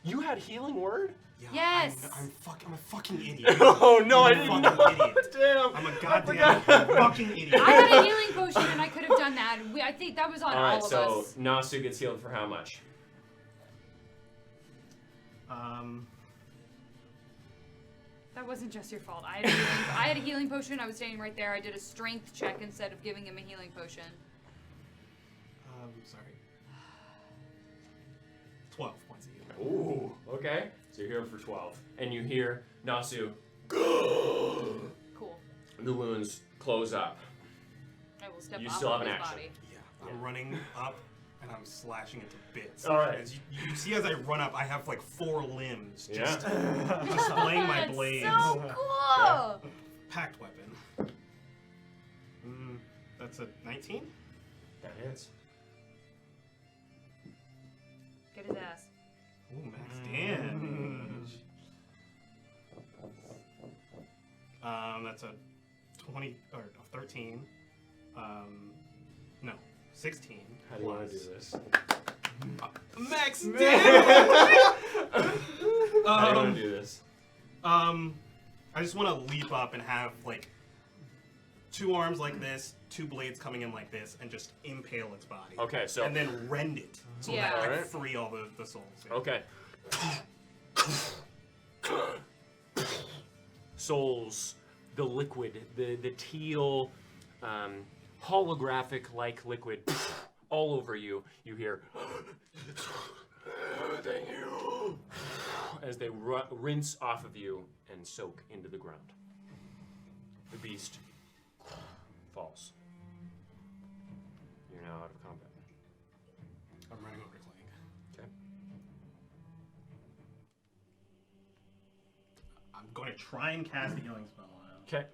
You had healing word? Yeah, Yes. I'm a fucking idiot. Oh no, I I'm a didn't fucking know. idiot. Damn. I'm a goddamn fucking idiot. I had a healing potion and I could have done that. I think that was on All right, all of so us. Nasu gets healed for how much? That wasn't just your fault. I had a healing potion. I was standing right there. I did a strength check instead of giving him a healing potion. Sorry. 12 points of healing. Ooh, okay. So you're healed for 12. And you hear Nasu, Cool. the wounds close up. I will step You off still of have an his action. body. Yeah, I'm running up and I'm slashing it to bits. All right. As you see as I run up, I have like 4 limbs Yeah. just displaying my That's blades. so cool. Packed weapon. That's a 19? That hits. Get his ass. Ooh, max damage. That's a 20 or a 13. No, 16. How do you want to do plus- this? Max damage. How do you want to do this? I just want to leap up and have like 2 arms like this, 2 blades coming in like this, and just impale its body. Okay, so And then rend it so Yeah. that I Alright. free all the souls. Yeah. okay. Souls, the liquid, the teal, holographic-like liquid, all over you. You hear, thank you, as they rinse off of you and soak into the ground. The beast falls. You're now out of combat. I'm running over to Clank. Okay. I'm going to try and cast a healing spell on him. Okay.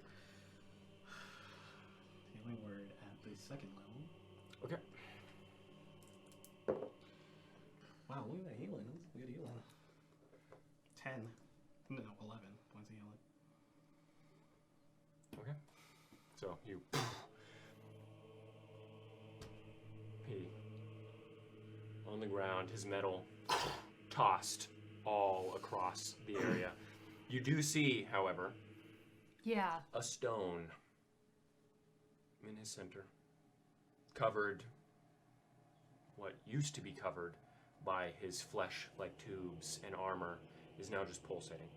Healing word at the 2nd level. Okay. Wow, look at that healing. That's good healing. 10. No, 11 points of healing. Okay. So you. He. On the ground, his metal tossed all across the area. You do see, however, Yeah. a stone in his center, covered, what used to be covered by his flesh-like tubes and armor, is now just pulsating.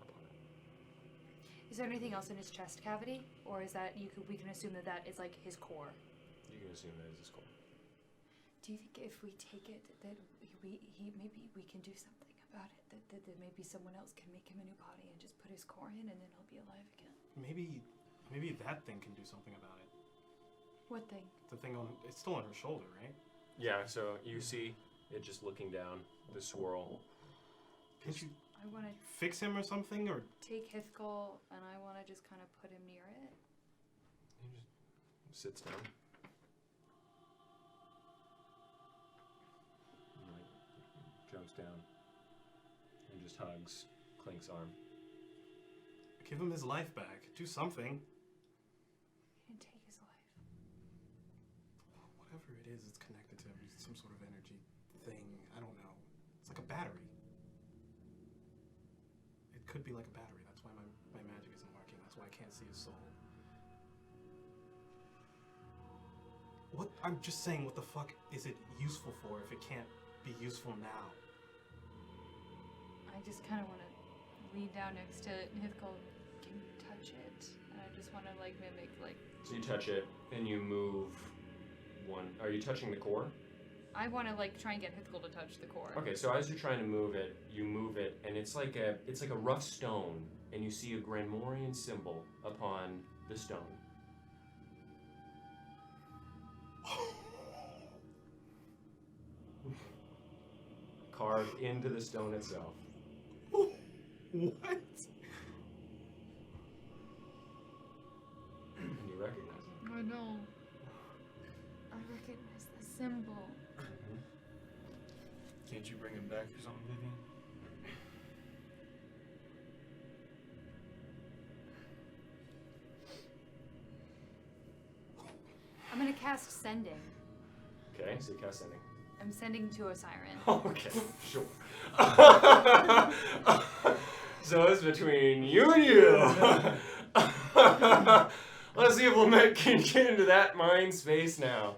Upon it. Is there anything else in his chest cavity, or is that we can assume that that is like his core? You can assume that is his core. Do you think if we take it that maybe we can do something about it? That maybe someone else can make him a new body and just put his core in, and then he'll be alive again. Maybe that thing can do something about it. What thing? The thing on it's still on her shoulder, right? Yeah, so you see it just looking down, the swirl. Can't you I want to fix him or something? Or take Hithkal and I want to just kind of put him near it. He just sits down. And, like, jumps down and just hugs Clink's arm. give him his life back. Do something. He didn't take his life. Whatever it is, it's connected to some sort of energy thing. I don't know. It's like a battery. It could be like a battery. That's why my magic isn't working. That's why I can't see his soul. What? I'm just saying, what the fuck is it useful for if it can't be useful now? I just kind of want to lean down next to Hithkal. Can you touch it? And I just want to like mimic like. So you touch it and you move one. Are you touching the core? I want to like try and get Hithkel to touch the core. Okay, so as you're trying to move it, you move it, and it's like a rough stone, and you see a Granmorian symbol upon the stone. Carved into the stone itself. What? And you recognize it. I know. I recognize the symbol. Can't you bring him back or something, Vivian? I'm gonna cast sending. Okay, so you cast sending. I'm sending to a siren. Okay, sure. So it's between you and you. Let's see if Lamette can get into that mind space now.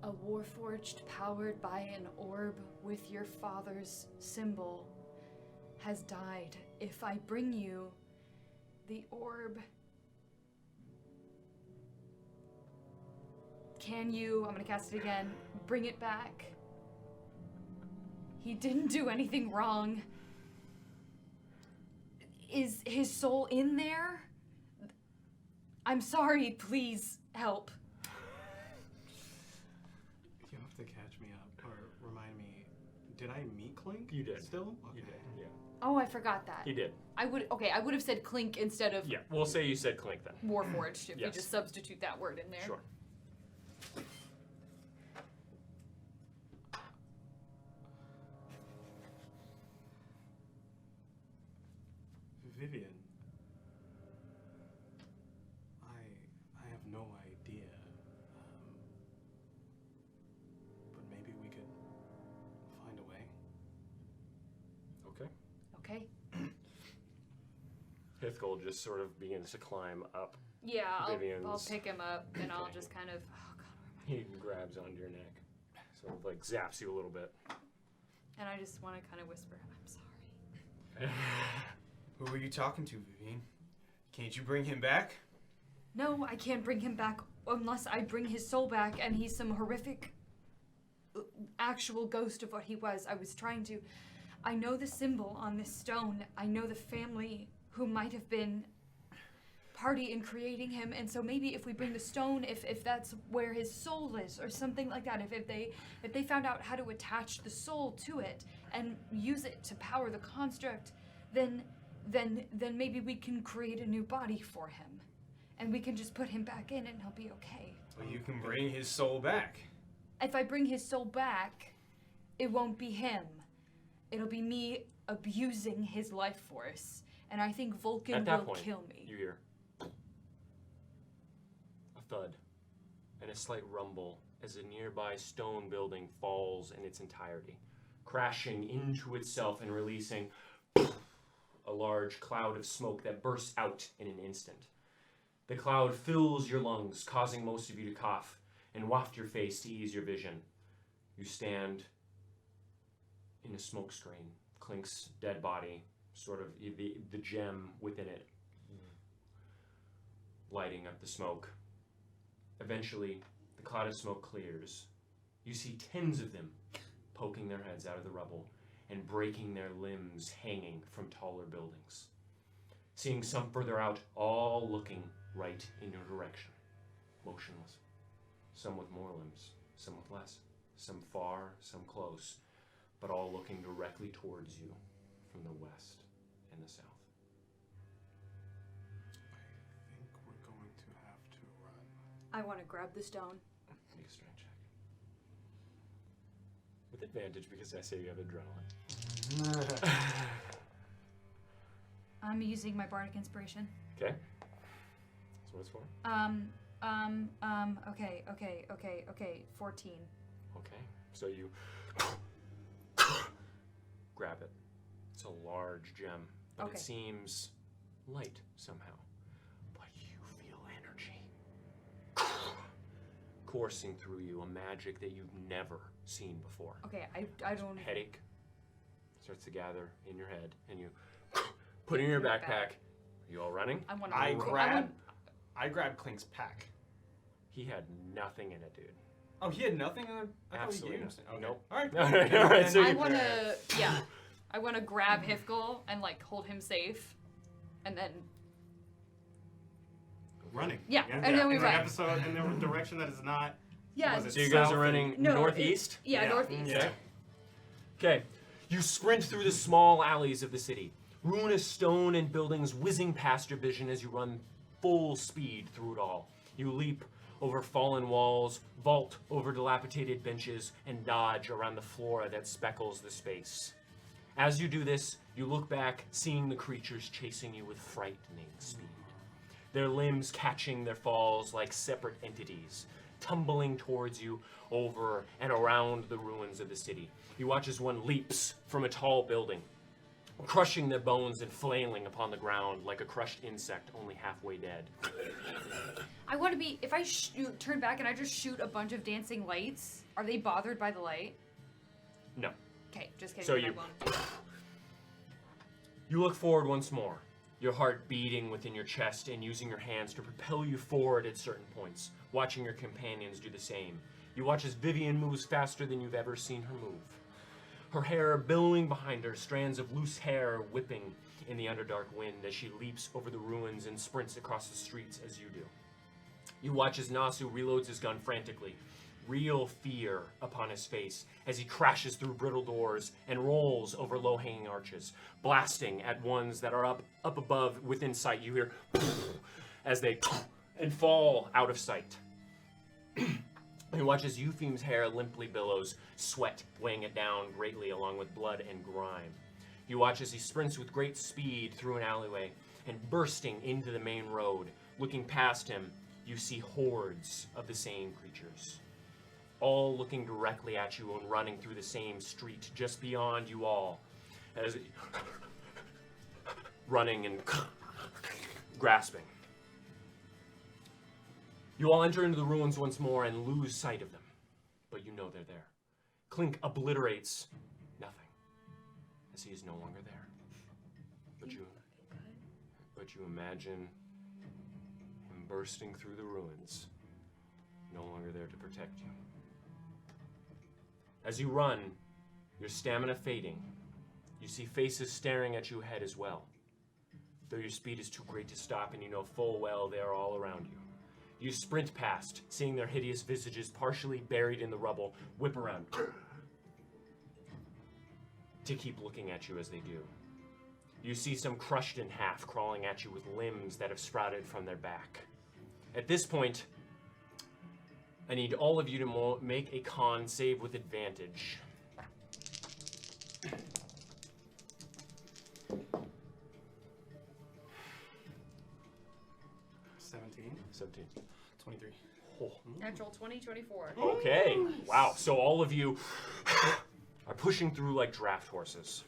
A warforged powered by an orb with your father's symbol has died. If I bring you the orb, can you, I'm gonna cast it again, bring it back? He didn't do anything wrong. Is his soul in there? I'm sorry, please help. You have to catch me up or remind me. Did I meet Clink? You did. Still? You did, yeah. Oh, I forgot that. You did. I would have said clink instead of Yeah, we'll say you said clink then. warforged if you Yes. just substitute that word in there. Sure. Vivian. I have no idea. But maybe we could find a way. Okay. Okay. Hithkel just sort of begins to climb up. Yeah, I'll Vivian's- pick him up and I'll Okay. just kind of. Oh God. He grabs onto your neck. Sort of like zaps you a little bit. And I just want to kind of whisper, I'm sorry. Who were you talking to, Vivian? Can't you bring him back? No, I can't bring him back unless I bring his soul back and he's some horrific actual ghost of what he was. I was trying to. I know the symbol on this stone. I know the family who might have been party in creating him, and so maybe if we bring the stone, if that's where his soul is or something like that, if they found out how to attach the soul to it and use it to power the construct, then maybe we can create a new body for him and we can just put him back in and he'll be okay. Well, you can bring his soul back. If I bring his soul back, it won't be him. It'll be me abusing his life force, and I think Vulcan At that will point, kill me. you hear a thud and a slight rumble as a nearby stone building falls in its entirety, crashing into itself and releasing a large cloud of smoke that bursts out in an instant. The cloud fills your lungs, causing most of you to cough and waft your face to ease your vision. You stand in a smoke screen, Clink's dead body, sort of the gem within it, lighting up the smoke. Eventually, the cloud of smoke clears. You see tens of them poking their heads out of the rubble and breaking their limbs hanging from taller buildings. Seeing some further out, all looking right in your direction, motionless. Some with more limbs, some with less, some far, some close, but all looking directly towards you from the west and the south. I think we're going to have to run. I want to grab the stone. Make a strength check. With advantage because I say you have adrenaline. I'm using my bardic inspiration. Okay. That's what it's for. Okay. 14. Okay. So you grab it. It's a large gem, but Okay. it seems light somehow. But you feel energy coursing through you, a magic that you've never seen before. Okay, I don't. Headache, starts to gather in your head, and you put it in your backpack. Are you all running? I want I to. grab Clink's pack. He had nothing in it, dude. Oh, he had nothing on. I Absolutely thought he gave nothing. him Nope. All right. All right, all right, so I you- want to. Yeah. I want to grab Hifgel and like hold him safe, and then Running. Yeah, and then we in run. an episode in a direction that is not. yeah. Was it So you guys south are running No, northeast? Yeah, northeast. Okay. Okay. You sprint through the small alleys of the city. Ruinous stone and buildings whizzing past your vision as you run full speed through it all. You leap over fallen walls, vault over dilapidated benches, and dodge around the flora that speckles the space. As you do this, you look back, seeing the creatures chasing you with frightening speed. Their limbs catching their falls like separate entities, tumbling towards you over and around the ruins of the city. You watch as one leaps from a tall building, crushing their bones and flailing upon the ground like a crushed insect only halfway dead. I want to be. If I turn back and I just shoot a bunch of dancing lights, are they bothered by the light? No. Okay, just kidding. So I you- won't. You look forward once more, your heart beating within your chest and using your hands to propel you forward at certain points, watching your companions do the same. You watch as Vivian moves faster than you've ever seen her move. Her hair billowing behind her, strands of loose hair whipping in the underdark wind as she leaps over the ruins and sprints across the streets as you do. You watch as Nasu reloads his gun frantically, real fear upon his face as he crashes through brittle doors and rolls over low-hanging arches, blasting at ones that are up above within sight. You hear as they and fall out of sight. You watch as Euphem's hair limply billows, sweat weighing it down greatly along with blood and grime. You watch as he sprints with great speed through an alleyway and bursting into the main road. Looking past him, you see hordes of the same creatures, all looking directly at you and running through the same street just beyond you all, as running and grasping. You all enter into the ruins once more and lose sight of them, but you know they're there. Clink obliterates nothing, as he is no longer there. But you imagine him bursting through the ruins, no longer there to protect you. As you run, your stamina fading, you see faces staring at you ahead as well. Though your speed is too great to stop and you know full well they are all around you. You sprint past, seeing their hideous visages partially buried in the rubble, whip around to keep looking at you as they do. You see some crushed in half, crawling at you with limbs that have sprouted from their back. At this point, I need all of you to make a con save with advantage. 17. 23. Oh. Natural 20, 24. Okay. Wow. So all of you are pushing through like draft horses.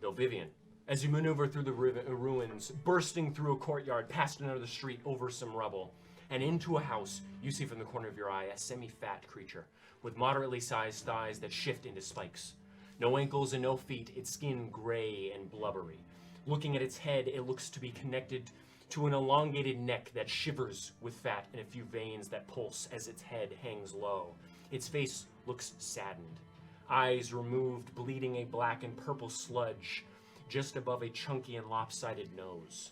Though Vivian, as you maneuver through the ruins, bursting through a courtyard, past another street, over some rubble, and into a house, you see from the corner of your eye a semi-fat creature with moderately sized thighs that shift into spikes. No ankles and no feet, its skin gray and blubbery. Looking at its head, it looks to be connected to an elongated neck that shivers with fat and a few veins that pulse as its head hangs low. Its face looks saddened. Eyes removed, bleeding a black and purple sludge just above a chunky and lopsided nose.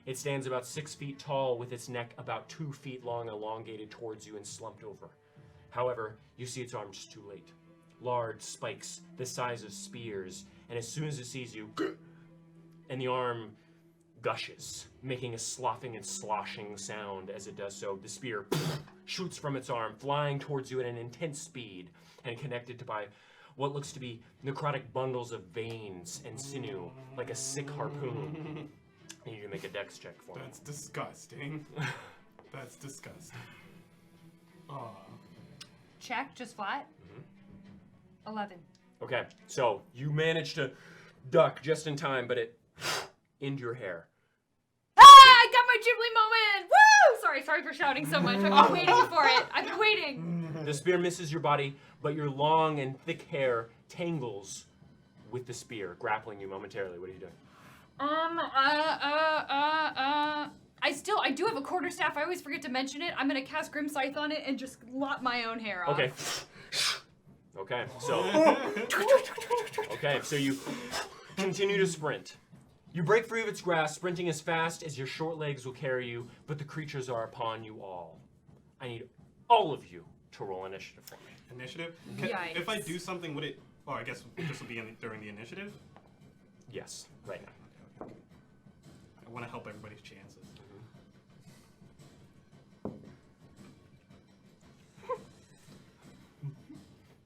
It stands about 6 feet tall with its neck about 2 feet long, elongated towards you and slumped over. However, you see its arms just too late. Large spikes the size of spears, and as soon as it sees you, and the arm gushes, making a sloughing and sloshing sound as it does so. The spear shoots from its arm, flying towards you at an intense speed, and connected to by what looks to be necrotic bundles of veins and sinew, like a sick harpoon. I need you to make a dex check for me. That's disgusting. That's disgusting. Aw. Check, just flat. 11. Okay, so you manage to duck just in time, but it into your hair. Ah! I got my Ghibli moment! Woo! Sorry for shouting so much. I've been waiting for it. I've been waiting. The spear misses your body, but your long and thick hair tangles with the spear, grappling you momentarily. What are you doing? I do have a quarterstaff. I always forget to mention it. I'm gonna cast Grim Scythe on it and just lop my own hair off. Okay. Okay, so you continue to sprint. You break free of its grasp, sprinting as fast as your short legs will carry you, but the creatures are upon you all. I need all of you to roll initiative for me. Initiative? Yikes. If I do something, would it... Oh, I guess this will be during the initiative? Yes, right now. Okay. I want to help everybody's chances.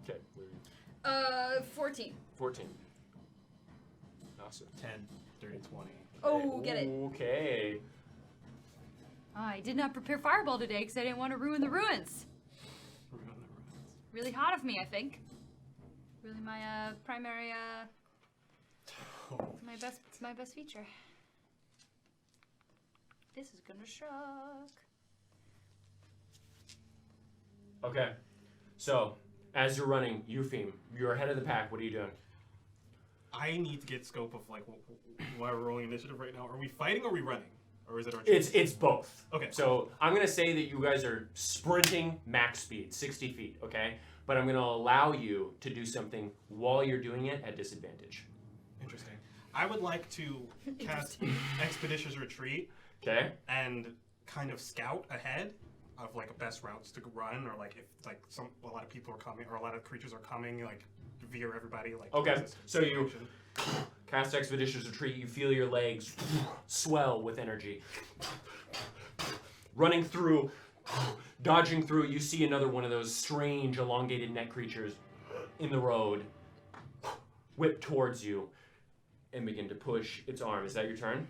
Okay. 14. 14. Awesome. 10. 30, 20. Oh, get it. Okay. I did not prepare Fireball today because I didn't want to ruin the ruins. Really hot of me, I think. Really my primary my best feature. This is gonna shock. Okay. So, as you're running, Eupheme, you're ahead of the pack. What are you doing? I need to get scope of like why we're rolling initiative right now. Are we fighting or are we running? Or is it our choice? It's both. Okay. So I'm gonna say that you guys are sprinting max speed, 60 feet, okay? But I'm gonna allow you to do something while you're doing it at disadvantage. Interesting. I would like to cast Expeditious Retreat Okay? and kind of scout ahead of like best routes to run, or like if like a lot of people are coming or a lot of creatures are coming, like veer everybody like. Okay, towards this so you direction. cast Expeditious Retreat, you feel your legs swell with energy. Running through, dodging through, you see another one of those strange elongated neck creatures in the road, whip towards you, and begin to push its arm. Is that your turn?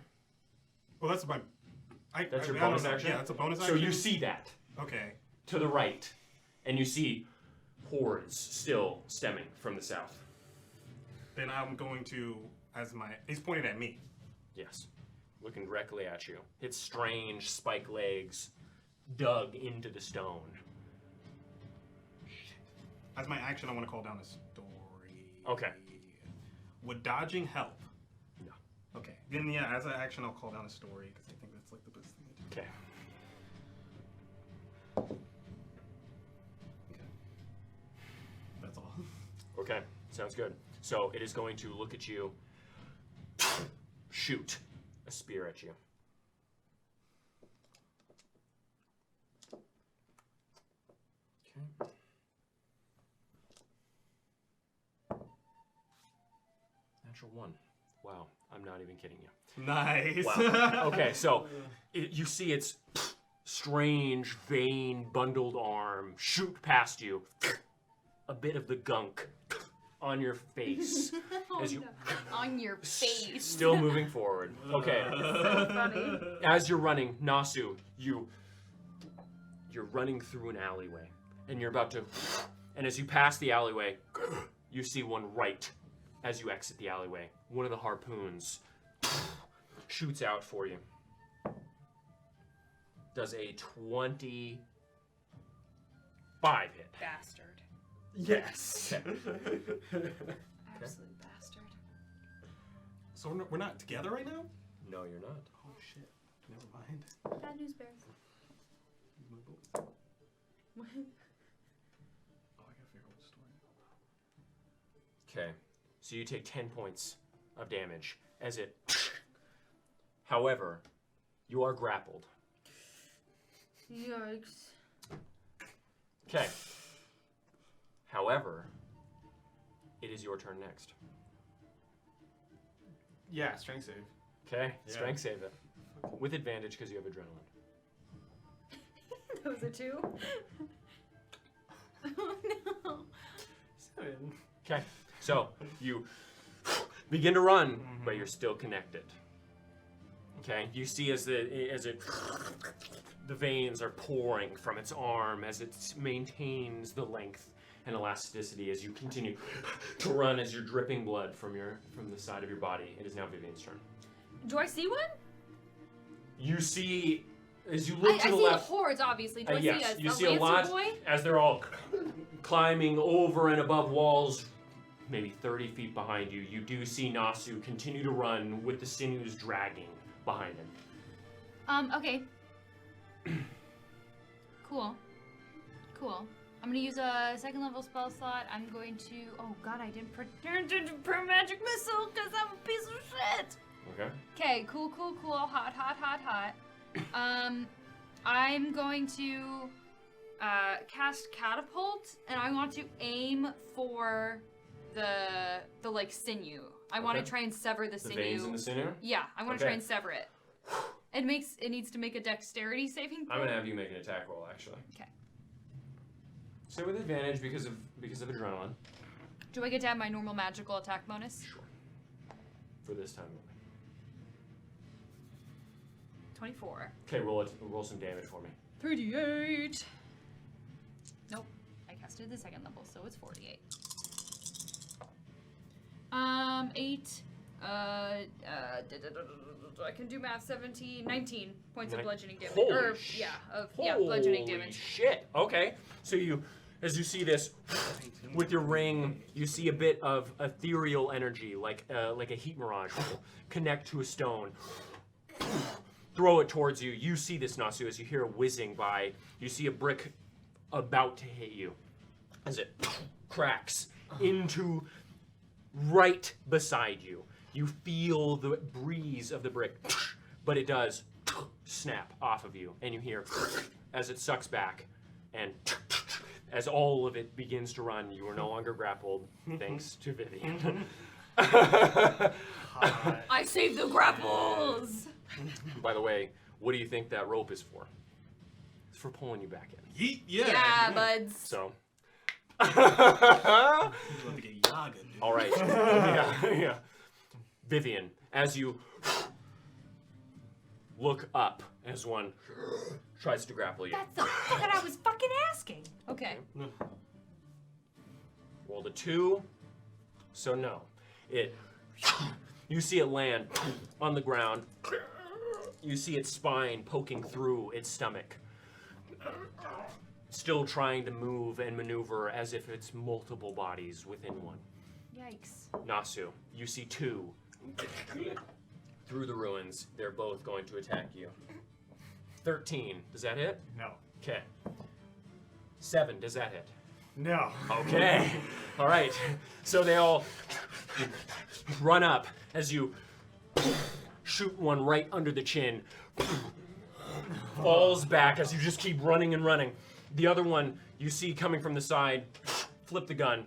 Well, that's my. That's your I don't bonus know. action? Yeah, that's a bonus So action. you see that Okay. to the right, and you see hordes still stemming from the south. Then I'm going to, as my. He's pointed at me. Yes, looking directly at you. Its strange spike legs dug into the stone. As my action, I want to call down a story. Okay. Would dodging help? No. Okay. Then yeah, as an action, I'll call down a story because I think that's like the best thing to do. Okay. Okay. That's all. Okay, sounds good. So it is going to look at you, shoot a spear at you. Okay. Natural 1. Wow, I'm not even kidding you. Nice. Wow. Okay, so you see its strange, vein, bundled arm shoot past you. A bit of the gunk on your face as you On your face. still moving forward. Okay, So funny. as you're running, Nasu, you're running through an alleyway, and you're about to, and as you pass the alleyway, you see one right as you exit the alleyway. One of the harpoons shoots out for you. Does a 25 hit. Bastard. Yes. Absolute bastard. So we're not together right now? No, you're not. Oh shit. Never mind. Bad news bears. Oh, I gotta figure out the story. Okay, so you take 10 points of damage as it. However, you are grappled. Yikes. Okay. However, it is your turn next. Yeah, strength save. Okay, Yeah. strength save it. With advantage because you have adrenaline. Those are 2. Oh no. 7. Okay, so you begin to run, but you're still connected. Okay, you see as the veins are pouring from its arm as it maintains the length and elasticity as you continue to run as you're dripping blood from the side of your body. It is now Vivian's turn. Do I see one? You see, as you look I to the see left, the hordes, obviously. Do I yes, see you a see a Lancer lot boy? as they're all climbing over and above walls, maybe 30 feet behind you, you do see Nasu continue to run with the sinews dragging behind him. Okay. Cool. Cool. I'm gonna use a second level spell slot. I'm going to. Oh god, I didn't pretend to pro magic missile because I'm a piece of shit. Okay. Okay, cool. Hot. I'm going to cast catapult, and I want to aim for the like sinew. I want to Okay. try and sever the The sinew. veins in the sinew? Yeah, I want to Okay. try and sever it. It needs to make a dexterity saving throw. I'm gonna have you make an attack roll, actually. Okay. So with advantage because of adrenaline. Do I get to have my normal magical attack bonus? Sure. For this time only. 24. Okay, roll some damage for me. 38. Nope. I casted the second level, so it's 48. 8. I can do math. 17, 19 points of bludgeoning damage. Holy Bludgeoning Holy damage. shit. Okay. So as you see this, with your ring, you see a bit of ethereal energy, like a heat mirage, connect to a stone. Throw it towards you. You see this, Nasu, as you hear it whizzing by. You see a brick about to hit you, as it cracks into right beside you. You feel the breeze of the brick, but it does snap off of you, and you hear as it sucks back, and as all of it begins to run, you are no longer grappled, thanks to Vivian. I saved the grapples! By the way, what do you think that rope is for? It's for pulling you back in. Yeet, Yeah, buds. So. You'd love to get yaga, dude. All right. Yeah. Vivian, as you look up as one tries to grapple you. That's the fuck I was fucking asking. Okay. Rolled a 2, so no. You see it land on the ground. You see its spine poking through its stomach. Still trying to move and maneuver as if it's multiple bodies within one. Yikes. Nasu, you see 2 through the ruins. They're both going to attack you. 13, does that hit? No. Okay. 7, does that hit? No. Okay. All right. So they all run up as you shoot one right under the chin. Falls back as you just keep running and running. The other one you see coming from the side, flip the gun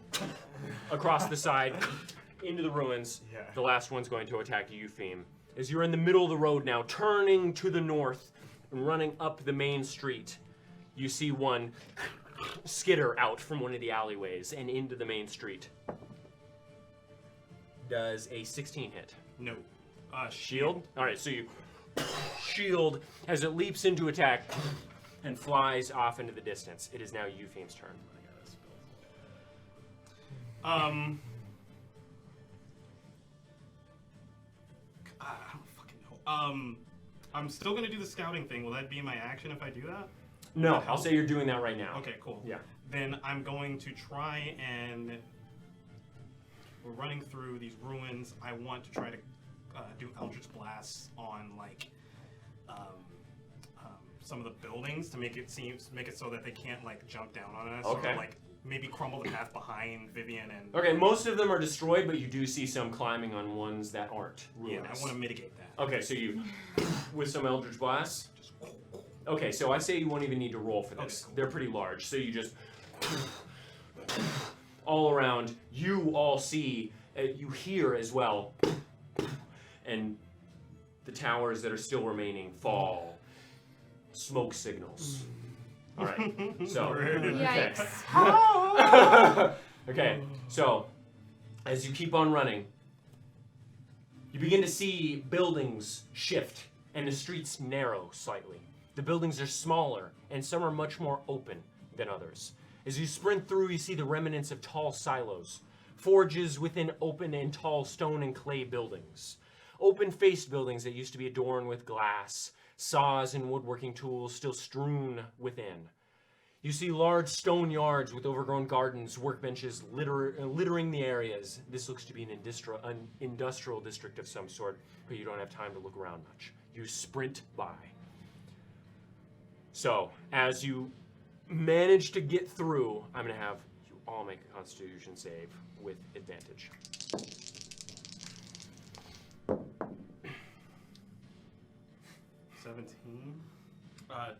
across the side into the ruins. Yeah. The last one's going to attack you, Theme. As you're in the middle of the road now, turning to the north and running up the main street, you see one skitter out from one of the alleyways and into the main street. Does a 16 hit? No. Shield? Alright, so you shield as it leaps into attack and flies off into the distance. It is now Eupheme's turn. I don't fucking know. I'm still gonna do the scouting thing. Will that be my action if I do that? No, I'll say you're doing that right now. Okay, cool. Yeah. Then I'm going to try and we're running through these ruins. I want to try to do Eldritch Blasts on like some of the buildings to make it so that they can't like jump down on us. Okay. Or, like maybe crumble the path behind Vivian and. Okay, most of them are destroyed, but you do see some climbing on ones that aren't Yeah, ruinous. I want to mitigate that. Okay, so you, with some Eldritch Blasts? Okay, so I say you won't even need to roll for this. Okay, cool. They're pretty large, so you just, all around, you all see, you hear as well, and the towers that are still remaining fall. Smoke signals. All right, so. Yikes. Okay, so as you keep on running, you begin to see buildings shift and the streets narrow slightly. The buildings are smaller and some are much more open than others. As you sprint through, you see the remnants of tall silos, forges within open and tall stone and clay buildings, open-faced buildings that used to be adorned with glass, saws and woodworking tools still strewn within. You see large stone yards with overgrown gardens, workbenches littering the areas. This looks to be an industrial district of some sort, but you don't have time to look around much. You sprint by. So, as you manage to get through, I'm going to have you all make a Constitution save with advantage. 17. 12.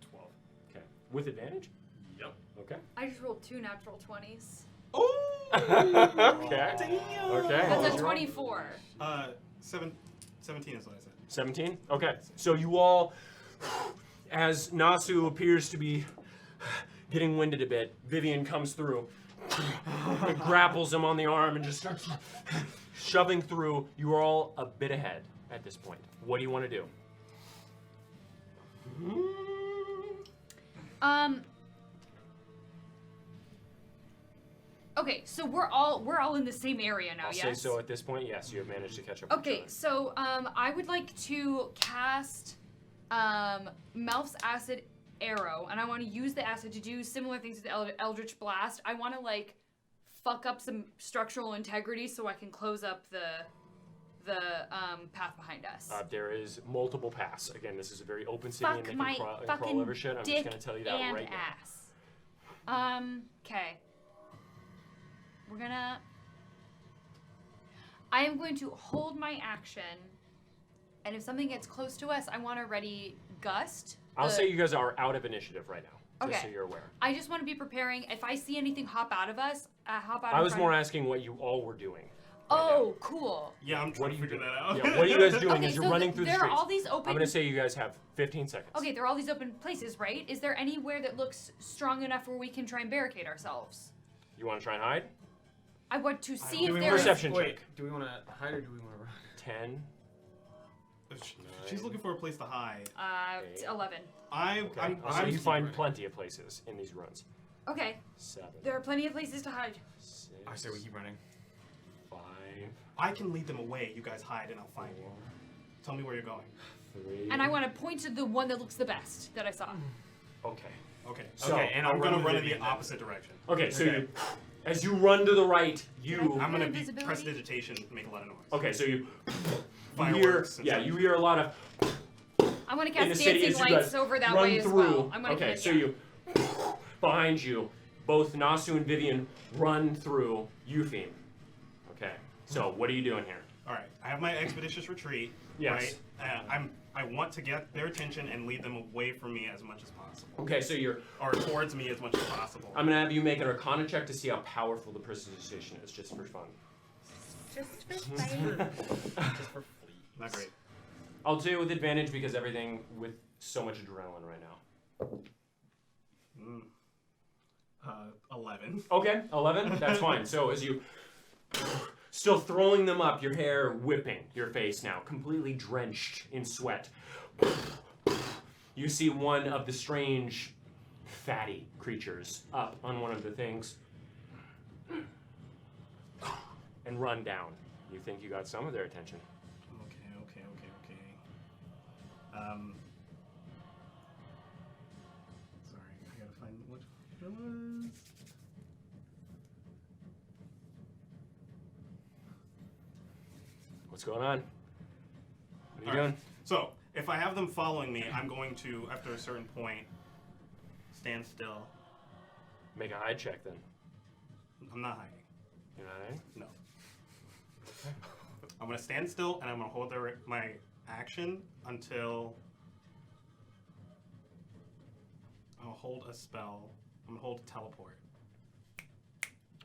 Okay. With advantage? Yep. Okay. I just rolled 2 natural 20s. Oh! Okay. Okay. That's a 24. 17 is what I said. 17? Okay. So you all, as Nasu appears to be getting winded a bit, Vivian comes through, and grapples him on the arm, and just starts shoving through. You are all a bit ahead at this point. What do you want to do? Okay, so we're all in the same area now, I'll yes? say so at this point. Yes, you have managed to catch up with each Okay, other. so I would like to cast Melf's Acid Arrow, and I want to use the acid to do similar things to the Eldritch Blast. I want to like fuck up some structural integrity so I can close up the path behind us. There is multiple paths. Again, this is a very open city, and Fuck they my can crawl fucking over shit. I'm just dick going to tell you that and right now. ass. Okay. I am going to hold my action, and if something gets close to us, I want to ready Gust. I'll say you guys are out of initiative right now, just Okay. so you're aware. I just want to be preparing. If I see anything hop out of us, hop out. I in was front- more asking what you all were doing. Oh, cool. Yeah, I'm What trying are to you figure doing? that out. Yeah, what are you guys doing Okay, as you're so running through the there streets? are all these open. I'm going to say you guys have 15 seconds. Okay, there are all these open places, right? Is there anywhere that looks strong enough where we can try and barricade ourselves? You want to try and hide? I want to see do if we there is. Perception Wait, check. do we want to hide or do we want to run? 10. She's looking for a place to hide. 11. Okay. So I'm you find running. plenty of places in these runs. Okay, 7. there are plenty of places to hide. 6. I say we keep running. 5. I can lead them away. You guys hide, and I'll find you. Tell me where you're going. 3. And I want to point to the one that looks the best that I saw. Okay. Okay. So, okay, and I'll I'm run gonna with run in Vivian the then. opposite direction. Okay, so Okay. you, as you run to the right, you. I'm gonna be Invisibility? prestidigitation, make a lot of noise. Okay, so you. Fireworks and hear, stuff. you hear a lot of. I want to in the cast city dancing as you lights guys over that run way as through. well. I'm gonna Okay, cast, so yeah. you. Behind you, both Nasu and Vivian run through Eupheme. Okay, so what are you doing here? All right, I have my expeditious retreat. Yes. Right? I want to get their attention and lead them away from me as much as possible, Okay, so you're. or towards me as much as possible. I'm gonna have you make an Arcana check to see how powerful the prestidigitation is, just for fun. Just for fun. Just for fleas. Not great. I'll do it with advantage because everything with so much adrenaline right now. 11. Okay, 11. That's fine. So as you still throwing them up, your hair whipping your face now, completely drenched in sweat. You see one of the strange, fatty creatures up on one of the things and run down. You think you got some of their attention. Okay. Sorry, I gotta find which it was. What's going on? What are you All right. doing? So, if I have them following me, I'm going to, after a certain point, stand still. Make a hide check then. I'm not hiding. You know what I mean? No. I'm gonna stand still and I'm gonna hold my action until I'll hold a spell. I'm gonna hold teleport.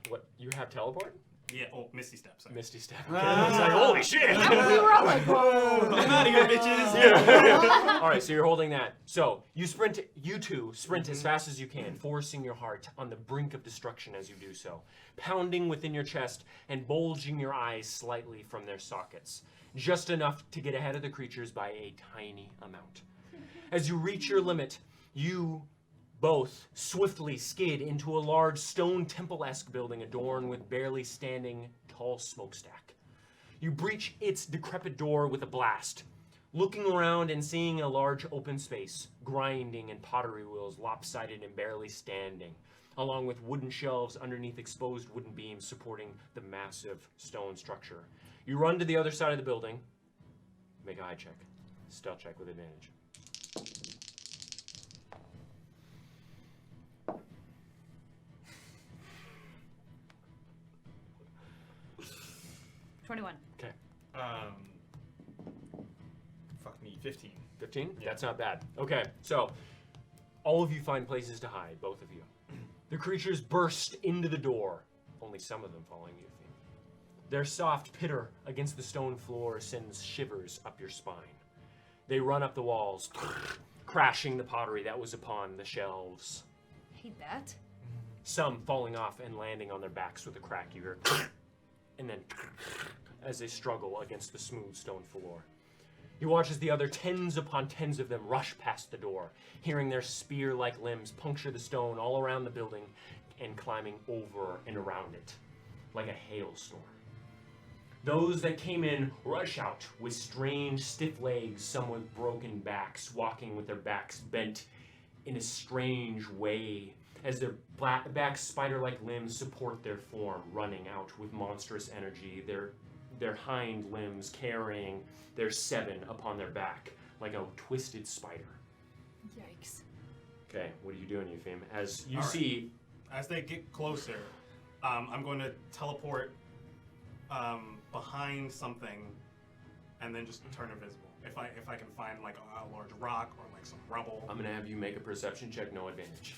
What? You have teleport? Yeah. Oh, Misty Step. Sorry. Misty step. Okay. I was like, holy shit! We were all like, whoa. I'm out of here, bitches. Yeah. All right, so you're holding that. So you sprint. You two sprint Mm-hmm. as fast as you can, forcing your heart on the brink of destruction as you do so, pounding within your chest and bulging your eyes slightly from their sockets, just enough to get ahead of the creatures by a tiny amount. As you reach your limit, you both swiftly skid into a large stone temple-esque building adorned with barely standing tall smokestack. You breach its decrepit door with a blast, Looking around and seeing a large open space, grinding and pottery wheels lopsided and barely standing, along with wooden shelves underneath exposed wooden beams supporting the massive stone structure. You run to the other side of the building. Make a high check. Stealth check with advantage. 21. Okay. Fuck me, 15. 15? Yeah. That's not bad. Okay, so all of you find places to hide, both of you. The creatures burst into the door, only some of them following you. Their soft pitter against the stone floor sends shivers up your spine. They run up the walls, crashing the pottery that was upon the shelves. Hate that. Some falling off and landing on their backs with a crack you hear, and then as they struggle against the smooth stone floor. You watch as the other tens upon tens of them rush past the door, hearing their spear-like limbs puncture the stone all around the building and climbing over and around it, like a hailstorm. Those that came in rush out with strange, stiff legs, some with broken backs, walking with their backs bent in a strange way, as their back spider-like limbs support their form, running out with monstrous energy, their hind limbs carrying their seven upon their back, like a twisted spider. Yikes. Okay, what are you doing, Eupheme? As you All right. see... As they get closer, I'm going to teleport behind something and then just turn invisible. If I can find like a large rock or like some rubble. I'm gonna have you make a perception check, no advantage.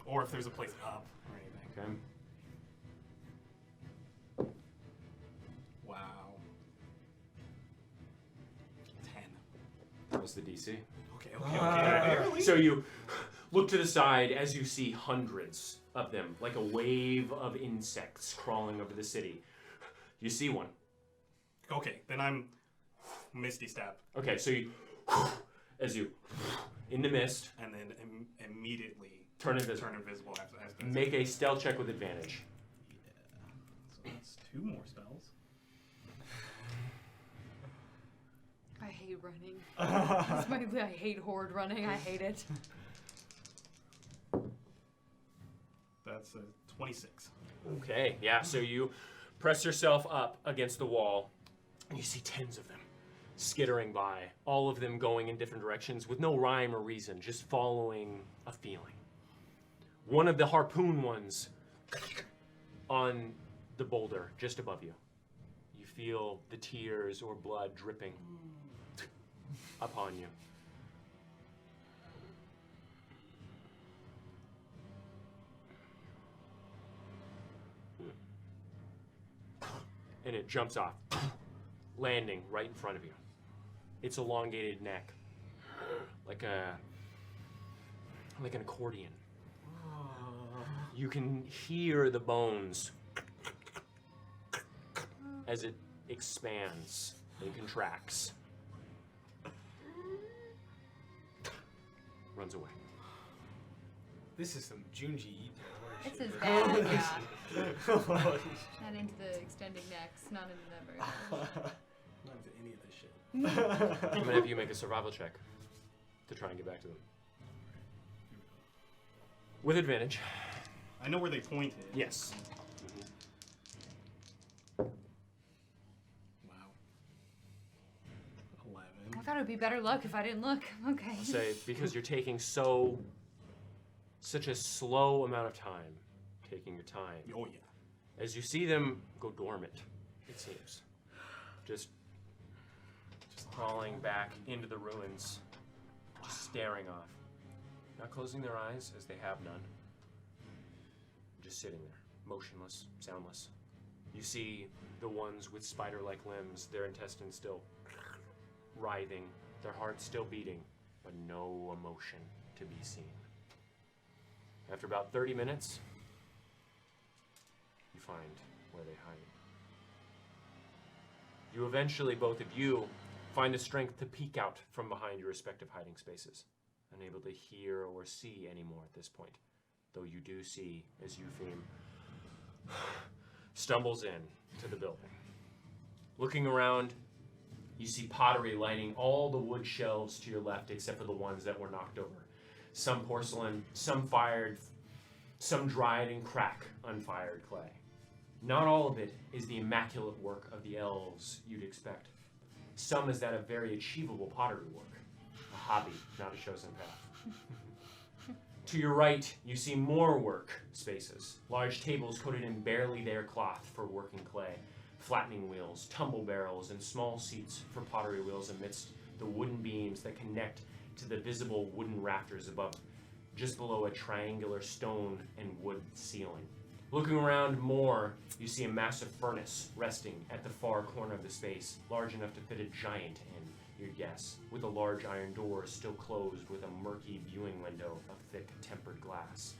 Or if there's a place up or anything. Okay. Wow. 10. That was the DC. Okay. So you look to the side as you see hundreds of them, like a wave of insects crawling over the city. You see one. Okay, then I'm Misty Step. Okay, so you, as you, in the mist, And then immediately turn invisible. turn invisible after Make a stealth check with advantage. So that's 2 more spells. I hate running. I hate horde running. I hate it. That's a 26. Okay, yeah, so you press yourself up against the wall, and you see tens of them skittering by, all of them going in different directions with no rhyme or reason, just following a feeling. One of the harpoon ones on the boulder just above you. You feel the tears or blood dripping upon you. And it jumps off, landing right in front of you. Its elongated neck, like an accordion. You can hear the bones as it expands and contracts. Runs away. This is some Junji Ito. This is bad, yeah. Not into the extending necks, not into that very much. Not into any of this shit. I'm gonna have you make a survival check to try and get back to them. With advantage. I know where they pointed. Yes. Wow. 11. I thought it would be better luck if I didn't look. Okay. I'll say because you're taking such a slow amount of time, taking your time. Oh yeah. As you see them go dormant, it seems. Just crawling back into the ruins, just staring off. Not closing their eyes, as they have none. Just sitting there, motionless, soundless. You see the ones with spider-like limbs, their intestines still writhing, their hearts still beating, but no emotion to be seen. After about 30 minutes, you find where they hide. You eventually, both of you, find the strength to peek out from behind your respective hiding spaces, unable to hear or see anymore at this point, though you do see as Eupheme stumbles in to the building. Looking around, you see pottery lining all the wood shelves to your left except for the ones that were knocked over. Some porcelain, some fired, some dried and crack unfired clay. Not all of it is the immaculate work of the elves you'd expect. Some is that of very achievable pottery work. A hobby, not a chosen path. To your right, you see more work spaces. Large tables coated in barely there cloth for working clay. Flattening wheels, tumble barrels, and small seats for pottery wheels amidst the wooden beams that connect to the visible wooden rafters above, just below a triangular stone and wood ceiling. Looking around more, you see a massive furnace resting at the far corner of the space, large enough to fit a giant in, you'd guess, with a large iron door still closed with a murky viewing window of thick tempered glass.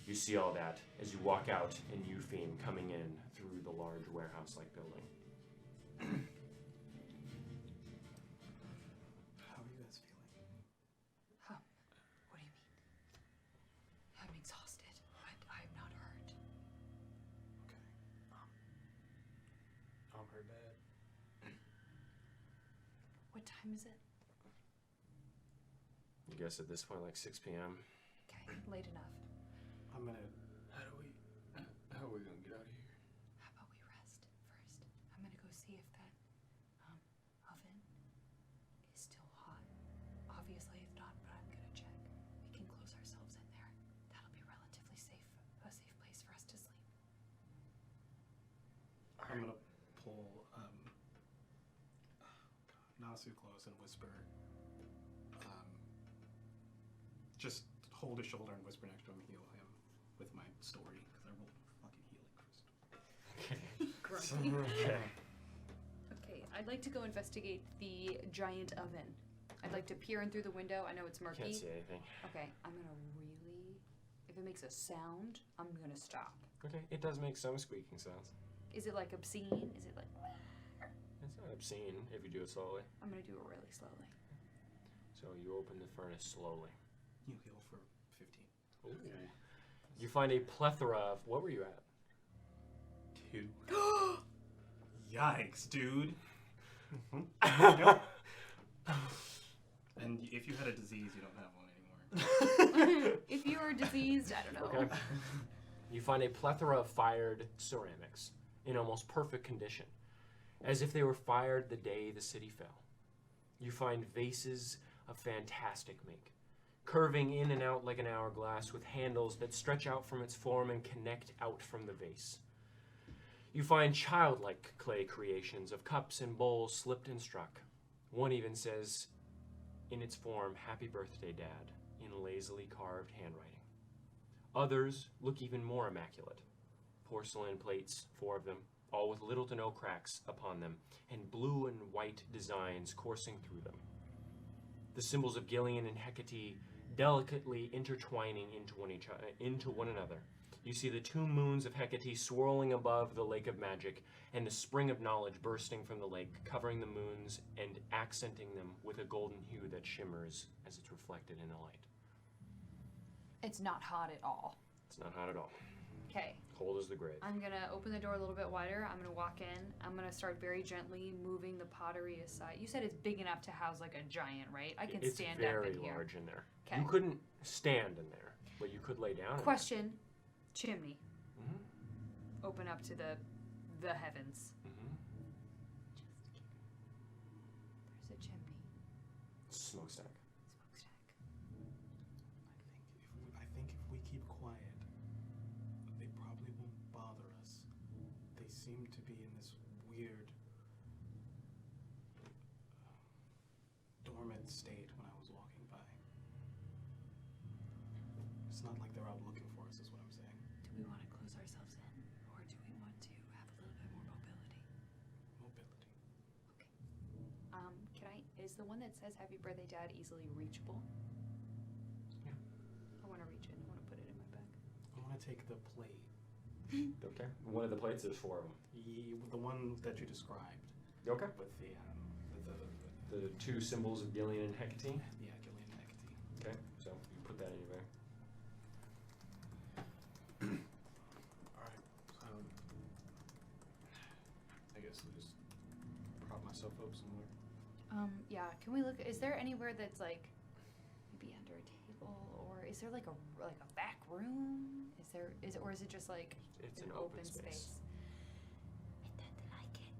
You see all that as you walk out in Eupheme coming in through the large warehouse-like building. How are you guys feeling? What do you mean? I'm exhausted, but I'm not hurt. Okay. I'm hurt bad. What time is it? You guess at this point like 6 p.m. Okay, late enough. I'm gonna. How are we gonna get out of here? How about we rest first? I'm gonna go see if that oven is still hot. Obviously it's not, but I'm gonna check. We can close ourselves in there. That'll be relatively safe, a safe place for us to sleep. I'm gonna pull Nasu close and whisper. Just hold his shoulder and whisper next to him, heal him with my story, because I rolled a fucking healing first. Grumpy. Okay. Okay, I'd like to go investigate the giant oven. I'd like to peer in through the window. I know it's murky. Can't see anything. Okay, I'm gonna really. If it makes a sound, I'm gonna stop. Okay, it does make some squeaking sounds. Is it like obscene? Is it like? It's not obscene if you do it slowly. I'm gonna do it really slowly. So you open the furnace slowly. You heal for 15. Ooh. You find a plethora of, what were you at? 2. Yikes, dude. And if you had a disease, you don't have one anymore. If you are diseased, I don't know. Okay. You find a plethora of fired ceramics in almost perfect condition, as if they were fired the day the city fell. You find vases of fantastic make, curving in and out like an hourglass with handles that stretch out from its form and connect out from the vase. You find childlike clay creations of cups and bowls slipped and struck. One even says, in its form, "Happy Birthday, Dad," in lazily carved handwriting. Others look even more immaculate. Porcelain plates, 4 of them, all with little to no cracks upon them, and blue and white designs coursing through them. The symbols of Gillian and Hecate delicately intertwining into one another. You see the 2 moons of Hecate swirling above the lake of magic, and the spring of knowledge bursting from the lake, covering the moons and accenting them with a golden hue that shimmers as it's reflected in the light. It's not hot at all. It's not hot at all. Okay. Cold as the grave. I'm gonna open the door a little bit wider. I'm gonna walk in. I'm gonna start very gently moving the pottery aside. You said it's big enough to house like a giant, right? I can It's stand very up in here. large in there. Okay. You couldn't stand in there, but you could lay down. Question: chimney. Mm-hmm. Open up to the heavens. Mm-hmm. There's a chimney. Smokestack. Smokestack. I think if we keep quiet, they probably won't bother us. They seem to be in this weird dormant state when I was walking by. It's not like they're out looking for us, is what I'm saying. Do we want to close ourselves in, or do we want to have a little bit more mobility? Mobility. Is the one that says "Happy Birthday, Dad" easily reachable? Yeah. I want to reach it. I want to put it in my bag. I want to take the plate. Okay. One of the plates, there's 4 of them. The one that you described Okay. with the The 2 symbols of Gillian and Hecate. yeah, Gillian and Hecate. Okay. So you put that in your bag. Alright. I guess we'll just myself up somewhere. Yeah. Can we look? Is there anywhere that's like maybe under a table, or is there like a back room? Or is it just like It's an open space. I don't like it.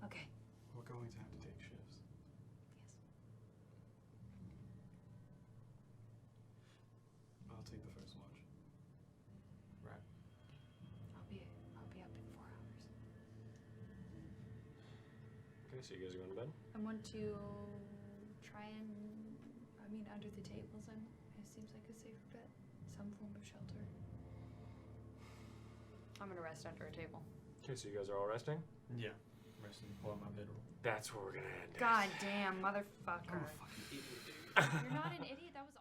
Okay. We're going to have to take shifts. Yes. I'll take the first watch. Right. I'll be up in 4 hours. Okay, so you guys are going to bed? I want to try and, under the tables, it seems like a safer bet. Some form of shelter. I'm gonna rest under a table. Okay, so you guys are all resting? Yeah. Resting on my bedroll. That's where we're going to end it. God damn, motherfucker. I'm a fucking idiot, dude. You're not an idiot, that was